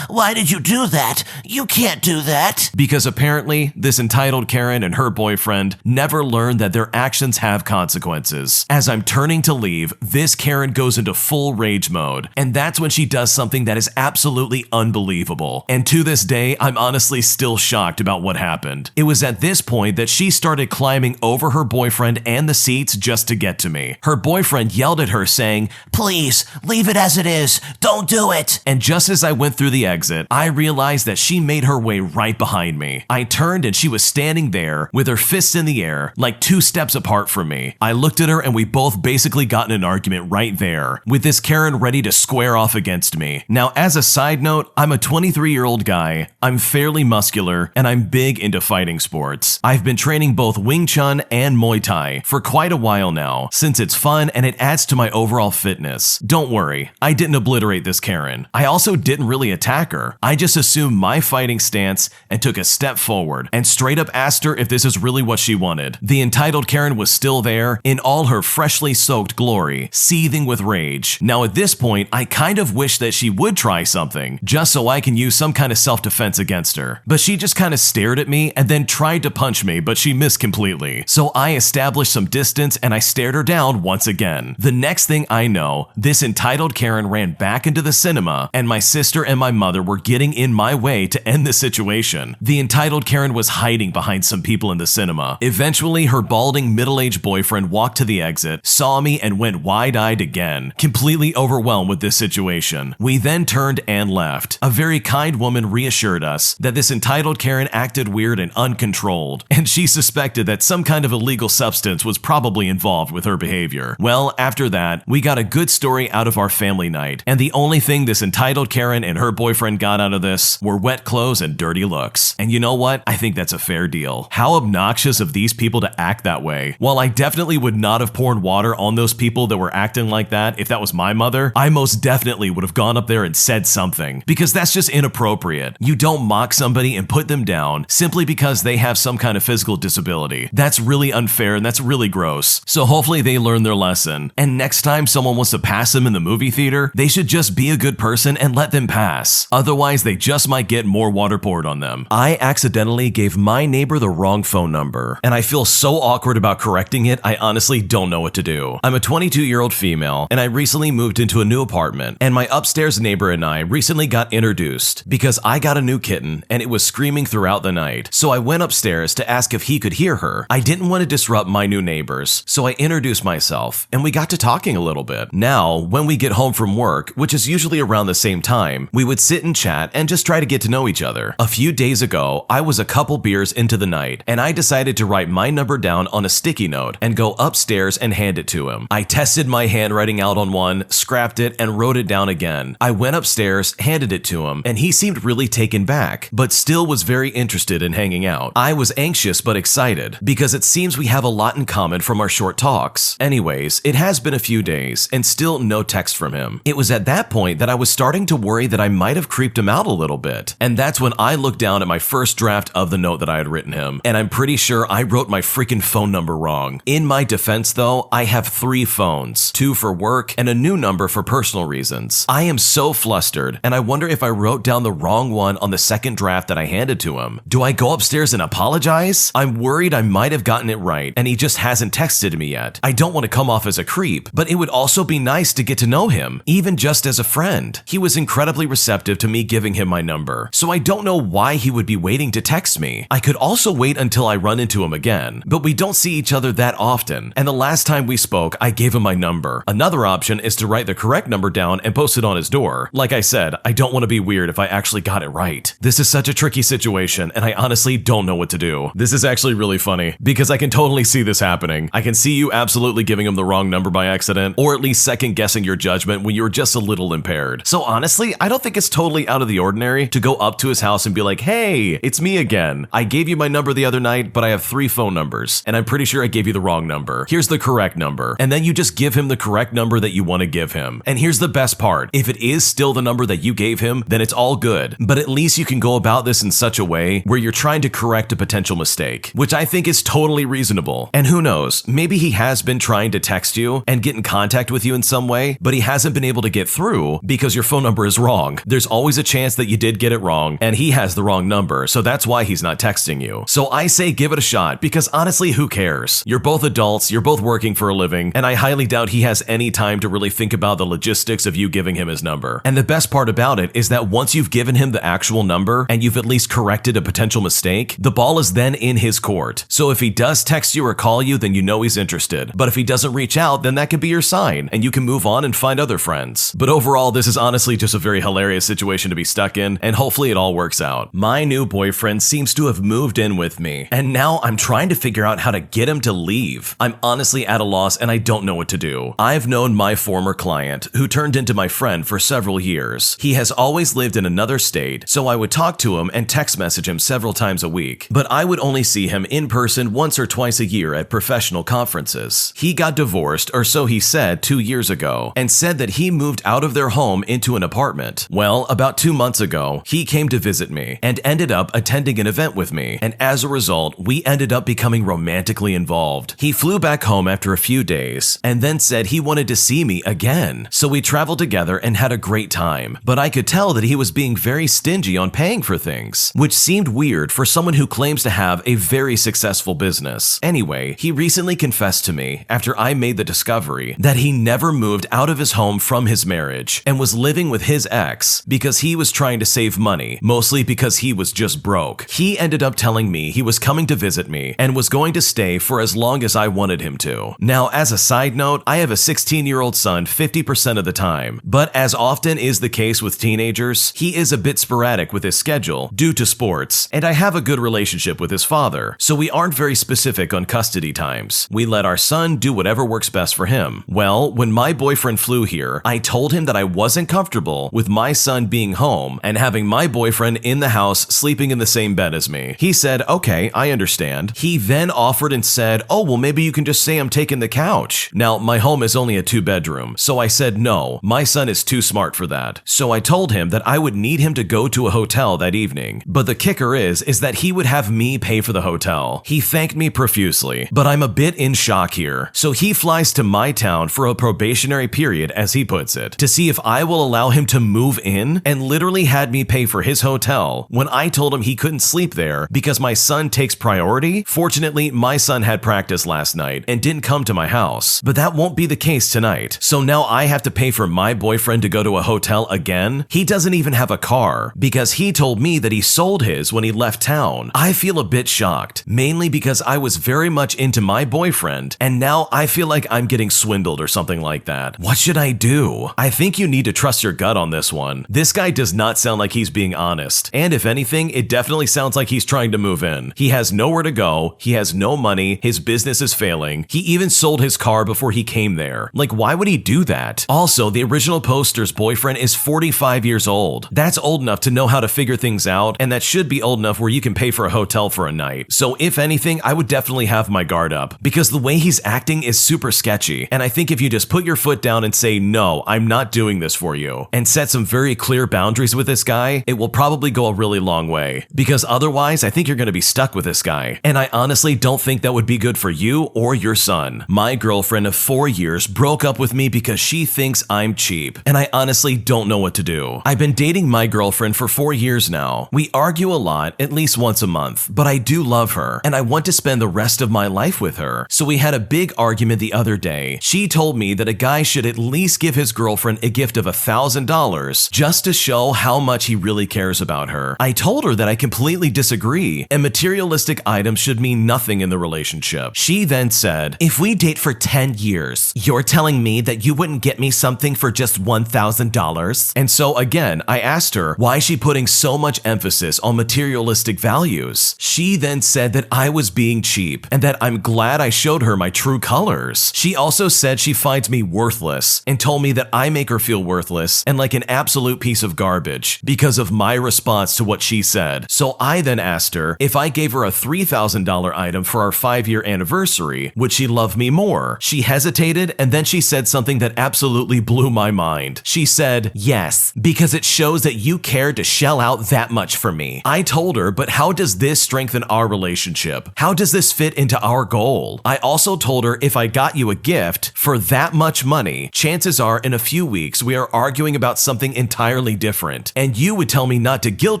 Why did you do that? You can't do that. Because apparently, this entitled Karen and her boyfriend never learned that their actions have consequences. As I'm turning to leave, this Karen goes into full rage mode, and that's when she does something that is absolutely unbelievable. And to this day, I'm honestly still shocked about what happened. It was at this point that she started climbing over her boyfriend and the seats just to get to me. Her boyfriend yelled at her saying, "Please, leave it as it is. Don't do it." And just as I went through the exit, I realized that she made her way right behind me. I turned and she was standing there with her fists in the air, like 2 steps apart from me. I looked at her and we both basically got in an argument right there, with this Karen ready to square off against me. Now, as a side note, I'm a 23-year-old guy, I'm fairly muscular, and I'm big into fighting sports. I've been training both Wing Chun and Muay Thai for quite a while now, since it's fun and it adds to my overall fitness. Don't worry, I didn't obliterate this Karen. I also didn't really attack her. I just assumed my fighting stance and took a step forward and straight up asked her if this is really what she wanted. The entitled Karen was still there in all her freshly soaked glory, seething with rage. Now at this point, I kind of wish that she would try something, just so I can use some kind of self-defense against her. But she just kind of stared at me and then tried to punch me, but she missed completely. So I established some distance and I stared her down once again. The next thing I know, this entitled Karen ran back into the cinema and my sister and my mother were getting in my way to end the situation. The entitled Karen was hiding behind some people in the cinema. Eventually, her balding middle-aged boyfriend walked to the exit, saw me, and went wide-eyed again, completely overwhelmed with this situation. We then turned and left. A very kind woman reassured us that this entitled Karen acted weird and uncontrolled, and she suspected that some kind of illegal substance was probably involved with her behavior. Well, after that, we got a good story out of our family night, and the only thing this entitled Karen and her boyfriend got out of this were wet clothes and dirty looks. And you know what? I think that's a fair deal. How obnoxious of these people to act that way. While I definitely would not have poured water on those people that were acting like that if that was my mother, I most definitely would have gone up there and said something, because that's just inappropriate. You don't mock somebody and put them down simply because they have some kind of physical disability. That's really unfair and that's really gross. So hopefully they learn their lesson. And next time someone wants to pass them in the movie theater, they should just be a good person and let them pass. Otherwise, they just might get more water poured on them. I accidentally gave my neighbor the wrong phone number, and I feel so awkward about correcting it, I honestly don't know what to do. I'm a 22-year-old female, and I recently moved into a new apartment, and my upstairs neighbor and I recently got introduced because I got a new kitten, and it was screaming throughout the night. So I went upstairs to ask if he could hear her. I didn't want to disrupt my new neighbors, so I introduced myself, and we got to talking a little bit. Now, when we get home from work, which is usually around the same time, we would sit and chat and just try to get to know each other. A few days ago, I was a couple beers into the night, and I decided to write my number down on a sticky note and go upstairs and hand it to him. I tested my handwriting out on one, scrapped it, and wrote it down again. I went upstairs, handed it to him, and he seemed really taken back, but still was very interested in hanging out. I was anxious but excited, because it seems we have a lot in common from our short talks. Anyways, it has been a few days, and still no text from him. It was at that point that I was starting to worry that I might have creeped him out a little bit, and that's when I looked down at my first draft of the note that I had written him, and I'm pretty sure I wrote my freaking phone number wrong. In my defense though, I have 3 phones, 2 for work and a new number for personal reasons. I am so flustered, and I wonder if I wrote down the wrong one on the second draft that I handed to him. Do I go upstairs and apologize? I'm worried I might have gotten it right, and he just hasn't texted me yet. I don't want to come off as a creep, but it would also be nice to get to know him, even just as a friend. He was incredibly receptive to me giving him my number, so I don't know why he would be waiting to text me. I could also wait until I run into him again, but we don't see each other that often, and the last time we spoke, I gave him my number. Another option is to write the correct number down and post it on his door. Like I said, I don't want to be weird if I actually got it right. This is such a tricky situation, and I honestly don't know what to do. This is actually really funny, because I can totally see this happening. I can see you absolutely giving him the wrong number by accident, or at least second guessing your judgment when you were just a little impaired. So honestly, I don't think it's totally out of the ordinary to go up to his house and be like, hey, it's me again. I gave you my number the other night, but I have 3 phone numbers, and I'm pretty sure I gave you the wrong number. Here's the correct number. And then you just give him the correct number that you want to give him. And here's the best part. If it is still the number that you gave him, then it's all good. But at least you can go about this in such a way where you're trying to correct a potential mistake, which I think is totally reasonable. And who knows, maybe he has been trying to text you and get in contact with you in some way, but he hasn't been able to get through because your phone number is wrong. There's always a chance that you did get it wrong, and he has the wrong number, so that's why he's not texting you. So I say give it a shot, because honestly, who cares? You're both adults, you're both working for a living, and I highly doubt he has any time to really think about the logistics of you giving him his number. And the best part about it is that once you've given him the actual number and you've at least corrected a potential mistake, the ball is then in his court. So if he does text you or call you, then you know he's interested. But if he doesn't reach out, then that could be your sign, and you can move on and find other friends. But overall, this is honestly just a very hilarious situation to be stuck in, and hopefully it all works out. My new boyfriend seems to have moved in with me, and now I'm trying to figure out how to get him to leave. I'm honestly at a loss, and I don't know what to do. I've known my former client, who turned into my friend, for several years. He has always lived in another state, so I would talk to him and text message him several times a week, but I would only see him in person once or twice a year at professional conferences. He got divorced, or so he said, 2 years ago, and said that he moved out of their home into an apartment. Well, about 2 months ago, he came to visit me and ended up attending an event with me, and as a result, we ended up becoming romantically involved. He flew back home after a few days and then said he wanted to see me again, so we traveled together and had a great time. time, but I could tell that he was being very stingy on paying for things, which seemed weird for someone who claims to have a very successful business. Anyway, he recently confessed to me, after I made the discovery, that he never moved out of his home from his marriage and was living with his ex because he was trying to save money, mostly because he was just broke. He ended up telling me he was coming to visit me and was going to stay for as long as I wanted him to. Now, as a side note, I have a 16-year-old son 50% of the time, but as often is the case with teenagers, he is a bit sporadic with his schedule due to sports, and I have a good relationship with his father, so we aren't very specific on custody times. We let our son do whatever works best for him. Well, when my boyfriend flew here, I told him that I wasn't comfortable with my son being home and having my boyfriend in the house sleeping in the same bed as me. He said, okay, I understand. He then offered and said, oh, well, maybe you can just say I'm taking the couch. Now, my home is only a 2-bedroom, so I said no, my son is too smart for that. So I told him that I would need him to go to a hotel that evening. But the kicker is that he would have me pay for the hotel. He thanked me profusely, but I'm a bit in shock here. So he flies to my town for a probationary period, as he puts it, to see if I will allow him to move in, and literally had me pay for his hotel when I told him he couldn't sleep there because my son takes priority. Fortunately, my son had practice last night and didn't come to my house, but that won't be the case tonight. So now I have to pay for my boyfriend to go to a hotel again? He doesn't even have a car because he told me that he sold his when he left town. I feel a bit shocked, mainly because I was very much into my boyfriend, and now I feel like I'm getting swindled or something like that. What should I do? I think you need to trust your gut on this one. This guy does not sound like he's being honest, and if anything, it definitely sounds like he's trying to move in. He has nowhere to go, he has no money, his business is failing, he even sold his car before he came there. Like, why would he do that? Also, the original poster's boyfriend is 45 years old. That's old enough to know how to figure things out, and that should be old enough where you can pay for a hotel for a night. So if anything, I would definitely have my guard up, because the way he's acting is super sketchy, and I think if you just put your foot down and say, no, I'm not doing this for you, and set some very clear boundaries with this guy, it will probably go a really long way, because otherwise I think you're going to be stuck with this guy, and I honestly don't think that would be good for you or your son. My girlfriend of 4 years broke up with me because she thinks I'm cheap, and I honestly don't know what to do. I've been dating my girlfriend for 4 years now. We argue a lot, at least once a month, but I do love her, and I want to spend the rest of my life with her. So we had a big argument the other day. She told me that a guy should at least give his girlfriend a gift of $1,000 just to show how much he really cares about her. I told her that I completely disagree, and materialistic items should mean nothing in the relationship. She then said, if we date for 10 years, you're telling me that you wouldn't get me something for just $1,000? And so again, I asked her why she putting so much emphasis on materialistic values. She then said that I was being cheap and that I'm glad I showed her my true colors. She also said she finds me worthless and told me that I make her feel worthless and like an absolute piece of garbage because of my response to what she said. So I then asked her if I gave her a $3,000 item for our 5-year anniversary, would she love me more? She hesitated, and then she said something that absolutely blew my mind. She said, yes, because it shows that you cared to shell out that much for me. I told her, but how does this strengthen our relationship? How does this fit into our goal? I also told her if I got you a gift for that much money, chances are in a few weeks we are arguing about something entirely different, and you would tell me not to guilt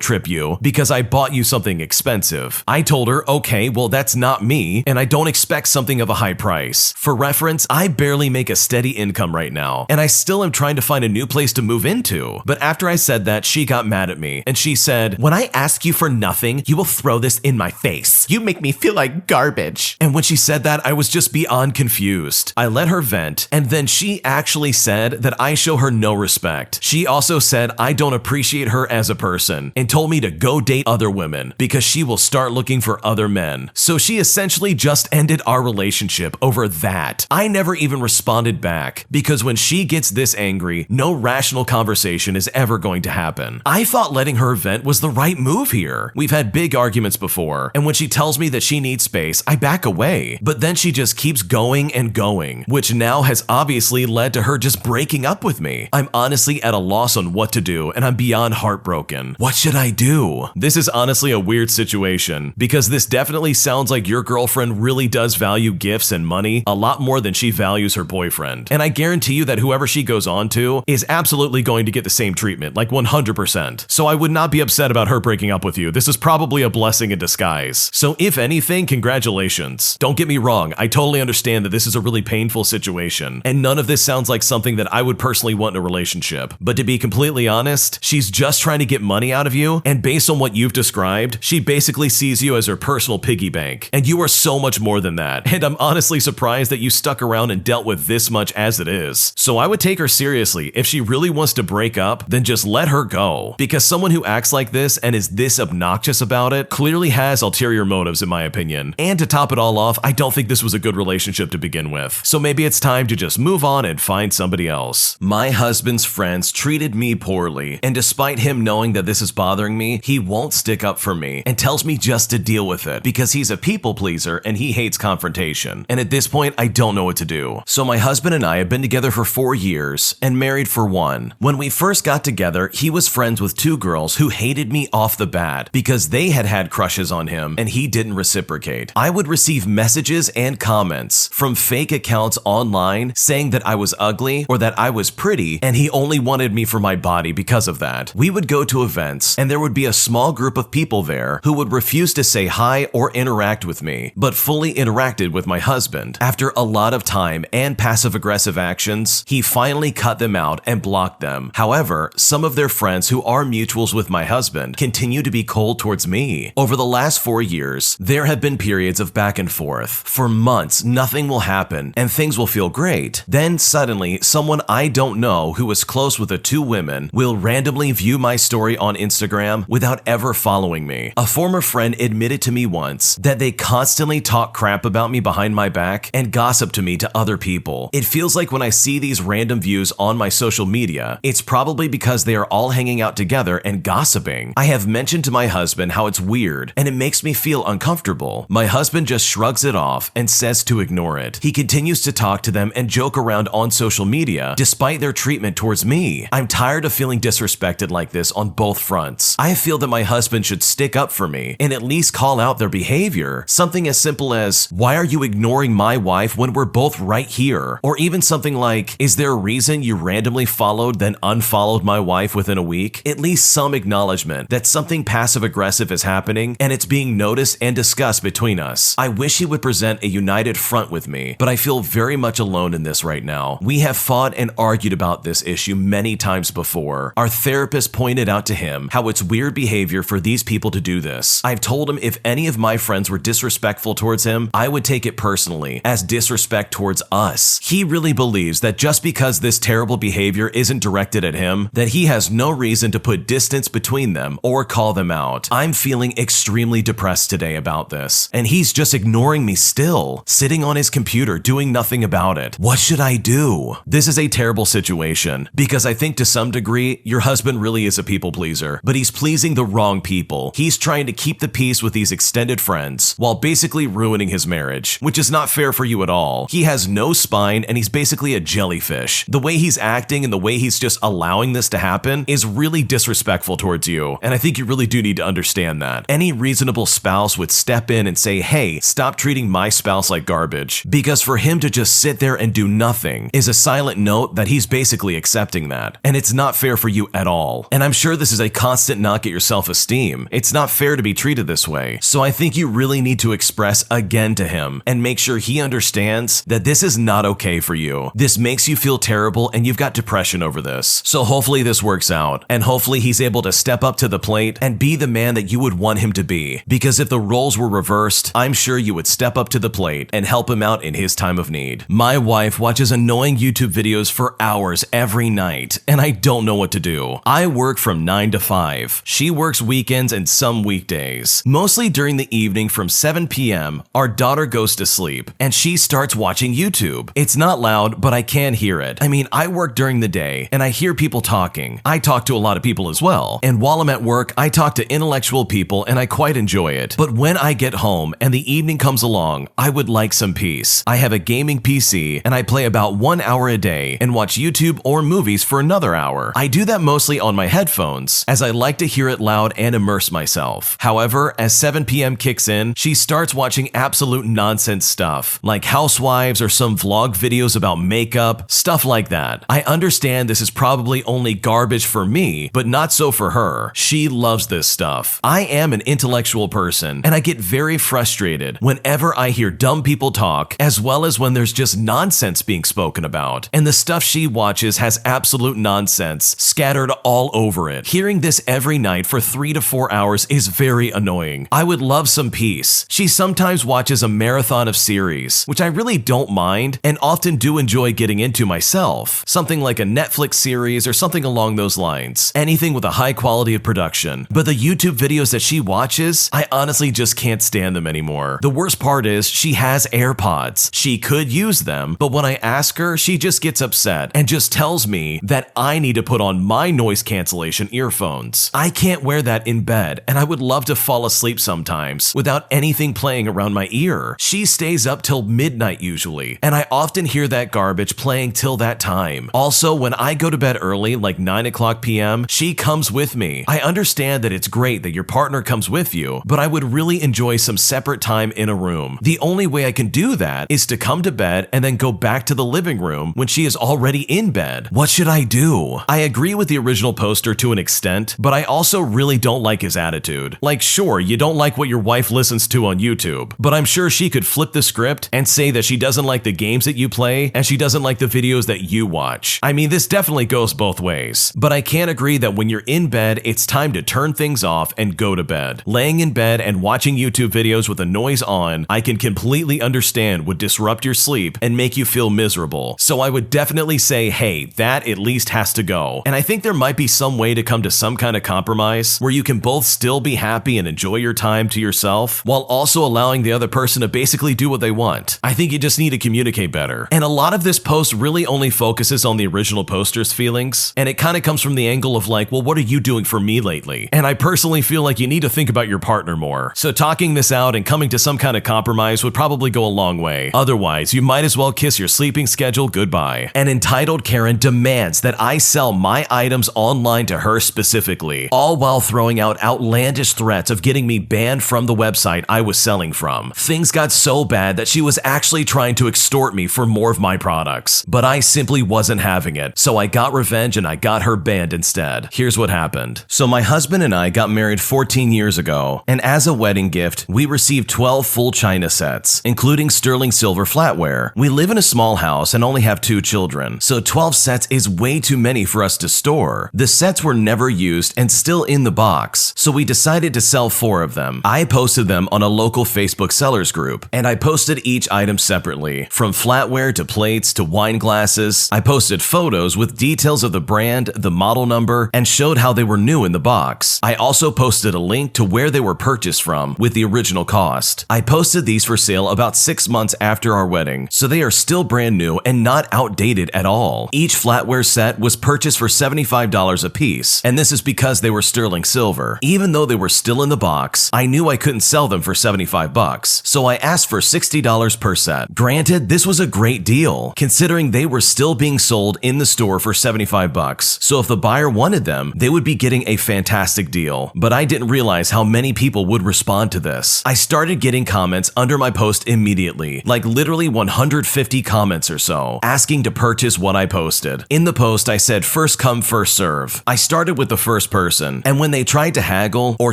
trip you because I bought you something expensive. I told her, okay, well that's not me, and I don't expect something of a high price. For reference, I barely make a steady income right now, and I still am trying to find a new place to move into. But after I said that, she got mad at me, and she said, when I ask you for nothing, you will throw this in my face. You make me feel like garbage. And when she said that, I was just beyond confused. I let her vent, and then she actually said that I show her no respect. She also said I don't appreciate her as a person, and told me to go date other women because she will start looking for other men. So she essentially just ended our relationship over that. I never even responded back because when she gets this angry, no rational conversation is ever going to happen. I thought letting her vent was the right move here. We've had big arguments before, and when she tells me that she needs space, I back away. But then she just keeps going and going, which now has obviously led to her just breaking up with me. I'm honestly at a loss on what to do, and I'm beyond heartbroken. What should I do? This is honestly a weird situation, because this definitely sounds like your girlfriend really does value gifts and money a lot more than she values her boyfriend. And I guarantee you that whoever she goes on to is absolutely going to get the same treatment, like 100%. So I would not be upset about her breaking up with you. This is probably a blessing in disguise. So if anything, congratulations. Don't get me wrong, I totally understand that this is a really painful situation, and none of this sounds like something that I would personally want in a relationship. But to be completely honest, she's just trying to get money out of you, and based on what you've described, she basically sees you as her personal piggy bank, and you are so much more than that. And I'm honestly surprised that you stuck around and dealt with this much as it is. So I would take her seriously. If she really wants to break up, then just let her go, because someone who acts like this and is this obnoxious about it clearly has ulterior motives, in my opinion. And to top it all off, I don't think this was a good relationship to begin with. So maybe it's time to just move on and find somebody else. My husband's friends treated me poorly, and despite him knowing that this is bothering me, he won't stick up for me and tells me just to deal with it because he's a people pleaser and he hates confrontation. And at this point, I don't know what to do. So my husband and I have been together for 4 years and married for 1. When we first got together, he was friends with 2 girls who hated me off the bat because they had had crushes on him and he didn't reciprocate. I would receive messages and comments from fake accounts online saying that I was ugly or that I was pretty, and he only wanted me for my body because of that. We would go to events and there would be a small group of people there who would refuse to say hi or interact with me, but fully interacted with my husband. After a lot of time and passive-aggressive actions, he finally cut them out and blocked them. However, some of their friends who are mutuals with my husband continue to be cold towards me. Over the last 4 years, there have been periods of back and forth. For months, nothing will happen and things will feel great. Then suddenly, someone I don't know who is close with the 2 women will randomly view my story on Instagram without ever following me. A former friend admitted to me once that they constantly talk crap about me behind my back and gossip to me to other people. It feels like when I see these random views on my social media, it's probably because they are all hanging out together and gossiping. I have mentioned to my husband how it's weird and it makes me feel uncomfortable. My husband just shrugs it off and says to ignore it. He continues to talk to them and joke around on social media despite their treatment towards me. I'm tired of feeling disrespected like this on both fronts. I feel that my husband should stick up for me and at least call out their behavior. Something as simple as, why are you ignoring my wife when we're both right here? Or even something like, is there a reason you randomly followed then unfollowed my wife within a week? At least some acknowledgement that something passive-aggressive is happening and it's being noticed and discussed between us. I wish he would present a united front with me, but I feel very much alone in this right now. We have fought and argued about this issue many times before. Our therapist pointed out to him how it's weird behavior for these people to do this. I've told him if any of my friends were disrespectful towards him, I would take it personally as disrespect towards us. He really believes that just because this terrible behavior isn't directed at him, that he has no reason to put distance between them or call them out. I'm feeling extremely depressed today about this, and he's just ignoring me still, sitting on his computer doing nothing about it. What should I do? This is a terrible situation because I think to some degree your husband really is a people pleaser, but he's pleasing the wrong people. He's trying to keep the peace with these extended friends while basically ruining his marriage, which is not fair for you at all. He has no spine and he's basically a jellyfish. The way he's acting and the way he's just allowing this to happen is really disrespectful towards you, and I think you really do need to understand that. Any reasonable spouse would step in and say, hey, stop treating my spouse like garbage, because for him to just sit there and do nothing is a silent note that he's basically accepting that, and it's not fair for you at all. And I'm sure this is a constant knock at your self-esteem. It's not fair to be treated this way, so I think you really need to express again to him and make sure he understands that this is not okay for you. This makes you feel terrible and you've got depression over this. So hopefully this works out, and hopefully he's able to step up to the plate and be the man that you would want him to be, because if the roles were reversed, I'm sure you would step up to the plate and help him out in his time of need. My wife watches annoying YouTube videos for hours every night, and I don't know what to do. I work from 9 to 5. She works weekends and some weekdays. Mostly during the evening from 7 p.m., our daughter goes to sleep, and she starts watching YouTube. It's not loud, but I can hear it. I mean, I work during the day, and I hear people talking. I talk to a lot of people as well, and while I'm at work, I talk to intellectual people, and I quite enjoy it. But when I get home and the evening comes along, I would like some peace. I have a gaming PC PC and I play about 1 hour a day and watch YouTube or movies for another hour. I do that mostly on my headphones, as I like to hear it loud and immerse myself. However, as 7 p.m. kicks in, she starts watching absolute nonsense stuff, like housewives or some vlog videos about makeup, stuff like that. I understand this is probably only garbage for me, but not so for her. She loves this stuff. I am an intellectual person, and I get very frustrated whenever I hear dumb people talk, as well as when there's just nonsense being spoken about. And the stuff she watches has absolute nonsense scattered all over it. Hearing this every night for 3 to 4 hours is very annoying. I would love some peace. She sometimes watches a marathon of series, which I really don't mind and often do enjoy getting into myself. Something like a Netflix series or something along those lines. Anything with a high quality of production. But the YouTube videos that she watches, I honestly just can't stand them anymore. The worst part is she has AirPods. She could use them, but when I ask her, she just gets upset and just tells me that I need to put on my noise cancellation earphones. I can't wear that in bed, and I would love to fall asleep sometimes without anything playing around my ear. She stays up till midnight usually, and I often hear that garbage playing till that time. Also, when I go to bed early, like 9 o'clock p.m., she comes with me. I understand that it's great that your partner comes with you, but I would really enjoy some separate time in a room. The only way I can do that is to come to bed and then go back to the living room when she is already in bed. What should I do? I agree with the original poster to an extent, but I also really don't like his attitude. Like, sure, you don't like what your wife listens to on YouTube, but I'm sure she could flip the script and say that she doesn't like the games that you play and she doesn't like the videos that you watch. I mean, this definitely goes both ways, but I can't agree that when you're in bed, it's time to turn things off and go to bed. Laying in bed and watching YouTube videos with the noise on, I can completely understand would disrupt your sleep and make you feel miserable. So I would definitely say, hey, that at least has to go. And I think there might be some way to come to some kind of compromise where you can both still be happy and enjoy your time to yourself while also allowing the other person to basically do what they want. I think you just need to communicate better. And a lot of this post really only focuses on the original poster's feelings, and it kind of comes from the angle of like, well, what are you doing for me lately? And I personally feel like you need to think about your partner more. So talking this out and coming to some kind of compromise would probably go a long way. Otherwise, you might as well kiss your sleeping schedule goodbye. An entitled Karen demands that I sell my items online to her specifically, all while throwing out outlandish threats of getting me banned from the website I was selling from. Things got so bad that she was actually trying to extort me for more of my products, but I simply wasn't having it, so I got revenge and I got her banned instead. Here's what happened. So my husband and I got married 14 years ago, and as a wedding gift, we received 12 full china sets, including sterling silver flatware. We live in a small house and only have 2 children, so 12 sets is way too many for us to store. The sets were never used and still in the box, so we decided to sell 4 of them. I posted them on a local Facebook sellers group, and I posted each item separately, from flatware to plates to wine glasses. I posted photos with details of the brand, the model number, and showed how they were new in the box. I also posted a link to where they were purchased from with the original cost. I posted these for sale about 6 months after our wedding, so they are still brand new and not outdated at all. Each flatware set was purchased for $75 a piece, and this is because they were sterling silver. Even though they were still in the box, I knew I couldn't sell them for $75, so I asked for $60 per set. Granted, this was a great deal, considering they were still being sold in the store for $75, so if the buyer wanted them, they would be getting a fantastic deal. But I didn't realize how many people would respond to this. I started getting comments under my post immediately, like literally 150 comments or so, asking to purchase what I posted. In the post, I said first come, first serve. I started with the first person, and when they tried to haggle or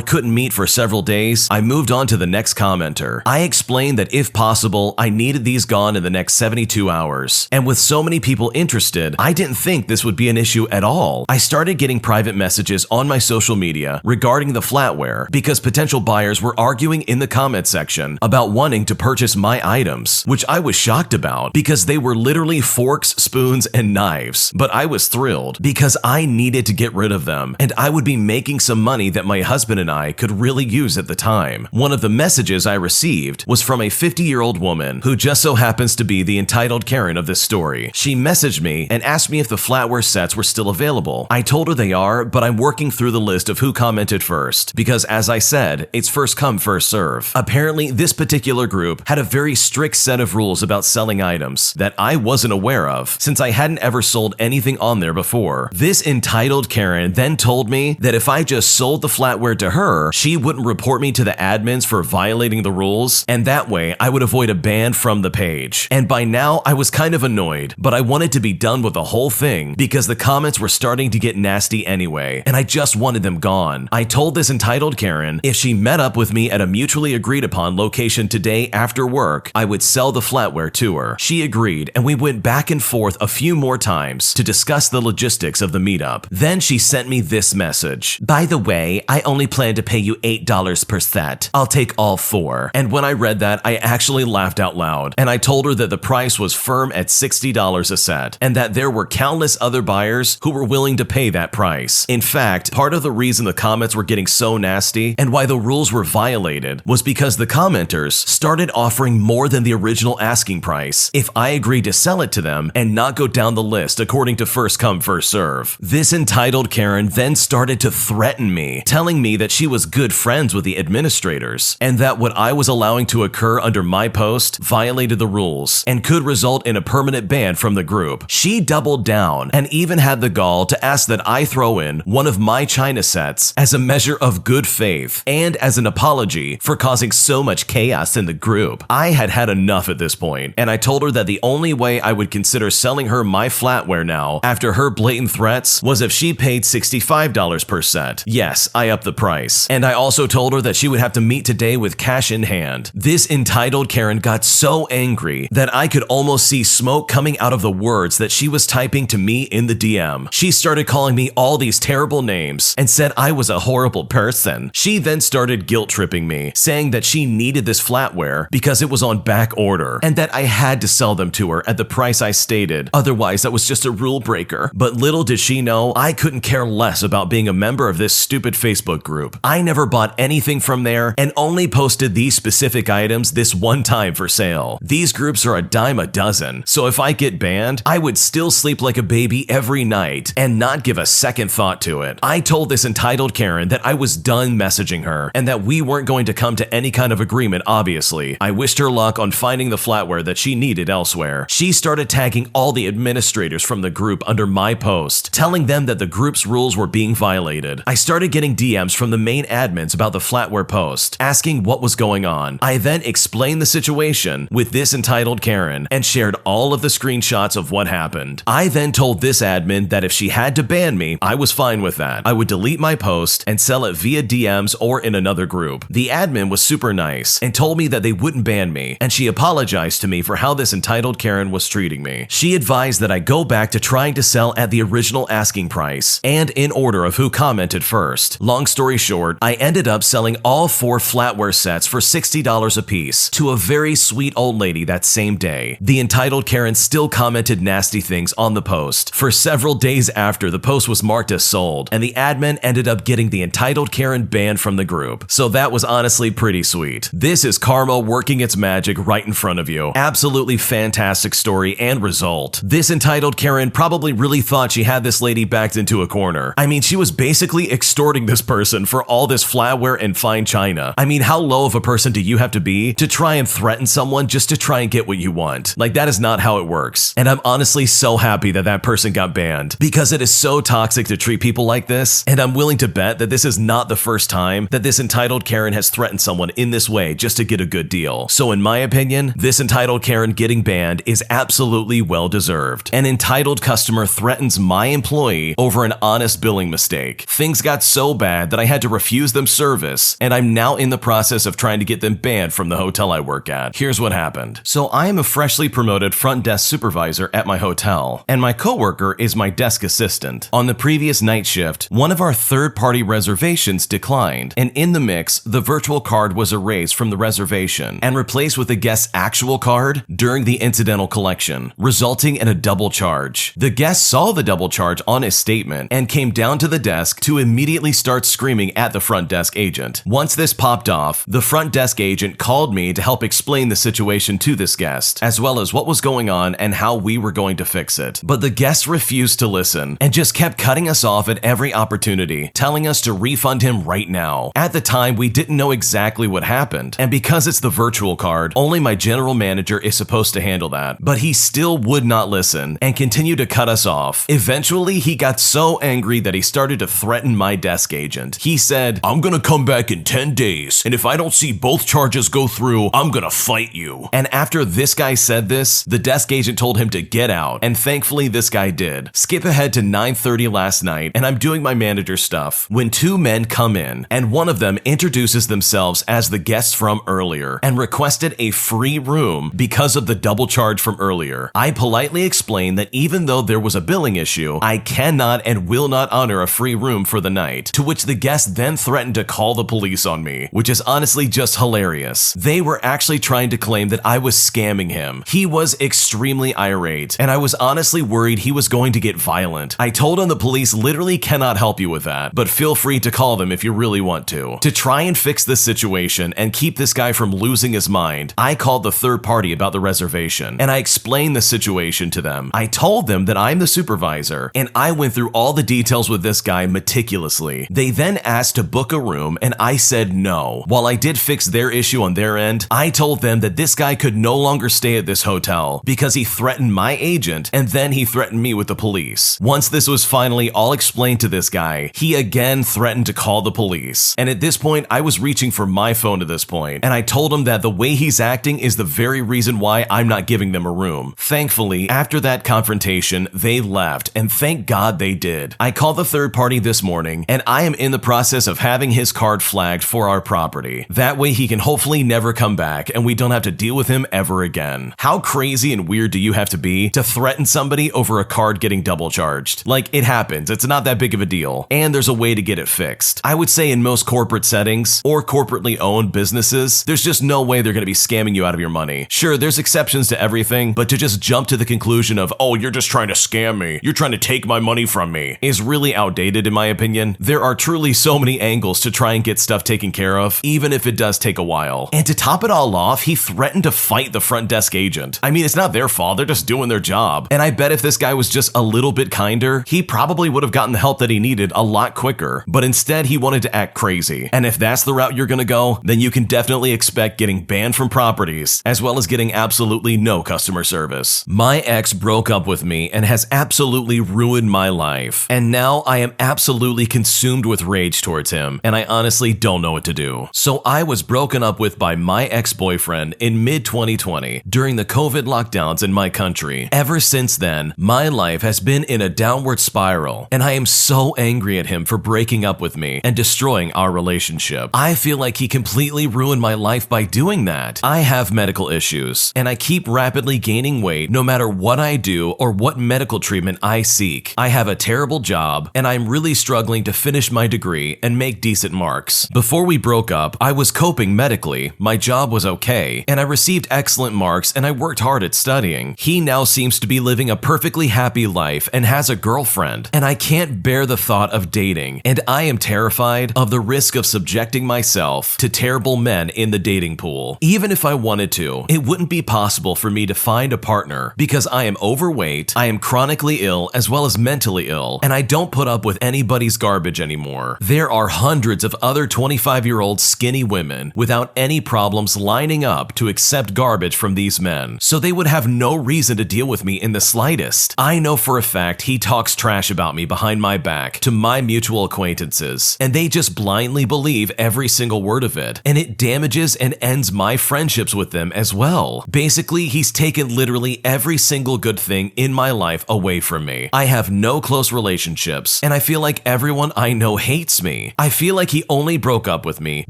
couldn't meet for several days, I moved on to the next commenter. I explained that if possible, I needed these gone in the next 72 hours. And with so many people interested, I didn't think this would be an issue at all. I started getting private messages on my social media regarding the flatware because potential buyers were arguing in the comment section about wanting to purchase my items, which I was shocked about because they were literally forks, spoons, and knives. But I was thrilled because I needed to get rid of them, and I would be making some money that my husband and I could really use at the time. One of the messages I received was from a 50-year-old woman who just so happens to be the entitled Karen of this story. She messaged me and asked me if the flatware sets were still available. I told her they are, but I'm working through the list of who commented first because, as I said, it's first come, first serve. Apparently, this particular group had a very strict set of rules about selling selling items that I wasn't aware of since I hadn't ever sold anything on there before. This entitled Karen then told me that if I just sold the flatware to her, she wouldn't report me to the admins for violating the rules, and that way I would avoid a ban from the page. And by now I was kind of annoyed, but I wanted to be done with the whole thing because the comments were starting to get nasty anyway, and I just wanted them gone. I told this entitled Karen if she met up with me at a mutually agreed upon location today after work, I would sell the flatware to her. She agreed, and we went back and forth a few more times to discuss the logistics of the meetup. Then she sent me this message. By the way, I only plan to pay you $8 per set. I'll take all 4. And when I read that, I actually laughed out loud, and I told her that the price was firm at $60 a set, and that there were countless other buyers who were willing to pay that price. In fact, part of the reason the comments were getting so nasty and why the rules were violated was because the commenters started offering more than the original asking price if I agreed to sell it to them and not go down the list according to first come first serve. This entitled Karen then started to threaten me, telling me that she was good friends with the administrators and that what I was allowing to occur under my post violated the rules and could result in a permanent ban from the group. She doubled down and even had the gall to ask that I throw in one of my China sets as a measure of good faith and as an apology for causing so much chaos in the group. I had had enough at this point, and I told her that the only way I would consider selling her my flatware now after her blatant threats was if she paid $65 per set. Yes, I upped the price. And I also told her that she would have to meet today with cash in hand. This entitled Karen got so angry that I could almost see smoke coming out of the words that she was typing to me in the DM. She started calling me all these terrible names and said I was a horrible person. She then started guilt tripping me, saying that she needed this flatware because it was on back order and that I had to sell them to her at the price I stated. Otherwise, that was just a rule breaker. But little did she know, I couldn't care less about being a member of this stupid Facebook group. I never bought anything from there and only posted these specific items this one time for sale. These groups are a dime a dozen, so if I get banned, I would still sleep like a baby every night and not give a second thought to it. I told this entitled Karen that I was done messaging her and that we weren't going to come to any kind of agreement, obviously. I wished her luck on finding the flatware that she needed elsewhere. She started tagging all the administrators from the group under my post, telling them that the group's rules were being violated. I started getting DMs from the main admins about the flatware post, asking what was going on. I then explained the situation with this entitled Karen and shared all of the screenshots of what happened. I then told this admin that if she had to ban me, I was fine with that. I would delete my post and sell it via DMs or in another group. The admin was super nice and told me that they wouldn't ban me, and she apologized to me for how this entitled Karen was treating me. She advised that I go back to trying to sell at the original asking price and in order of who commented first. Long story short, I ended up selling all 4 flatware sets for $60 a piece to a very sweet old lady that same day. The entitled Karen still commented nasty things on the post for several days after the post was marked as sold, and the admin ended up getting the entitled Karen banned from the group. So that was honestly pretty sweet. This is karma working its magic right in front of you. Absolutely fantastic story and result. This entitled Karen probably really thought she had this lady backed into a corner. I mean, she was basically extorting this person for all this flatware and fine china. I mean, how low of a person do you have to be to try and threaten someone just to try and get what you want? Like, that is not how it works. And I'm honestly so happy that that person got banned because it is so toxic to treat people like this. And I'm willing to bet that this is not the first time that this entitled Karen has threatened someone in this way just to get a good deal. So in my opinion, this entitled Karen getting banned is absolutely well deserved. An entitled customer threatens my employee over an honest billing mistake. Things got so bad that I had to refuse them service, and I'm now in the process of trying to get them banned from the hotel I work at. Here's what happened. So I am a freshly promoted front desk supervisor at my hotel, and my coworker is my desk assistant. On the previous night shift, one of our third-party reservations declined, and in the mix, the virtual card was erased from the reservation and replaced with the guest's actual card during the incidental collection, resulting in a double charge. The guest saw the double charge on his statement and came down to the desk to immediately start screaming at the front desk agent. Once this popped off, the front desk agent called me to help explain the situation to this guest, as well as what was going on and how we were going to fix it. But the guest refused to listen and just kept cutting us off at every opportunity, telling us to refund him right now. At the time, we didn't know exactly what happened, and because it's the virtual card, only my general manager is supposed to handle that, but he still would not listen and continued to cut us off. Eventually, he got so angry that he started to threaten my desk agent. He said, "I'm gonna come back in 10 days, and if I don't see both charges go through, I'm gonna fight you." And after this guy said this, the desk agent told him to get out, and thankfully this guy did. Skip ahead to 9:30 last night, and I'm doing my manager stuff when two men come in, and one of them introduces themselves as the guests from earlier and requested a free room because of the double charge from earlier. I politely explained that even though there was a billing issue, I cannot and will not honor a free room for the night, to which the guest then threatened to call the police on me, which is honestly just hilarious. They were actually trying to claim that I was scamming him. He was extremely irate, and I was honestly worried he was going to get violent. I told him the police literally cannot help you with that, but feel free to call them if you really want to. To try and fix this situation and keep this guy from losing his mind, I called the third party about the reservation, and I explained the situation to them. I told them that I'm the supervisor, and I went through all the details with this guy meticulously. They then asked to book a room, and I said no. While I did fix their issue on their end, I told them that this guy could no longer stay at this hotel because he threatened my agent, and then he threatened me with the police. Once this was finally all explained to this guy, he again threatened to call the police. And at this point, I was reaching for my phone at this point, and I told him that the way he's acting is the very reason why I'm not giving them a room. Thankfully, after that confrontation, they left, and thank God they did. I called the third party this morning, and I am in the process of having his card flagged for our property. That way he can hopefully never come back, and we don't have to deal with him ever again. How crazy and weird do you have to be to threaten somebody over a card getting double charged? Like, it happens, it's not that big of a deal, and there's a way to get it fixed. I would say in most corporate settings, or corporately owned businesses, there's just no way they're going to be scamming you out of your money. Sure, there's exceptions to everything, but to just jump to the conclusion of, "Oh, you're just trying to scam me, you're trying to take my money from me," is really outdated in my opinion. There are truly so many angles to try and get stuff taken care of, even if it does take a while. And to top it all off, he threatened to fight the front desk agent. I mean, it's not their fault, they're just doing their job. And I bet if this guy was just a little bit kinder, he probably would have gotten the help that he needed a lot quicker. But instead, he wanted to act crazy. And if that's the route you're gonna go, then you can definitely expect getting banned from properties, as well as getting absolutely no customer service. My ex broke up with me and has absolutely ruined my life. And now I am absolutely consumed with rage towards him, and I honestly don't know what to do. So I was broken up with by my ex-boyfriend in mid-2020 during the COVID lockdowns in my country. Ever since then, my life has been in a downward spiral, and I am so angry at him for breaking up with me and destroying our relationship. I feel like he completely ruined my life by doing that. I have medical issues, and I keep rapidly gaining weight no matter what I do or what medical treatment I seek. I have a terrible job, and I'm really struggling to finish my degree and make decent marks. Before we broke up, I was coping medically, my job was okay, and I received excellent marks and I worked hard at studying. He now seems to be living a perfectly happy life and has a girlfriend, and I can't bear the thought of dating, and I am terrified of the risk of subjecting myself to terrible men in the dating pool. Even if I wanted to, it wouldn't be possible for me to find a partner because I am overweight, I am chronically ill as well as mentally ill, and I don't put up with anybody's garbage anymore. There are hundreds of other 25-year-old skinny women without any problems lining up to accept garbage from these men, so they would have no reason to deal with me in the slightest. I know for a fact he talks trash about me behind my back to my mutual acquaintances, and they just blindly believe every single word of it, and it damages and ends my friendships with them as well. Basically, he's taken literally every single good thing in my life away from me. I have no close relationships, and I feel like everyone I know hates me. I feel like he only broke up with me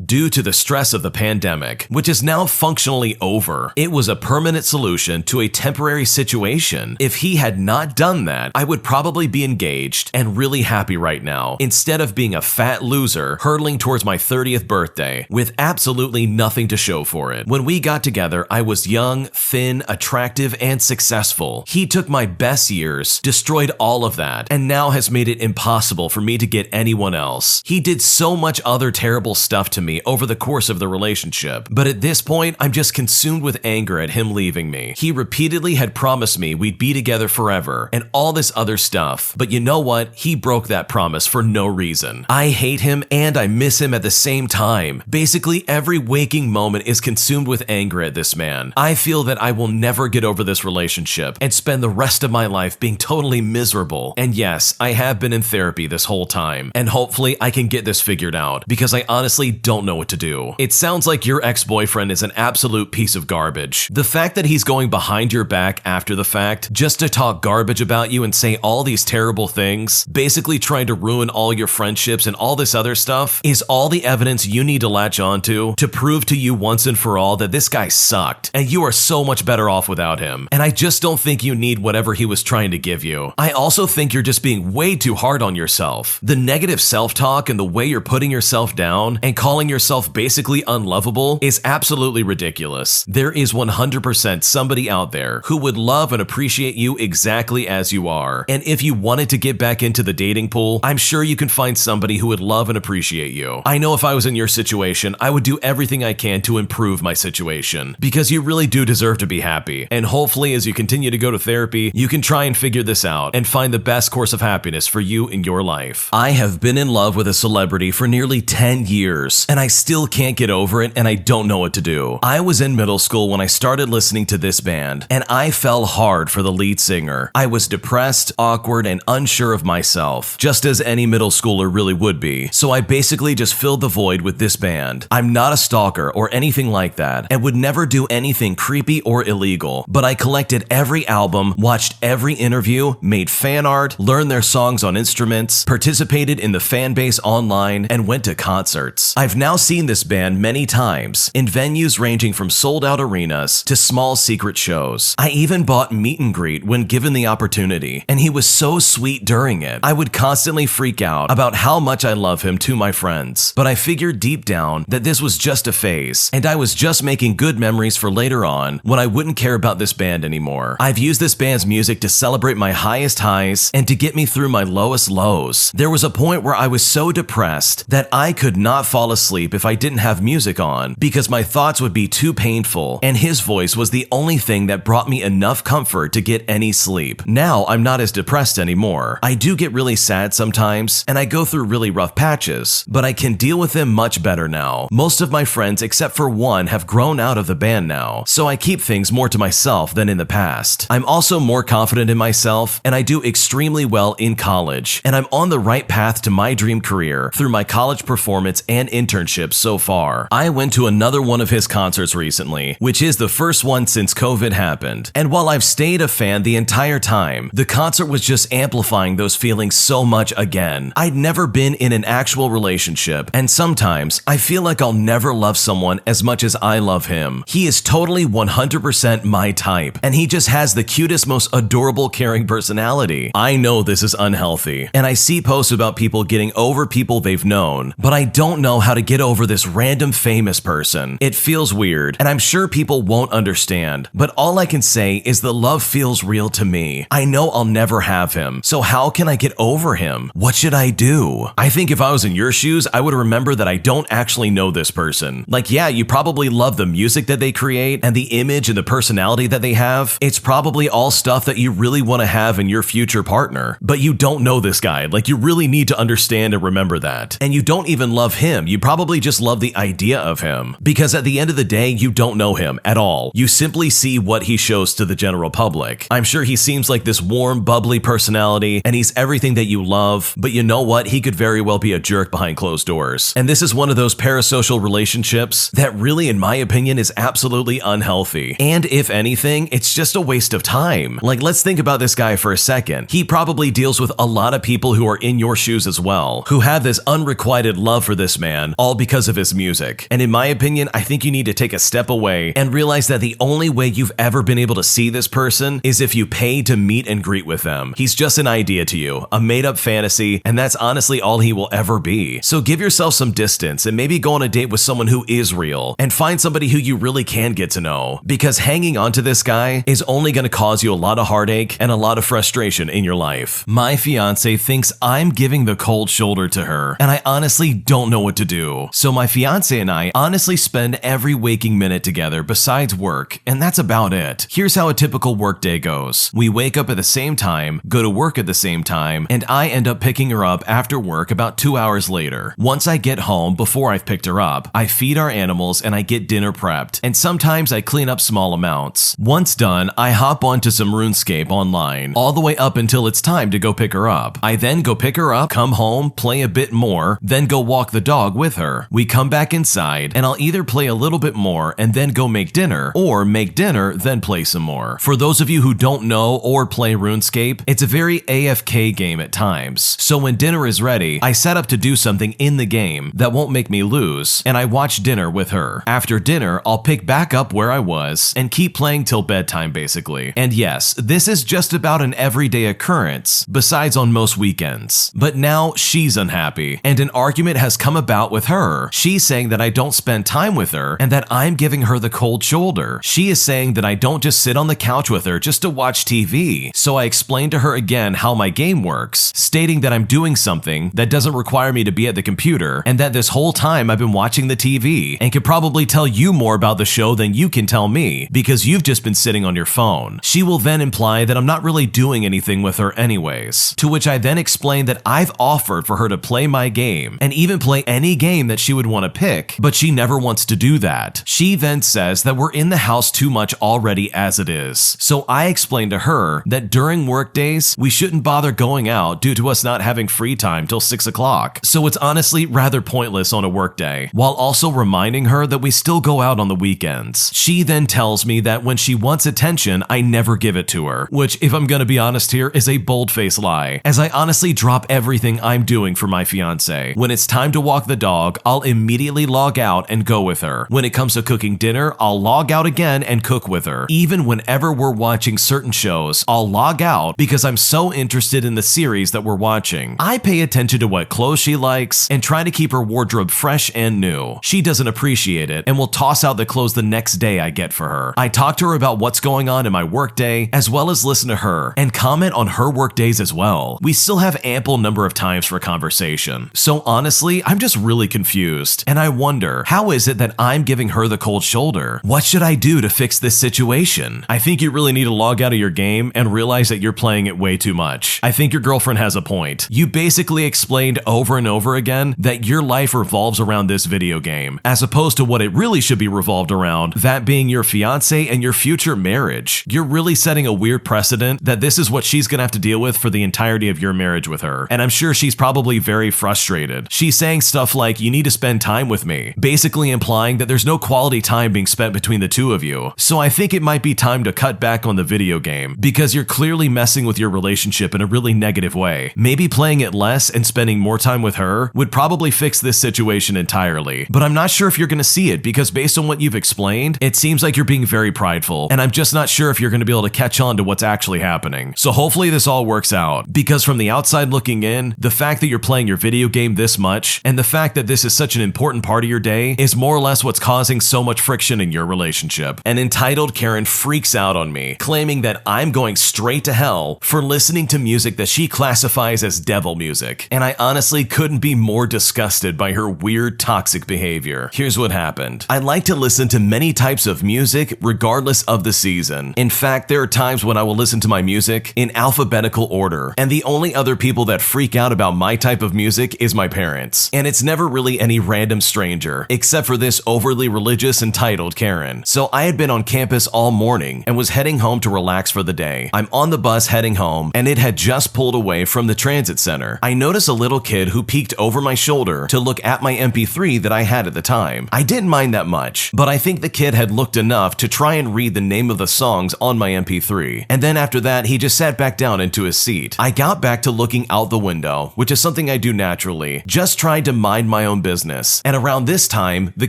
due to the stress of the pandemic, which is now functionally over. It was a permanent solution to a temporary situation. If he had not done that, I would probably be engaged and really happy right now, instead of being a fat loser hurtling towards my 30th birthday with absolutely nothing to show for it. When we got together, I was young, thin, attractive, and successful. He took my best years, destroyed all of that, and now has made it impossible for me to get anyone else. He did so much other terrible stuff to me over the course of the relationship, but at this point, I'm just consumed with anger at him leaving me. He repeatedly had promised me we'd be together forever and all this other stuff, but you know what? He broke that promise for no reason. I hate him and I miss him at the same time. Basically, every waking moment is consumed with anger at this man. I I feel that I will never get over this relationship and spend the rest of my life being totally miserable. And yes, I have been in therapy this whole time, and hopefully I can get this figured out because I honestly don't know what to do. It sounds like your ex-boyfriend is an absolute piece of garbage. The fact that he's going behind your back after the fact just to talk garbage about you and say all these terrible things, basically trying to ruin all your friendships and all this other stuff, is all the evidence you need to latch onto to prove to you once and for all that this guy sucked and you are so much better off without him. And I just don't think you need whatever he was trying to give you. I also think you're just being way too hard on yourself. The negative self-talk and the way you're putting yourself down and calling yourself basically unlovable is absolutely ridiculous. There is 100% somebody out there who would love and appreciate you exactly as you are. And if you wanted to get back into the dating pool, I'm sure you can find somebody who would love and appreciate you. I know if I was in your situation, I would do everything I can to improve my situation because you really do deserve to be happy. And hopefully as you continue to go to therapy, you can try and figure this out and find the best course of happiness for you in your life. I have been in love with a celebrity for nearly 10 years and I still can't get over it and I don't know what to do. I was in middle school when I started listening to this band and I fell hard for the lead singer. I was depressed, awkward, and unsure of myself, just as any middle schooler really would be. So I basically just filled the void with this band. I'm not a stalker or anything like that and would never do anything creepy or illegal, but I collected every album, watched every interview, made fan art, learned their songs on instruments, participated in the fan base online, and went to concerts. I've now seen this band many times in venues ranging from sold-out arenas to small secret shows. I even bought meet and greet when given the opportunity, and he was so sweet during it. I would constantly freak out about how much I love him to my friends, but I figured deep down that this was just a phase, and I was just making good memories for later on when I wouldn't care about this band anymore. I've used this band's music to celebrate my highest highs and to get me through my lowest lows. There was a point where I was so depressed that I could not fall asleep if I didn't have music on because my thoughts would be too painful, and his voice was the only thing that brought me enough comfort to get any sleep. Now I'm not as depressed anymore. I do get really sad sometimes, and I go through really rough patches, but I can deal with them much better now. Most of my friends, except for one, have grown out of the band now, so I keep things more to myself than in the past. I'm also more confident in myself, and I do extremely well in college, and I'm on the right path to my dream career through my college performance and internships so far. I went to another one of his concerts recently, which is the first one since COVID happened, and while I've stayed a fan the entire time, the concert was just amplifying those feelings so much again. I'd never been in an actual relationship, and sometimes I feel like I'll never love someone as much as I love him. He is totally 100% my type, and he just has the cutest, most adorable, caring personality. I know this is unhealthy, and I see posts about people getting over people they've known, but I don't know how to get over this random famous person. It feels weird, and I'm sure people won't understand, but all I can say is the love feels real to me. I know I'll never have him, so how can I get over him? What should I do? I think if I was in your shoes, I would remember that I don't actually know this person. Like, yeah, you probably love the music that they create and the image and the personality that they have. It's probably all stuff that you really want to have in your future partner, but you don't know this guy. Like, you really need to understand and remember that. And you don't even love him. You probably just love the idea of him, because at the end of the day, you don't know him at all. You simply see what he shows to the general public. I'm sure he seems like this warm, bubbly personality, and he's everything that you love, but you know what? He could very well be a jerk behind closed doors. And this is one of those parasocial relationships that really, in my opinion, is absolutely unhealthy. And if anything, it's just a waste of time. Like, let's think about this guy for a second. He probably deals with a lot of people who are in your shoes as well, who have this unrequited love for this man, all because of his music. And in my opinion, I think you need to take a step away and realize that the only way you've ever been able to see this person is if you pay to meet and greet with them. He's just an idea to you, a made-up fantasy, and that's honestly all he will ever be. So give yourself some distance and maybe go on a date with someone who is real, and find somebody who you really can get to know, because hanging on to this guy is only going to cause you a lot of heartache and a lot of frustration in your life. My fiance thinks I'm giving the cold shoulder to her, and I honestly don't know what to do. So my fiance and I honestly spend every waking minute together besides work, and that's about it. Here's how a typical workday goes. We wake up at the same time, go to work at the same time, and I end up picking her up after work about 2 hours later. Once I get home, before I've picked her up, I feed our animals and I get dinner prepped, and sometimes I clean up small amounts. Once done, I hop onto some RuneScape online, all the way up until it's time to go pick her up. I then go pick her up, come home, play a bit more, then go walk the dog with her. We come back inside, and I'll either play a little bit more and then go make dinner, or make dinner, then play some more. For those of you who don't know or play RuneScape, it's a very AFK game at times. So when dinner is ready, I set up to do something in the game that won't make me lose, and I watch dinner with her. After dinner, I'll pick back up where I was and keep playing till bedtime basically. And yes, this is just about an everyday occurrence, besides on most weekends. But now she's unhappy, and an argument has come about with her. She's saying that I don't spend time with her and that I'm giving her the cold shoulder. She is saying that I don't just sit on the couch with her just to watch TV. So I explained to her again how my game works, stating that I'm doing something that doesn't require me to be at the computer, and that this whole time I've been watching the TV and could probably tell you more about the show than you can tell me because you've just been sitting on your phone. She will then imply that I'm not really doing anything with her anyways, to which I then explain that I've offered for her to play my game and even play any game that she would want to pick, but she never wants to do that. She then says that we're in the house too much already as it is. So I explained to her that during work days, we shouldn't bother going out due to us not having free time till 6 o'clock. So it's honestly rather pointless on a work day, while also reminding her that we still go out on the weekends. She then tells me that when she wants attention, I never give it to her, which, if I'm gonna be honest here, is a bold-faced lie, as I honestly drop everything I'm doing for my fiance. When it's time to walk the dog, I'll immediately log out and go with her. When it comes to cooking dinner, I'll log out again and cook with her. Even whenever we're watching certain shows, I'll log out because I'm so interested in the series that we're watching. I pay attention to what clothes she likes and try to keep her wardrobe fresh and new. She doesn't appreciate it and will toss out the clothes the next day I get for her. I talk to her about what's going on in my workday, as well as listen to her and comment on her work days as well. We still have ample number of times for conversation. So honestly, I'm just really confused, and I wonder, how is it that I'm giving her the cold shoulder? What should I do to fix this situation? I think you really need to log out of your game and realize that you're playing it way too much. I think your girlfriend has a point. You basically explained over and over again that your life revolves around this video game, as opposed to what it really should be revolved around, that being your fiance and your future marriage. You're really setting a weird precedent that this is what she's gonna have to deal with for the entirety of your marriage with her, and I'm sure she's probably very frustrated. She's saying stuff like, you need to spend time with me, basically implying that there's no quality time being spent between the two of you. So I think it might be time to cut back on the video game, because you're clearly messing with your relationship in a really negative way. Maybe playing it less and spending more time with her would probably fix this situation entirely, but I'm not sure if you're gonna see it, because based on what you've explained, it seems like you're being very prideful, and I'm just not sure if you're gonna be able to catch on to what's actually happening. So hopefully this all works out, because from the outside looking in, the fact that you're playing your video game this much, and the fact that this is such an important part of your day, is more or less what's causing so much friction in your relationship. An entitled Karen freaks out on me, claiming that I'm going straight to hell for listening to music that she classifies as devil music, and I honestly couldn't be more disgusted by her weird, toxic behavior. Here's what happened. I like to listen to many types of music regardless of the season. In fact, there are times when I will listen to my music in alphabetical order, and the only other people that freak out about my type of music is my parents. And it's never really any random stranger, except for this overly religious entitled Karen. So I had been on campus all morning and was heading home to relax for the day. I'm on the bus heading home, and it had just pulled away from the transit center. I noticed a little kid who peeked over my shoulder to look at my MP3 that I had at the time. I didn't mind that much, but I think the kid had looked enough to try and read the name of the songs on my MP3. And then after that, he just sat back down into his seat. I got back to looking out the window, which is something I do naturally, just tried to mind my own business. And around this time, the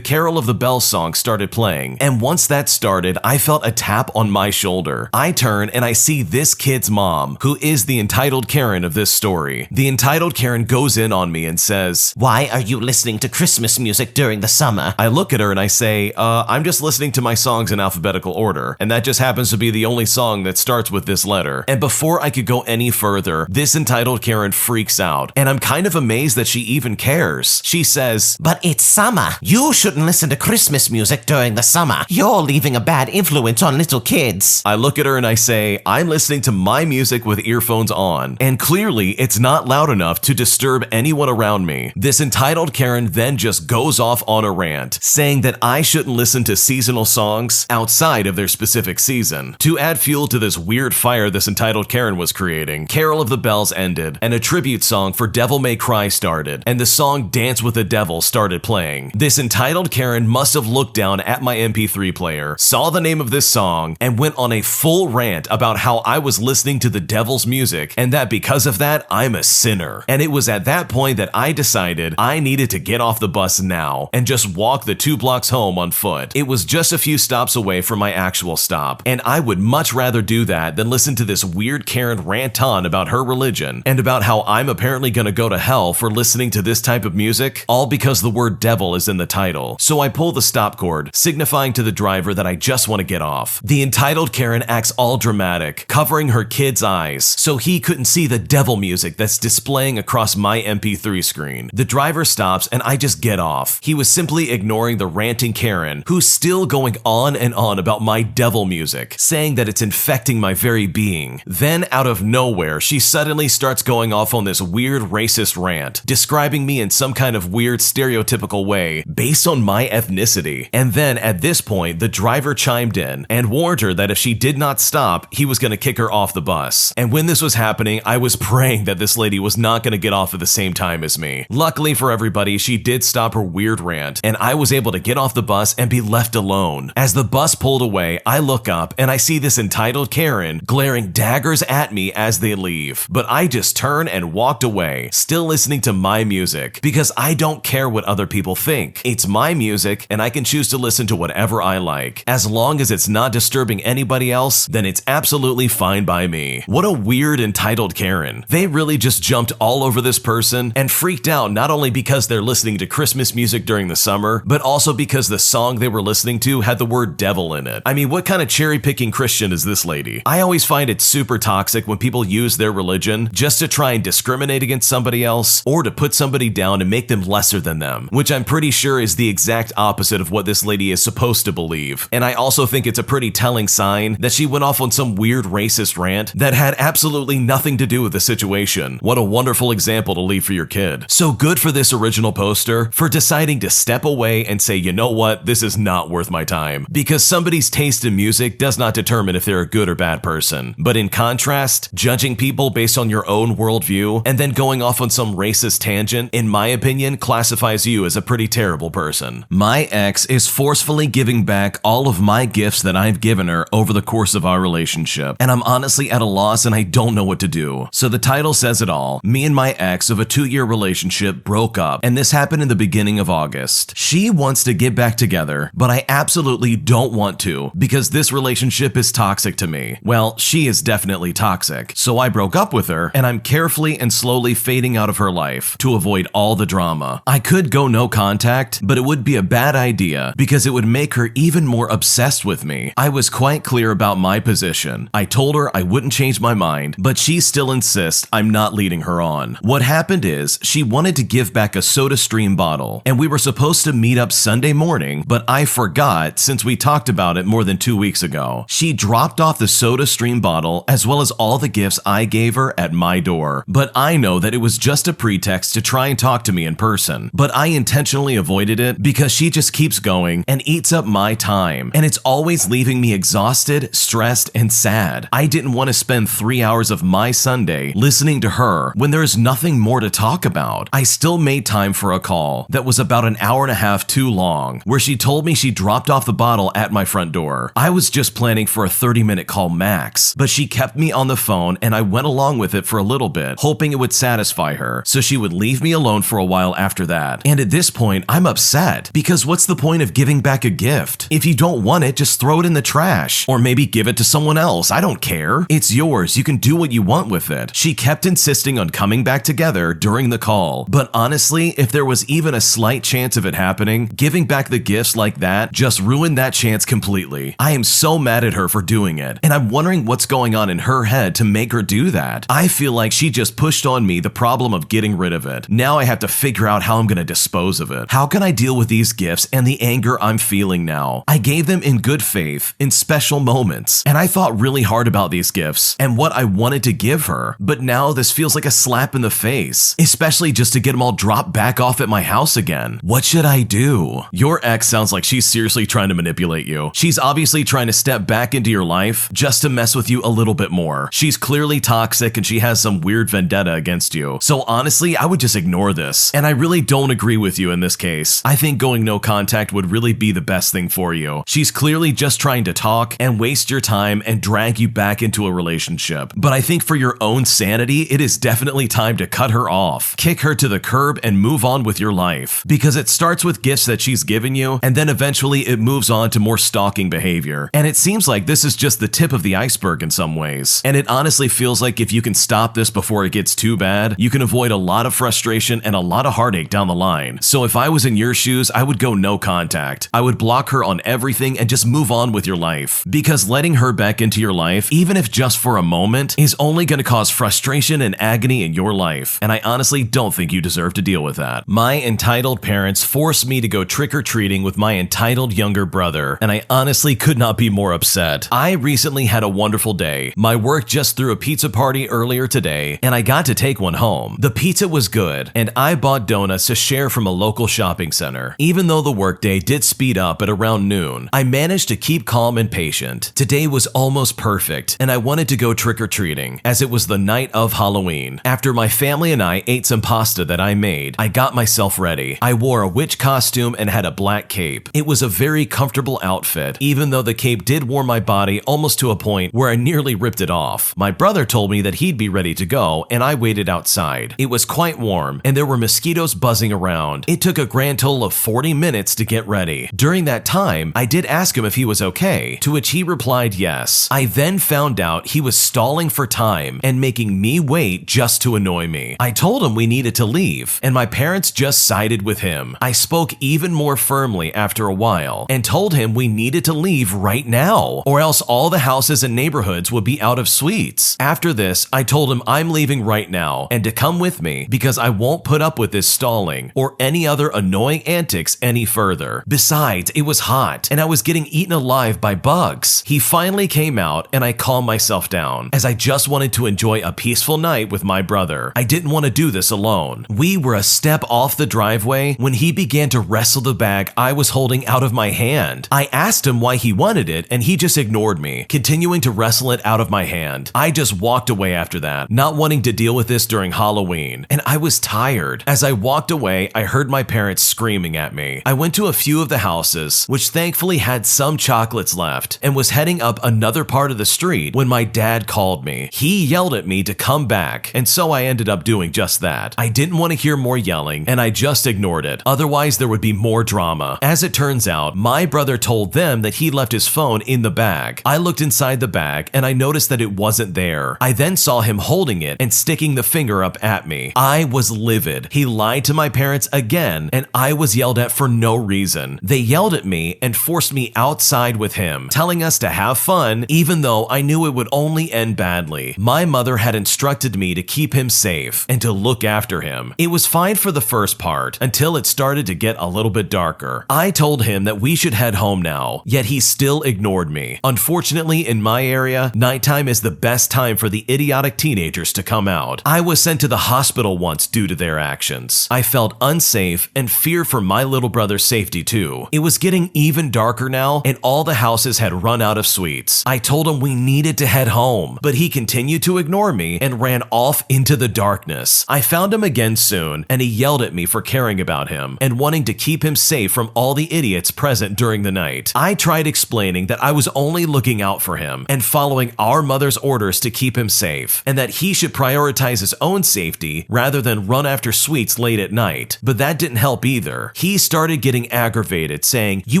Carol of the Bells song started playing. And once that started, I felt a tap on my shoulder. I turn and I see this kid's mom, who is the entitled Karen of this story. The entitled Karen goes in on me and says, Why are you listening to Christmas music during the summer? I look at her and I say, I'm just listening to my songs in alphabetical order, and that just happens to be the only song that starts with this letter. And before I could go any further, this entitled Karen freaks out, and I'm kind of amazed that she even cares. She says, But it's summer. You shouldn't listen to Christmas music during the summer. You're leaving a bad influence on little kids. I look at her and I say, I'm listening to my music with earphones on, and clearly it's not loud enough to disturb anyone around me. This entitled Karen then just goes off on a rant, saying that I shouldn't listen to seasonal original songs outside of their specific season. To add fuel to this weird fire this entitled Karen was creating, Carol of the Bells ended, and a tribute song for Devil May Cry started, and the song Dance with the Devil started playing. This entitled Karen must have looked down at my MP3 player, saw the name of this song, and went on a full rant about how I was listening to the devil's music, and that because of that, I'm a sinner. And it was at that point that I decided I needed to get off the bus now and just walk the 2 blocks home on foot. It was just a few stops away from my actual stop, and I would much rather do that than listen to this weird Karen rant on about her religion and about how I'm apparently gonna go to hell for listening to this type of music, all because the word devil is in the title. So I pull the stop cord, signifying to the driver that I just want to get off. The entitled Karen acts all dramatic, covering her kid's eyes so he couldn't see the devil music that's displaying across my MP3 screen. The driver stops and I just get off. He was simply ignoring the ranting Karen, who's still going on and on about my devil music, saying that it's infecting my very being. Then out of nowhere, she suddenly starts going off on this weird racist rant, describing me in some kind of weird stereotypical way based on my ethnicity. And then at this point, the driver chimed in and warned her that if she did not stop, he was going to kick her off the bus. And when this was happening, I was praying that this lady was not going to get off at the same time as me. Luckily for everybody, she did stop her weird rant, and I was able to get off the bus and be left alone. As the bus pulled away, I look up and I see this entitled Karen glaring daggers at me as they leave. But I just turned and walked away, still listening to my music, because I don't care what other people think. It's my music, and I can choose to listen to whatever I like. As long as it's not disturbing anybody else, then it's absolutely fine by me. What a weird entitled Karen. They really just jumped all over this person and freaked out not only because they're listening to Christmas music during the summer, but also because the song they were listening to had the word devil in it. I mean, what kind of cherry-picking Christian is this lady? I always find it super toxic when people use their religion just to try and discriminate against somebody else or to put somebody down and make them lesser than them, which I'm pretty sure is the exact opposite of what this lady is supposed to believe. And I also think it's a pretty telling sign that she went off on some weird racist rant that had absolutely nothing to do with the situation. What a wonderful example to leave for your kid. So good for this original poster for deciding to step away and say, you know what, this is not worth my time. Because somebody's taste in music does not determine if they're a good or bad person. But in contrast, judging people based on your own worldview and then going off on some racist tangent, in my opinion, classifies you as a pretty terrible person. My ex is forcefully giving back all of my gifts that I've given her over the course of our relationship, and I'm honestly at a loss and I don't know what to do. So the title says it all. Me and my ex of a 2-year relationship broke up, and this happened in the beginning of August. She wants to get back together, but I absolutely don't want to because this relationship is toxic to me. Well, she is definitely toxic. So I broke up with her, and I'm carefully and slowly fading out of her life to avoid all the drama. I could go no contact, but it would be a bad idea because it would make her even more obsessed with me. I was quite clear about my position. I told her I wouldn't change my mind, but she still insists I'm not leading her on. What happened is she wanted to give back a SodaStream bottle, and we were supposed to meet up Sunday morning, but I forgot since we talked about it more than 2 weeks ago. She dropped off the SodaStream bottle as well as all the gifts I gave her at my door, but I know that it was just a pretext to try and talk to me in person. But I intentionally avoided it because she just keeps going and eats up my time, and it's always leaving me exhausted, stressed, and sad. I didn't want to spend 3 hours of my Sunday listening to her when there is nothing more to talk about. I still made time for a call that was about an hour and a half too long, where she told me she dropped off the bottle at my front door. I was just planning for a 30-minute call max, but she kept me on the phone and I went along with it for a little bit, hoping it would satisfy her, so she would leave me alone for a while after that. And at this point, I'm upset because what's the point of giving back a gift? If you don't want it, just throw it in the trash, or maybe give it to someone else. I don't care. It's yours. You can do what you want with it. She kept insisting on coming back together during the call, but honestly, if there was even a slight chance of it happening, giving back the gifts like that just ruined that chance completely. I am so mad at her for doing it, and I'm wondering what's going on in her head to make her do that. I feel like she just pushed on me the problem of getting rid of it. Now I have to figure out how I'm going to dispose of it. How can I deal with these gifts and the anger I'm feeling now? I gave them in good faith, in special moments, and I thought really hard about these gifts and what I wanted to give her, but now this feels like a slap in the face, especially just to get them all dropped back off at my house again. What should I do? Your ex sounds like she's seriously obviously trying to manipulate you. She's obviously trying to step back into your life just to mess with you a little bit more. She's clearly toxic and she has some weird vendetta against you. So honestly, I would just ignore this. And I really don't agree with you in this case. I think going no contact would really be the best thing for you. She's clearly just trying to talk and waste your time and drag you back into a relationship. But I think for your own sanity, it is definitely time to cut her off, kick her to the curb, and move on with your life. Because it starts with gifts that she's given you, and then eventually it moves on to more stalking behavior. And it seems like this is just the tip of the iceberg in some ways. And it honestly feels like if you can stop this before it gets too bad, you can avoid a lot of frustration and a lot of heartache down the line. So if I was in your shoes, I would go no contact. I would block her on everything and just move on with your life. Because letting her back into your life, even if just for a moment, is only going to cause frustration and agony in your life. And I honestly don't think you deserve to deal with that. My entitled parents forced me to go trick-or-treating with my entitled younger brother, and I honestly could not be more upset. I recently had a wonderful day. My work just threw a pizza party earlier today, and I got to take one home. The pizza was good, and I bought donuts to share from a local shopping center. Even though the workday did speed up at around noon, I managed to keep calm and patient. Today was almost perfect, and I wanted to go trick-or-treating, as it was the night of Halloween. After my family and I ate some pasta that I made, I got myself ready. I wore a witch costume and had a black cape. It was a very comfortable outfit, even though the cape did warm my body almost to a point where I nearly ripped it off. My brother told me that he'd be ready to go, and I waited outside. It was quite warm, and there were mosquitoes buzzing around. It took a grand total of 40 minutes to get ready. During that time, I did ask him if he was okay, to which he replied yes. I then found out he was stalling for time and making me wait just to annoy me. I told him we needed to leave, and my parents just sided with him. I spoke even more firmly after a while and told him we needed to leave right now, or else all the houses and neighborhoods would be out of sweets. After this, I told him I'm leaving right now and to come with me because I won't put up with this stalling or any other annoying antics any further. Besides, it was hot and I was getting eaten alive by bugs. He finally came out and I calmed myself down as I just wanted to enjoy a peaceful night with my brother. I didn't want to do this alone. We were a step off the driveway when he began to wrestle the bag I was holding out of my hand. I asked him why he wanted it and he just ignored me, continuing to wrestle it out of my hand. I just walked away after that, not wanting to deal with this during Halloween, and I was tired. As I walked away, I heard my parents screaming at me. I went to a few of the houses, which thankfully had some chocolates left, and was heading up another part of the street when my dad called me. He yelled at me to come back, and so I ended up doing just that. I didn't want to hear more yelling, and I just ignored it. Otherwise, there would be more drama. As it turns out, my brother told them that he left his phone in the bag. I looked inside the bag, and I noticed that it wasn't there. I then saw him holding it and sticking the finger up at me. I was livid. He lied to my parents again, and I was yelled at for no reason. They yelled at me and forced me outside with him, telling us to have fun, even though I knew it would only end badly. My mother had instructed me to keep him safe and to look after him. It was fine for the first part, until it started to get a little bit darker. I told him that we should head home now, yet he still ignored me. Unfortunately, in my area, nighttime is the best time for the idiotic teenagers to come out. I was sent to the hospital once due to their actions. I felt unsafe and fear for my little brother's safety too. It was getting even darker now, and all the houses had run out of sweets. I told him we needed to head home, but he continued to ignore me and ran off into the darkness. I found him again soon, and he yelled at me for caring about him and wanting to keep him safe from all the idiots present during the night. I tried explaining that I was only looking out for him and following our mother's orders to keep him safe, and that he should prioritize his own safety rather than run after sweets late at night. But that didn't help either. He started getting aggravated, saying, "You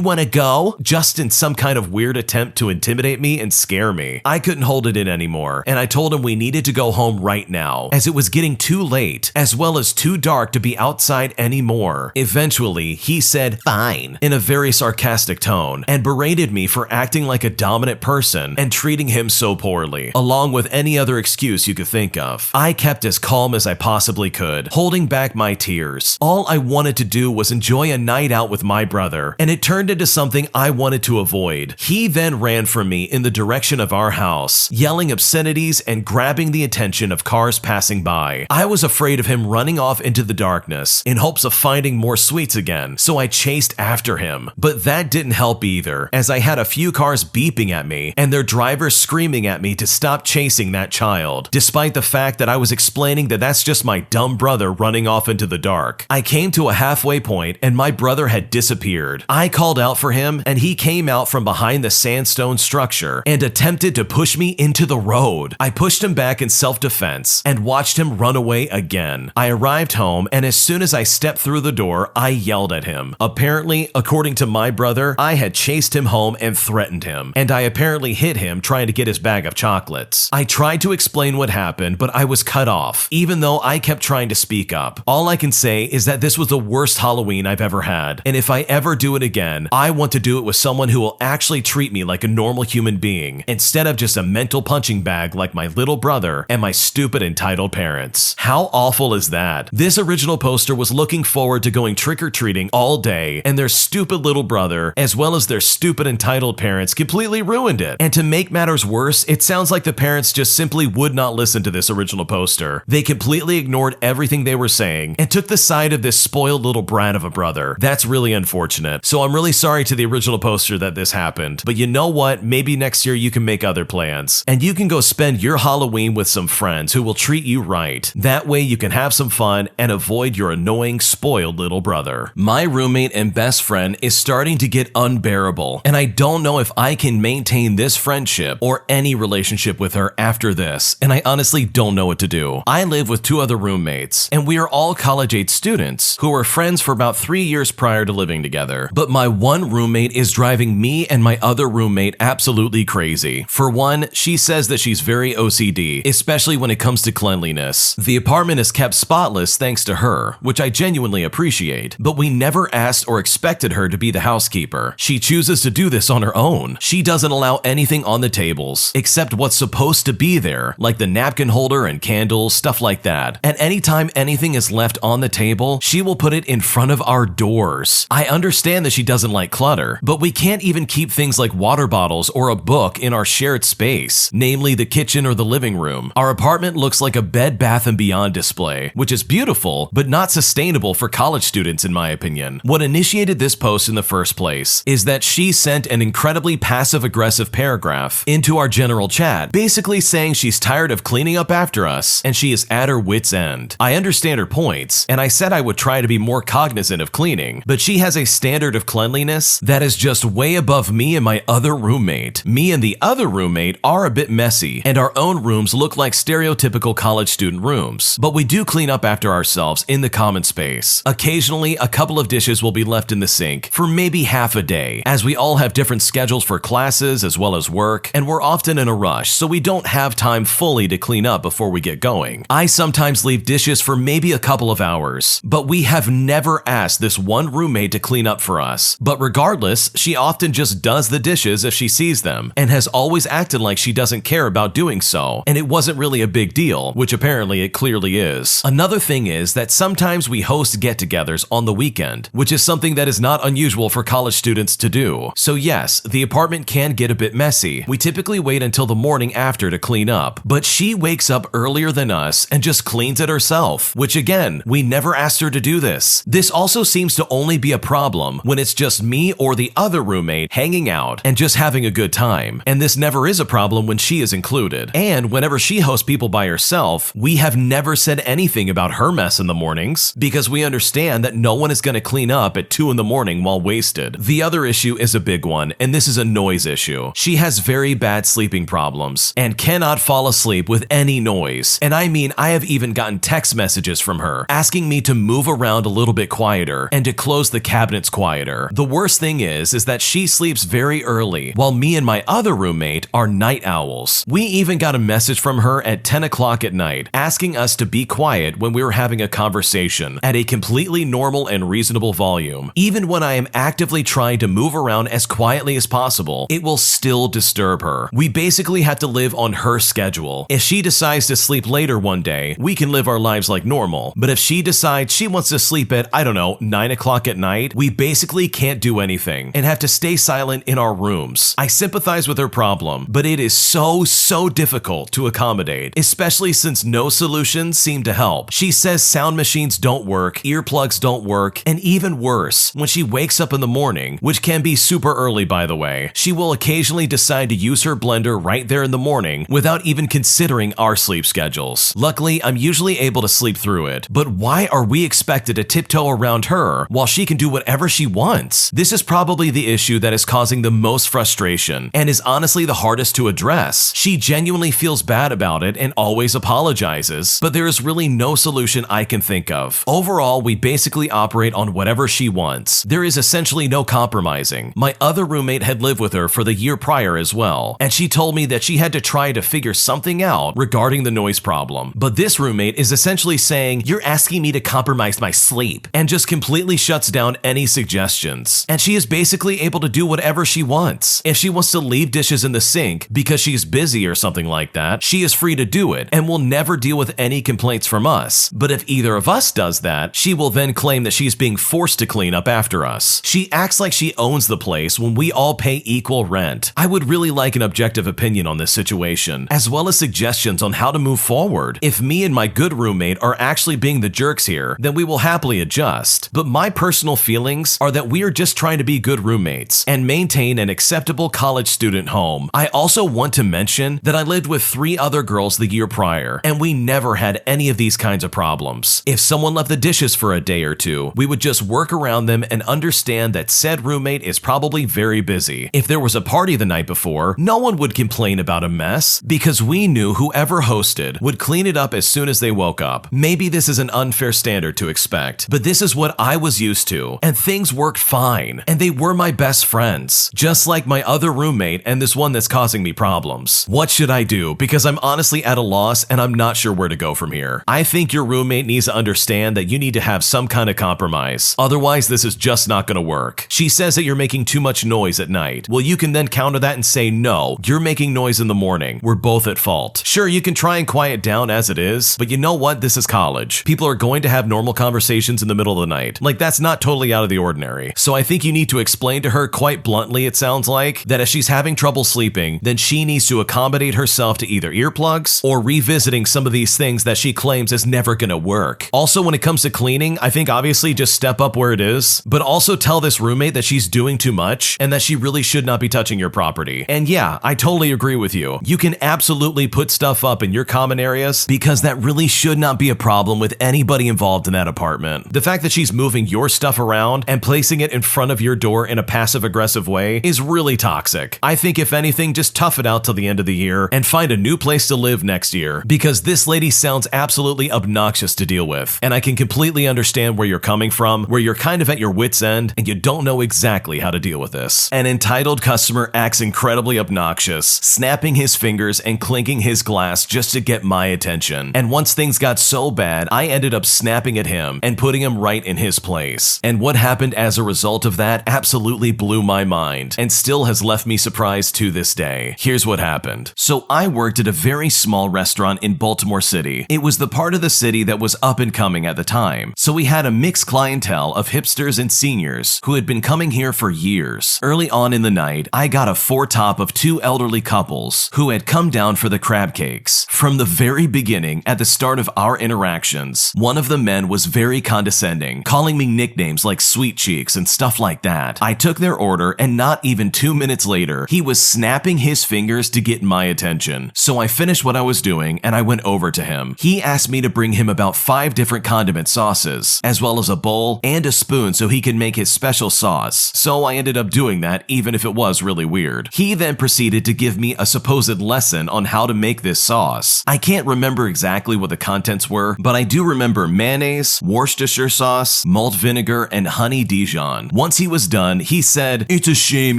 want to go?" just in some kind of weird attempt to intimidate me and scare me. I couldn't hold it in anymore, and I told him we needed to go home right now, as it was getting too late, as well as too dark to be outside anymore. Eventually, he said, "Fine," in a very sarcastic tone, and berated me for acting like a dominant person and treating him so poorly, along with any other excuse you could think of. I kept as calm as I possibly could, holding back my tears. All I wanted to do was enjoy a night out with my brother, and it turned into something I wanted to avoid. He then ran from me in the direction of our house, yelling obscenities and grabbing the attention of cars passing by. I was afraid of him running off into the darkness in hopes of finding more sweets again, so I chased after him. But But that didn't help either, as I had a few cars beeping at me and their drivers screaming at me to stop chasing that child, despite the fact that I was explaining that that's just my dumb brother running off into the dark. I came to a halfway point and my brother had disappeared. I called out for him and he came out from behind the sandstone structure and attempted to push me into the road. I pushed him back in self-defense and watched him run away again. I arrived home and as soon as I stepped through the door, I yelled at him. Apparently, according to my brother, I had chased him home and threatened him, and I apparently hit him trying to get his bag of chocolates. I tried to explain what happened, but I was cut off, even though I kept trying to speak up. All I can say is that this was the worst Halloween I've ever had, and if I ever do it again, I want to do it with someone who will actually treat me like a normal human being, instead of just a mental punching bag like my little brother and my stupid entitled parents. How awful is that? This original poster was looking forward to going trick-or-treating all day, and their stupid little brother, as well as their stupid entitled parents, completely ruined it. And to make matters worse, it sounds like the parents just simply would not listen to this original poster. They completely ignored everything they were saying and took the side of this spoiled little brat of a brother. That's really unfortunate. So I'm really sorry to the original poster that this happened. But you know what? Maybe next year you can make other plans. And you can go spend your Halloween with some friends who will treat you right. That way you can have some fun and avoid your annoying, spoiled little brother. My roommate and best friend is starting to get unbearable, and I don't know if I can maintain this friendship or any relationship with her after this, and I honestly don't know what to do. I live with two other roommates, and we are all college-age students who were friends for about 3 years prior to living together. But my one roommate is driving me and my other roommate absolutely crazy. For one, she says that she's very OCD, especially when it comes to cleanliness. The apartment is kept spotless thanks to her, which I genuinely appreciate, but we never asked or expected her to be the housekeeper. She chooses to do this on her own. She doesn't allow anything on the tables, except what's supposed to be there, like the napkin holder and candles, stuff like that. And anytime anything is left on the table, she will put it in front of our doors. I understand that she doesn't like clutter, but we can't even keep things like water bottles or a book in our shared space, namely the kitchen or the living room. Our apartment looks like a Bed Bath & Beyond display, which is beautiful, but not sustainable for college students in my opinion. What initiated this post in the first place is that she sent an incredibly passive-aggressive paragraph into our general chat, basically saying she's tired of cleaning up after us and she is at her wit's end. I understand her points, and I said I would try to be more cognizant of cleaning, but she has a standard of cleanliness that is just way above me and my other roommate. Me and the other roommate are a bit messy, and our own rooms look like stereotypical college student rooms, but we do clean up after ourselves in the common space. Occasionally, a couple of dishes will be left in the sink for maybe half a day, as we all have different schedules for classes as well as work, and we're often in a rush, so we don't have time fully to clean up before we get going. I sometimes leave dishes for maybe a couple of hours, but we have never asked this one roommate to clean up for us. But regardless, she often just does the dishes if she sees them, and has always acted like she doesn't care about doing so, and it wasn't really a big deal, which apparently it clearly is. Another thing is that sometimes we host get-togethers on the weekend, which is something that is not unusual for college students to do. So yes, the apartment can get a bit messy. We typically wait until the morning after to clean up, but she wakes up earlier than us and just cleans it herself, which again, we never asked her to do this. This also seems to only be a problem when it's just me or the other roommate hanging out and just having a good time, and this never is a problem when she is included. And whenever she hosts people by herself, we have never said anything about her mess in the mornings, because we understand that no one is going to clean up at 2 in the morning while wasted. The other issue is a big one, and this is a noise issue. She has very bad sleeping problems and cannot fall asleep with any noise. And I mean, I have even gotten text messages from her asking me to move around a little bit quieter and to close the cabinets quieter. The worst thing is that she sleeps very early, while me and my other roommate are night owls. We even got a message from her at 10 o'clock at night asking us to be quiet when we were having a conversation at a completely normal and reasonable volume. Even when I am actively trying to move around as quietly as possible, it will still disturb her. We basically have to live on her schedule. If she decides to sleep later one day, we can live our lives like normal. But if she decides she wants to sleep at, I don't know, 9 o'clock at night, we basically can't do anything and have to stay silent in our rooms. I sympathize with her problem, but it is so difficult to accommodate, especially since no solutions seem to help. She says sound machines don't work, earplugs don't work, and even worse, when she wakes up in the the morning, which can be super early by the way, she will occasionally decide to use her blender right there in the morning without even considering our sleep schedules. Luckily, I'm usually able to sleep through it, but why are we expected to tiptoe around her while she can do whatever she wants? This is probably the issue that is causing the most frustration and is honestly the hardest to address. She genuinely feels bad about it and always apologizes, but there is really no solution I can think of. Overall, we basically operate on whatever she wants. There is essentially no compromising. My other roommate had lived with her for the year prior as well, and she told me that she had to try to figure something out regarding the noise problem. But this roommate is essentially saying, "You're asking me to compromise my sleep," and just completely shuts down any suggestions. And she is basically able to do whatever she wants. If she wants to leave dishes in the sink because she's busy or something like that, she is free to do it and will never deal with any complaints from us. But if either of us does that, she will then claim that she's being forced to clean up after us. She acts like she owns the place when we all pay equal rent. I would really like an objective opinion on this situation, as well as suggestions on how to move forward. If me and my good roommate are actually being the jerks here, then we will happily adjust. But my personal feelings are that we are just trying to be good roommates and maintain an acceptable college student home. I also want to mention that I lived with 3 other girls the year prior, and we never had any of these kinds of problems. If someone left the dishes for a day or two, we would just work around them and understand that said roommate is probably very busy. If there was a party the night before, no one would complain about a mess because we knew whoever hosted would clean it up as soon as they woke up. Maybe this is an unfair standard to expect, but this is what I was used to, and things worked fine, and they were my best friends, just like my other roommate and this one that's causing me problems. What should I do? Because I'm honestly at a loss and I'm not sure where to go from here. I think your roommate needs to understand that you need to have some kind of compromise. Otherwise, this is just not gonna work. She says that you're making too much noise at night. Well, you can then counter that and say, no, you're making noise in the morning. We're both at fault. Sure, you can try and quiet down as it is, but you know what? This is college. People are going to have normal conversations in the middle of the night. Like, that's not totally out of the ordinary. So I think you need to explain to her quite bluntly, it sounds like, that if she's having trouble sleeping, then she needs to accommodate herself to either earplugs or revisiting some of these things that she claims is never gonna work. Also, when it comes to cleaning, I think obviously just step up where it is, but also tell this roommate that she's doing too much and that she really should not be touching your property. And yeah, I totally agree with you. You can absolutely put stuff up in your common areas because that really should not be a problem with anybody involved in that apartment. The fact that she's moving your stuff around and placing it in front of your door in a passive-aggressive way is really toxic. I think if anything, just tough it out till the end of the year and find a new place to live next year, because this lady sounds absolutely obnoxious to deal with. And I can completely understand where you're coming from, where you're kind of at your wit's end and you don't know exactly how to deal with this. An entitled customer acts incredibly obnoxious, snapping his fingers and clinking his glass just to get my attention. And once things got so bad, I ended up snapping at him and putting him right in his place. And what happened as a result of that absolutely blew my mind and still has left me surprised to this day. Here's what happened. So I worked at a very small restaurant in Baltimore City. It was the part of the city that was up and coming at the time. So we had a mixed clientele of hipsters and seniors who had been coming here for years. Early on in the night, I got a foretop of 2 elderly couples who had come down for the crab cakes. From the very beginning, at the start of our interactions, one of the men was very condescending, calling me nicknames like sweet cheeks and stuff like that. I took their order and not even 2 minutes later, he was snapping his fingers to get my attention. So I finished what I was doing and I went over to him. He asked me to bring him about 5 different condiment sauces, as well as a bowl and a spoon so he could make his special sauce. So I ended up doing that even if it was really weird. He then proceeded to give me a supposed lesson on how to make this sauce. I can't remember exactly what the contents were, but I do remember mayonnaise, Worcestershire sauce, malt vinegar, and honey Dijon. Once he was done, he said, "It's a shame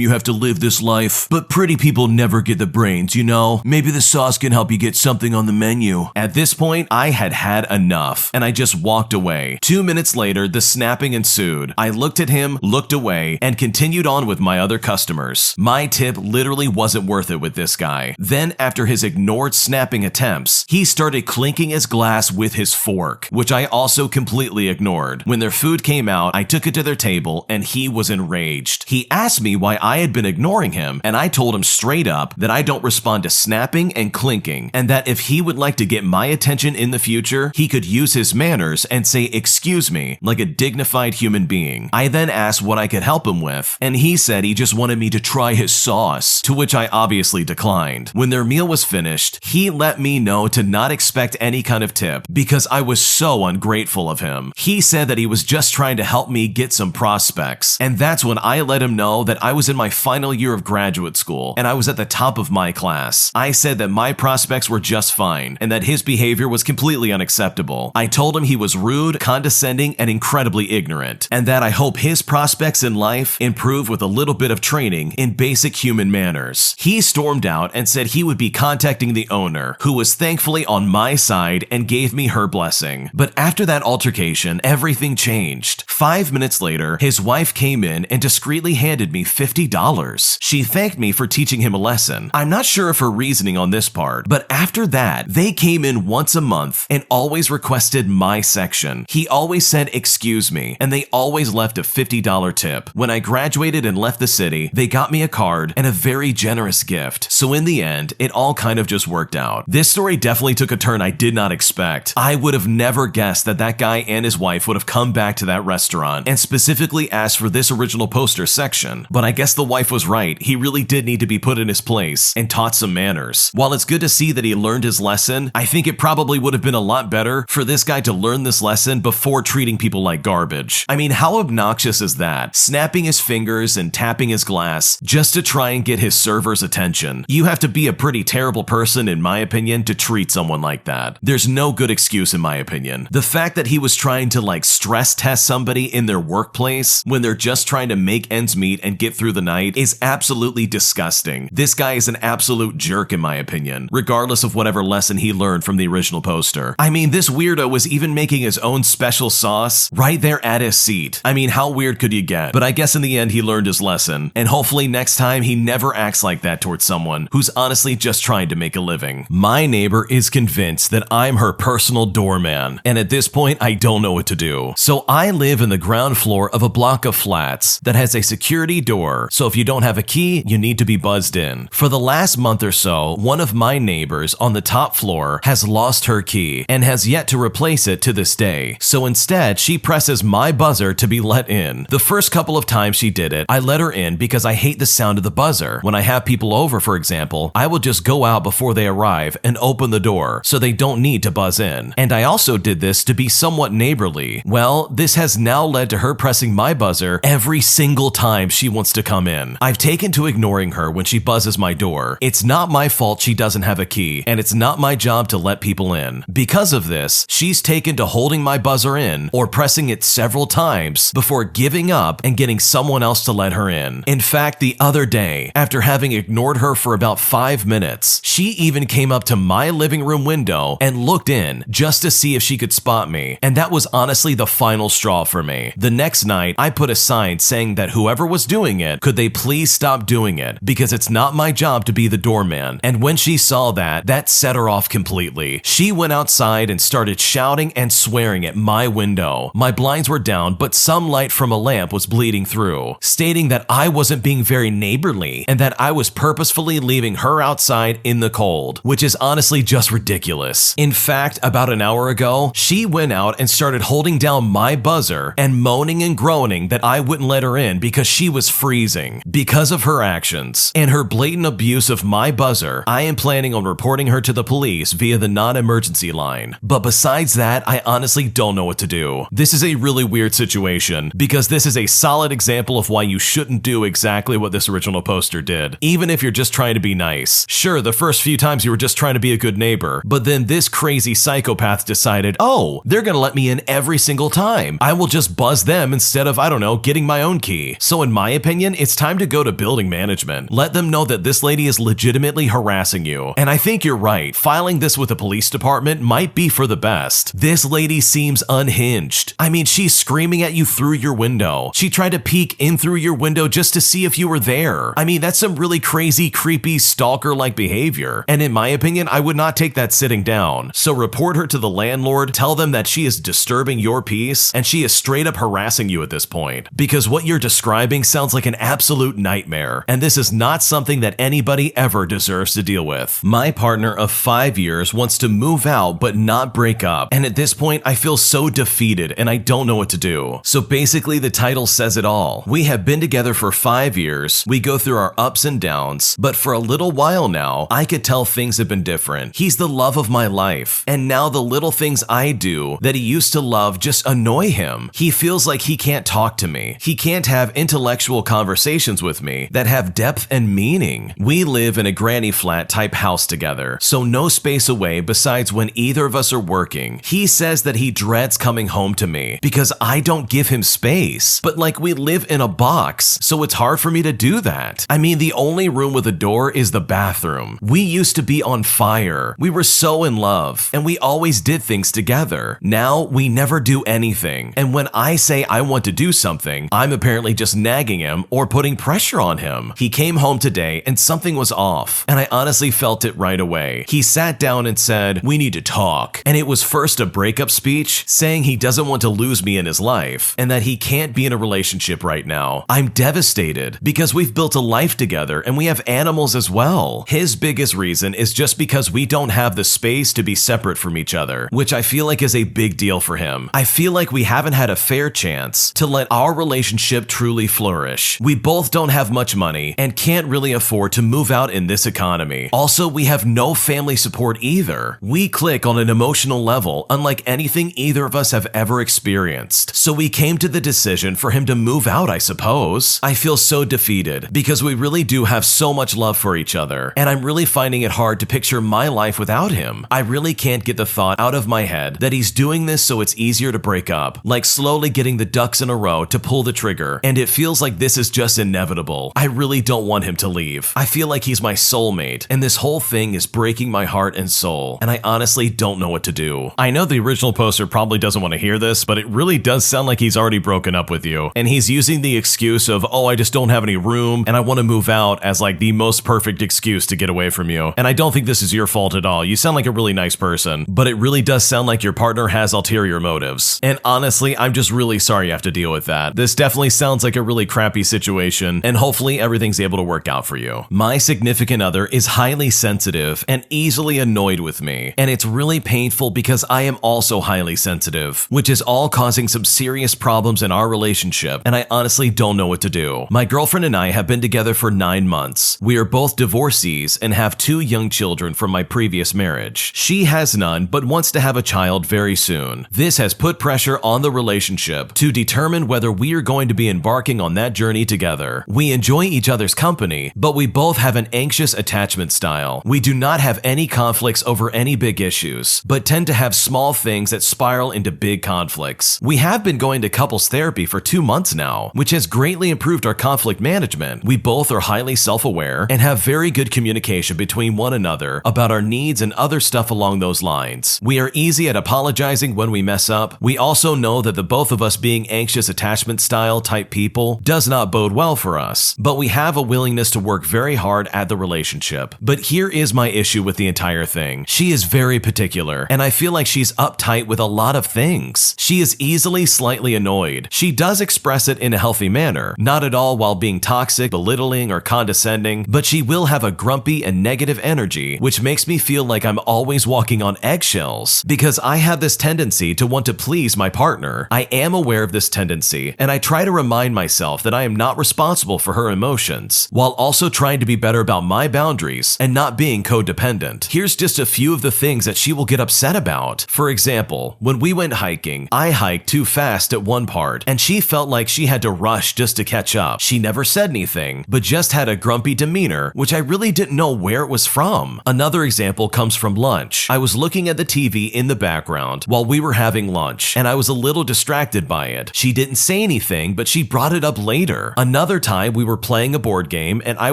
you have to live this life, but pretty people never get the brains, you know? Maybe the sauce can help you get something on the menu." At this point, I had had enough, and I just walked away. 2 minutes later, the snapping ensued. I looked at him, looked away, and continued on with my other customers. My tip literally wasn't worth it with this guy. Then, after his ignored snapping attempts, he started clinking his glass with his fork, which I also completely ignored. When their food came out, I took it to their table, and he was enraged. He asked me why I had been ignoring him, and I told him straight up that I don't respond to snapping and clinking, and that if he would like to get my attention in the future, he could use his manners and say "excuse me" like a dignified human being. I then asked asked what I could help him with, and he said he just wanted me to try his sauce, to which I obviously declined. When their meal was finished, he let me know to not expect any kind of tip because I was so ungrateful of him. He said that he was just trying to help me get some prospects, and that's when I let him know that I was in my final year of graduate school and I was at the top of my class. I said that my prospects were just fine and that his behavior was completely unacceptable. I told him he was rude, condescending, and incredibly ignorant, and that I hope his prospects in life improve with a little bit of training in basic human manners. He stormed out and said he would be contacting the owner, who was thankfully on my side and gave me her blessing. But after that altercation, everything changed. 5 minutes later, his wife came in and discreetly handed me $50. She thanked me for teaching him a lesson. I'm not sure of her reasoning on this part, but after that, they came in once a month and always requested my section. He always said, "Excuse me," and they always left a $50 tip. When I graduated and left the city, they got me a card and a very generous gift. So in the end, it all kind of just worked out. This story definitely took a turn I did not expect. I would have never guessed that that guy and his wife would have come back to that restaurant and specifically asked for this original poster section. But I guess the wife was right. He really did need to be put in his place and taught some manners. While it's good to see that he learned his lesson, I think it probably would have been a lot better for this guy to learn this lesson before treating people like garbage. I mean, how obnoxious is that? Snapping his fingers and tapping his glass just to try and get his server's attention. You have to be a pretty terrible person, in my opinion, to treat someone like that. There's no good excuse, in my opinion. The fact that he was trying to stress test somebody in their workplace when they're just trying to make ends meet and get through the night is absolutely disgusting. This guy is an absolute jerk, in my opinion, regardless of whatever lesson he learned from the original poster. I mean, this weirdo was even making his own special sauce right there at his seat. I mean, how weird could you get? But I guess in the end, he learned his lesson, and hopefully next time he never acts like that towards someone who's honestly just trying to make a living. My neighbor is convinced that I'm her personal doorman, and at this point, I don't know what to do. So I live in the ground floor of a block of flats that has a security door, so if you don't have a key, you need to be buzzed in. For the last month or so, one of my neighbors on the top floor has lost her key and has yet to replace it to this day. So instead, she presses my buzzer to be let in. The first couple of times she did it, I let her in because I hate the sound of the buzzer. When I have people over, for example, I will just go out before they arrive and open the door so they don't need to buzz in. And I also did this to be somewhat neighborly. Well, this has now led to her pressing my buzzer every single time she wants to come in. I've taken to ignoring her when she buzzes my door. It's not my fault she doesn't have a key, and it's not my job to let people in. Because of this, she's taken to holding my buzzer in or pressing it several times before giving up and getting someone else to let her in. In fact, the other day, after having ignored her for about 5 minutes, she even came up to my living room window and looked in just to see if she could spot me, and that was honestly the final straw for me. The next night, I put a sign saying that whoever was doing it, could they please stop doing it, because it's not my job to be the doorman. And when she saw that, that set her off completely. She went outside and started shouting and swearing at my window. My blinds were down, but some light from a lamp was bleeding through, stating that I wasn't being very neighborly and that I was purposefully leaving her outside in the cold, which is honestly just ridiculous. In fact, about an hour ago, she went out and started holding down my buzzer and moaning and groaning that I wouldn't let her in because she was freezing. Because of her actions and her blatant abuse of my buzzer, I am planning on reporting her to the police via the non-emergency line. But besides that, I honestly don't know what to do. This is a really weird situation because this is a solid example of why you shouldn't do exactly what this original poster did, even if you're just trying to be nice. Sure, the first few times you were just trying to be a good neighbor, but then this crazy psychopath decided, oh, they're gonna let me in every single time. I will just buzz them instead of, I don't know, getting my own key. So in my opinion, it's time to go to building management. Let them know that this lady is legitimately harassing you. And I think you're right. Filing this with the police department might be for the best. This lady seems unhinged. I mean, she's screaming at you through your window. She tried to peek in through your window just to see if you were there. I mean, that's some really crazy, creepy, stalker-like behavior. And in my opinion, I would not take that sitting down. So report her to the landlord, tell them that she is disturbing your peace, and she is straight up harassing you at this point, because what you're describing sounds like an absolute nightmare, and this is not something that anybody ever deserves to deal with. My partner of 5 years wants to move out but not break up, and at this point I feel so defeated and I don't know what to do. So basically the title says it all. We have been together for 5 years, we go through our ups and downs, but for a little while now, I could tell things have been different. He's the love of my life, and now the little things I do that he used to love just annoy him. He feels like he can't talk to me. He can't have intellectual conversations with me that have depth and meaning. We live in a granny flat type house together, so no space away besides when either of us are working. He says that he dreads coming home to me because I don't give him space, but like we live in a box, so it's hard for me to do that. I mean, the only room with a door is the bathroom. We used to be on fire. We were so in love, and we always did things together. Now we never do anything, and when I say I want to do something, I'm apparently just nagging him or putting pressure on him. He came home today and something was off, and I honestly felt it right away. He sat down and said, "We need to talk," and it was first a breakup speech saying he doesn't want to lose me in his life and that he can't be in a relationship right now. I'm devastated because we've built a life together and we have animals as well. His biggest reason is just because we don't have the space to be separate from each other, which I feel like is a big deal for him. I feel like we haven't had a fair chance to let our relationship truly flourish. We both don't have much money and can't really afford to move out in this economy. Also, we have no family support either. We click on an emotional level unlike anything either of us have ever experienced. So we came to the decision for him to move out, I suppose. I feel so defeated because we really do have so much love for each other, and I'm really finding it hard to picture my life without him. I really can't get the thought out of my head that he's doing this so it's easier to break up, like slowly getting the ducks in a row to pull the trigger, and it feels like this is just inevitable. I really don't want him to leave. I feel like he's my soulmate, and this whole thing is breaking my heart and soul, and I honestly don't know what to do. I know the original poster probably doesn't want to hear this, but it really does sound like he's already broken up with you, and he's using the excuse of, "Oh, I just don't have any room and I want to move out," as like the most perfect excuse to get away from you. And I don't think this is your fault at all. You sound like a really nice person, but it really does sound like your partner has ulterior motives. And honestly, I'm just really sorry you have to deal with that. This definitely sounds like a really crappy situation, and hopefully everything's able to work out for you. My significant other is highly sensitive and easily annoyed with me, and it's really painful because I am also highly sensitive, which is all causing some serious problems in our relationship, and I honestly don't know what to do. My girlfriend and I have been together for 9 months. We are both divorcees and have 2 young children from my previous marriage. She has none, but wants to have a child very soon. This has put pressure on the relationship to determine whether we are going to be embarking on that journey together. We enjoy each other's company, but we both have an anxious attachment style. We do not have any conflicts over any big issues, but tend to have small things that spiral into big conflicts. We have been going to couples therapy for 2 months now, which has greatly improved our conflict management. We both are highly self-aware and have very good communication between one another about our needs and other stuff along those lines. We are easy at apologizing when we mess up. We also know that the both of us being anxious attachment style type people does not bode well for us, but we have a willingness to work very hard at the relationship. But here is my issue with the entire thing. She is very particular, and I feel like she's uptight with a lot of things. She is easily slightly annoyed. She does express it in a healthy manner, not at all while being toxic, belittling, or condescending, but she will have a grumpy and negative energy, which makes me feel like I'm always walking on eggshells because I have this tendency to want to please my partner. I am aware of this tendency, and I try to remind myself that I am not responsible for her emotions, while also trying to be better about my boundaries and not being codependent. Here's just a few of the things that she will get upset about. For example, when we went hiking, I hiked too fast at one part, and she felt like she had to rush just to catch up. She never said anything, but just had a grumpy demeanor, which I really didn't know where it was from. Another example comes from lunch. I was looking at the TV in the background while we were having lunch, and I was a little distracted by it. She didn't say anything, but she brought it up later. Another time we were playing a board game, and I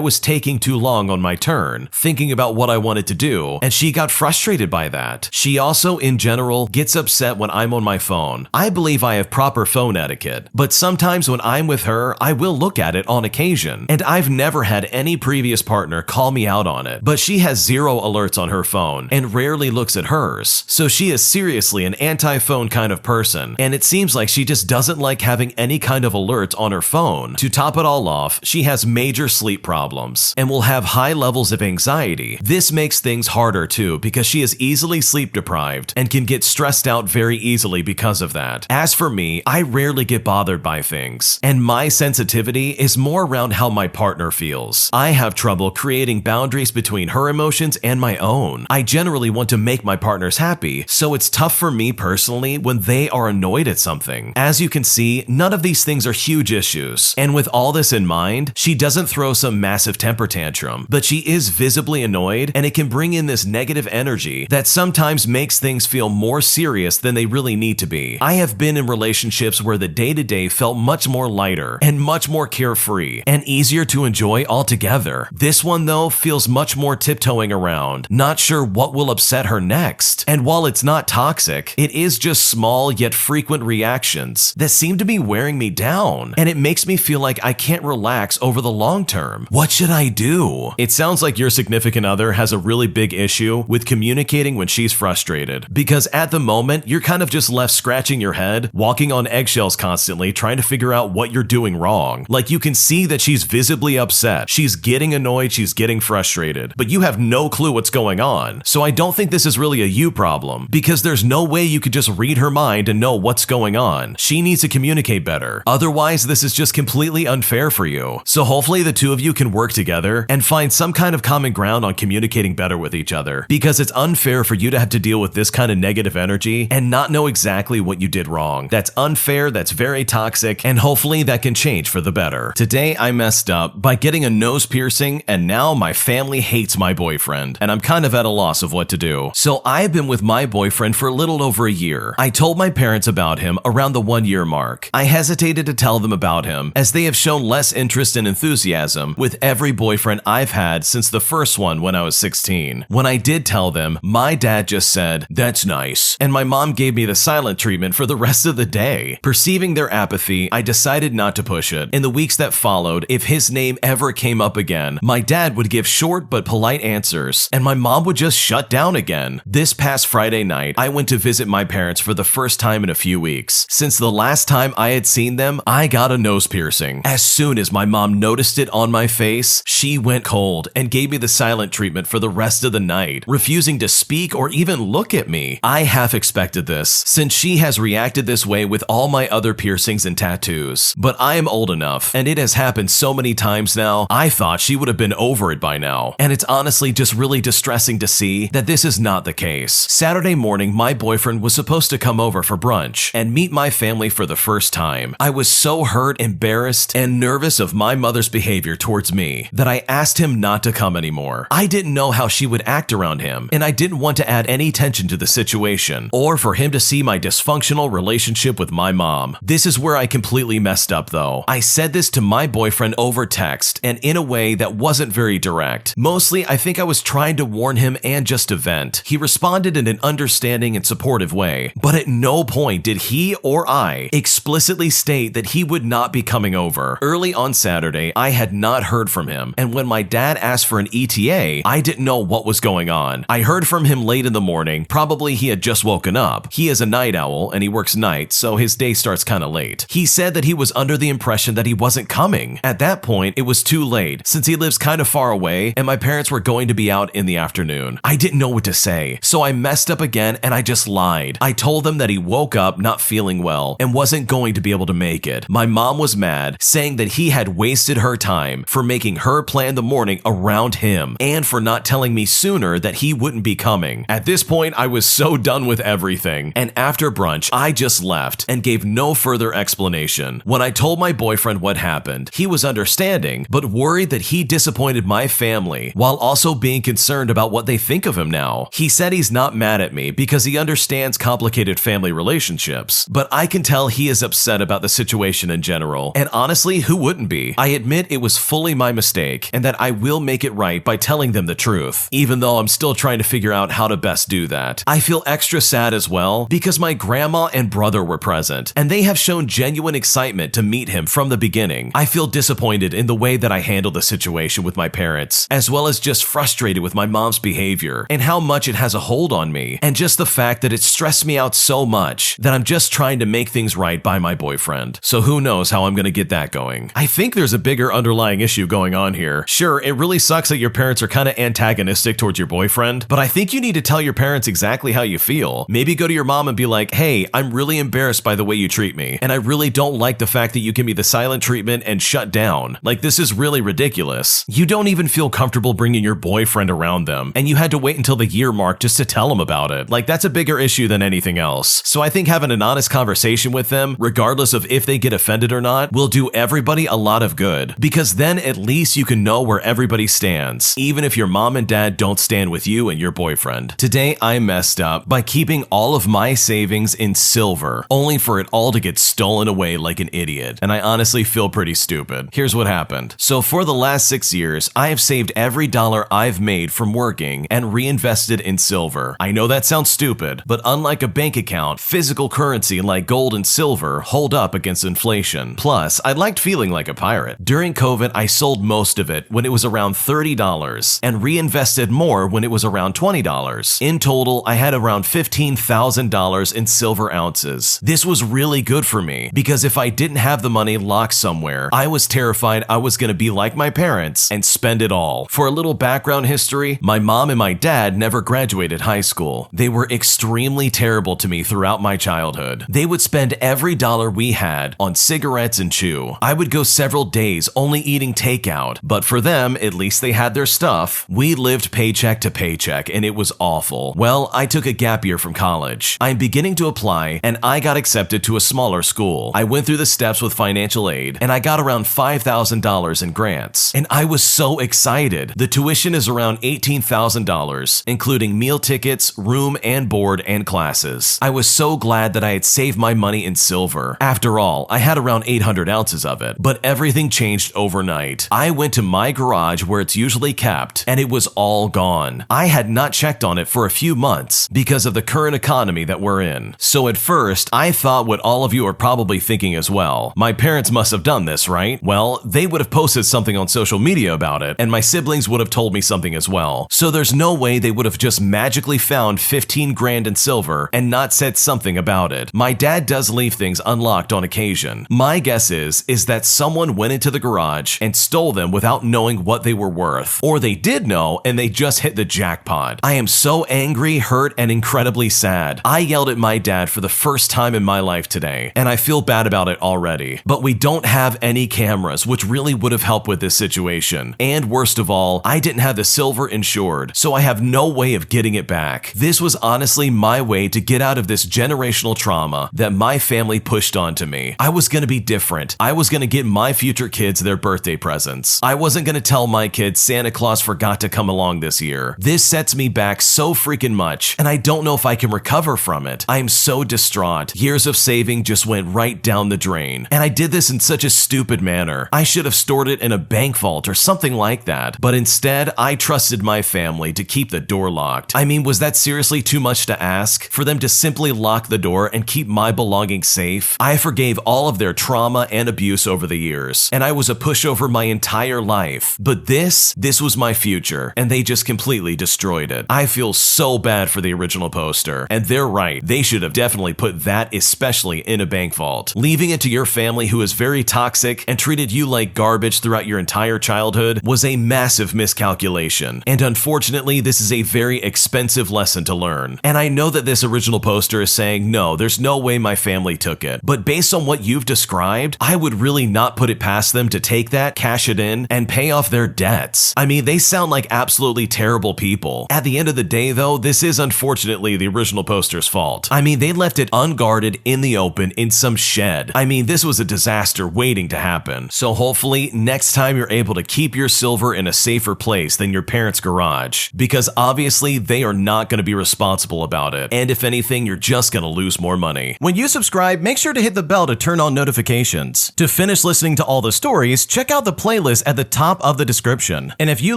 was taking too long on my turn, thinking about what I wanted to do, and she got frustrated by that. She also, in general, gets upset when I'm on my phone. I believe I have proper phone etiquette, but sometimes when I'm with her, I will look at it on occasion, and I've never had any previous partner call me out on it, but she has 0 alerts on her phone and rarely looks at hers, so she is seriously an anti-phone kind of person, and it seems seems like she just doesn't like having any kind of alerts on her phone. To top it all off, she has major sleep problems and will have high levels of anxiety. This makes things harder too because she is easily sleep deprived and can get stressed out very easily because of that. As for me, I rarely get bothered by things, and my sensitivity is more around how my partner feels. I have trouble creating boundaries between her emotions and my own. I generally want to make my partners happy, so it's tough for me personally when they are annoyed at something. As you can see, none of these things are huge issues, and with all this in mind, she doesn't throw some massive temper tantrum, but she is visibly annoyed, and it can bring in this negative energy that sometimes makes things feel more serious than they really need to be. I have been in relationships where the day-to-day felt much more lighter and much more carefree and easier to enjoy altogether. This one though feels much more tiptoeing around, not sure what will upset her next. And while it's not toxic, it is just small yet frequent reactions that seem to be wearing me down, and it makes me feel like I can't relax over the long term. What should I do? It sounds like your significant other has a really big issue with communicating when she's frustrated, because at the moment you're kind of just left scratching your head, walking on eggshells constantly, trying to figure out what you're doing wrong. Like, you can see that she's visibly upset, she's getting annoyed, she's getting frustrated, but you have no clue what's going on. So I don't think this is really a you problem, because there's no way you could just read her mind and know what's going on. She needs to communicate better. Otherwise, this is just completely unfair for you. So hopefully the two of you can work together and find some kind of common ground on communicating better with each other, because it's unfair for you to have to deal with this kind of negative energy and not know exactly what you did wrong. That's unfair, that's very toxic, and hopefully that can change for the better. Today I messed up by getting a nose piercing, and now my family hates my boyfriend, and I'm kind of at a loss of what to do. So I've been with my boyfriend for a little over a year. I told my parents about him around the 1-year mark. I hesitated to tell them about him, as they have shown less interest and enthusiasm with every boyfriend I've had since the first one when I was 16. When I did tell them, my dad just said, "That's nice," and my mom gave me the silent treatment for the rest of the day. Perceiving their apathy, I decided not to push it. In the weeks that followed, if his name ever came up again, my dad would give short but polite answers, and my mom would just shut down again. This past Friday night, I went to visit my parents for the first time in a few weeks. Since the last time I had seen them, I got a nose piercing. As soon as my mom noticed it on my face, she went cold and gave me the silent treatment for the rest of the night, refusing to speak or even look at me. I half expected this, since she has reacted this way with all my other piercings and tattoos. But I am old enough, and it has happened so many times now, I thought she would have been over it by now. And it's honestly just really distressing to see that this is not the case. Saturday morning, my boyfriend was supposed to come over for brunch and meet my family for the first time. I was so hurt, embarrassed, and nervous of my mother's behavior towards me that I asked him not to come anymore. I didn't know how she would act around him, and I didn't want to add any tension to the situation, or for him to see my dysfunctional relationship with my mom. This is where I completely messed up though. I said this to my boyfriend over text, and in a way that wasn't very direct. Mostly, I think I was trying to warn him and just to vent. He responded in an understanding and supportive way, but at no point did he or I explicitly state that he would not be coming over. Early on Saturday, I had not heard from him, and when my dad asked for an ETA, I didn't know what was going on. I heard from him late in the morning, probably he had just woken up. He is a night owl and he works nights, so his day starts kinda late. He said that he was under the impression that he wasn't coming. At that point, it was too late, since he lives kind of far away and my parents were going to be out in the afternoon. I didn't know what to say, so I messed up again and I just lied. I told them that he woke up not feeling well and wasn't going to be able to make it. My mom was mad, saying that he had wasted her time for making her plan the morning around him and for not telling me sooner that he wouldn't be coming. At this point, I was so done with everything, and after brunch, I just left and gave no further explanation. When I told my boyfriend what happened, he was understanding, but worried that he disappointed my family while also being concerned about what they think of him now. He said he's not mad at me because he understands complicated family relationships, but I can tell he is upset about the situation in general, and honestly, who wouldn't be? I admit it was fully my mistake, and that I will make it right by telling them the truth, even though I'm still trying to figure out how to best do that. I feel extra sad as well because my grandma and brother were present, and they have shown genuine excitement to meet him from the beginning. I feel disappointed in the way that I handled the situation with my parents, as well as just frustrated with my mom's behavior and how much it has a hold on me, and just the fact that it stressed me out so much that I'm just trying to make things right by my boyfriend. So who knows how I'm gonna get that going. I think there's a bigger underlying issue going on here. Sure, it really sucks that your parents are kind of antagonistic towards your boyfriend, but I think you need to tell your parents exactly how you feel. Maybe go to your mom and be like, hey, I'm really embarrassed by the way you treat me, and I really don't like the fact that you give me the silent treatment and shut down. Like, this is really ridiculous. You don't even feel comfortable bringing your boyfriend around them, and you had to wait until the year mark just to tell them about it. Like, that's a bigger issue than anything else. So I think having an honest conversation with them, regardless of if they get offended or not, will do everybody a lot of good, because then at least you can know where everybody stands, even if your mom and dad don't stand with you and your boyfriend. Today, I messed up by keeping all of my savings in silver, only for it all to get stolen away like an idiot, and I honestly feel pretty stupid. Here's what happened. So for the last 6 years, I have saved every dollar I've made from working and reinvested in silver. I know that sounds stupid, but unlike a bank account, physical currency like gold and silver hold up against inflation. Plus, I liked feeling like a pirate. During COVID, I sold most of it when it was around $30 and reinvested more when it was around $20. In total, I had around $15,000 in silver ounces. This was really good for me because if I didn't have the money locked somewhere, I was terrified I was going to be like my parents and spend it all. For a little background history, my mom and my dad never graduated high school. They were extremely terrible to me throughout my childhood. They would spend every dollar we had on cigarettes and chew. I would go several days only eating takeout, but for them, at least they had their stuff. We lived paycheck to paycheck and it was awful. Well, I took a gap year from college. I'm beginning to apply and I got accepted to a smaller school. I went through the steps with financial aid and I got around $5,000 in grants. And I was so excited. The tuition is around $18,000, including meal tickets, room and board, and classes. I was so glad that I had saved my money in silver. After all, I had around 800 ounces of it, but everything changed overnight. I went to my garage where it's usually kept, and it was all gone. I had not checked on it for a few months because of the current economy that we're in. So at first, I thought what all of you are probably thinking as well. My parents must have done this, right? Well, they would have posted something on social media about it, and my siblings would have told me something as well. So there's no way they would have just magically found 15 grand in silver and not said something about it. My dad does leave things unlocked on occasion. My guess is that someone went into the garage and stole them without knowing what they were worth. Or they did know and they just hit the jackpot. I am so angry, hurt, and incredibly sad. I yelled at my dad for the first time in my life today, and I feel bad about it already. But we don't have any cameras, which really would have helped with this situation. And worst of all, I didn't have the silver insured, so I have no way of getting it back. This was honestly my way to get out of this generational trauma that my family pushed onto me. I was gonna be different. I was gonna get my future kids their birthday presents. I wasn't gonna tell my kids Santa Claus forgot to come along this year. This sets me back so freaking much, and I don't know if I can recover from it. I am so distraught. Years of saving just went right down the drain, and I did this in such a stupid manner. I should have stored it in a bank vault or something like that, but instead, I trusted my family to keep the door locked. I mean, was that seriously too much to ask? For them to simply lock the door and keep my belongings safe? I forgave all of their trauma and abuse over the years, and I was a pushover my entire life. But this was my future, and they just completely destroyed it. I feel so bad for the original poster, and they're right. They should have definitely put that especially in a bank vault. Leaving it to your family who is very toxic and treated you like garbage throughout your entire childhood was a massive miscalculation. And unfortunately, this is a very expensive lesson to learn. And I know that this original poster is saying, no, there's no way my family took it. But based on what you've described, I would really not put it past them to take that, cash it in, and pay off their debts. I mean, they sound like absolutely terrible people. At the end of the day, though, this is unfortunately the original poster's fault. I mean, they left it unguarded in the open in some shed. I mean, this was a disaster waiting to happen. So hopefully, next time you're able to keep your silver in a safer place than your parents' garage, because obviously they are not going to be responsible about it. And if anything, you're just going to lose more money. When you subscribe, make sure to hit the bell to turn on notifications. To finish listening to all the stories, check out the playlist at the top of the description. And if you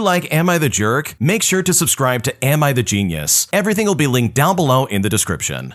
like Am I the Jerk, make sure to subscribe to Am I the Genius. Everything will be linked down below in the description.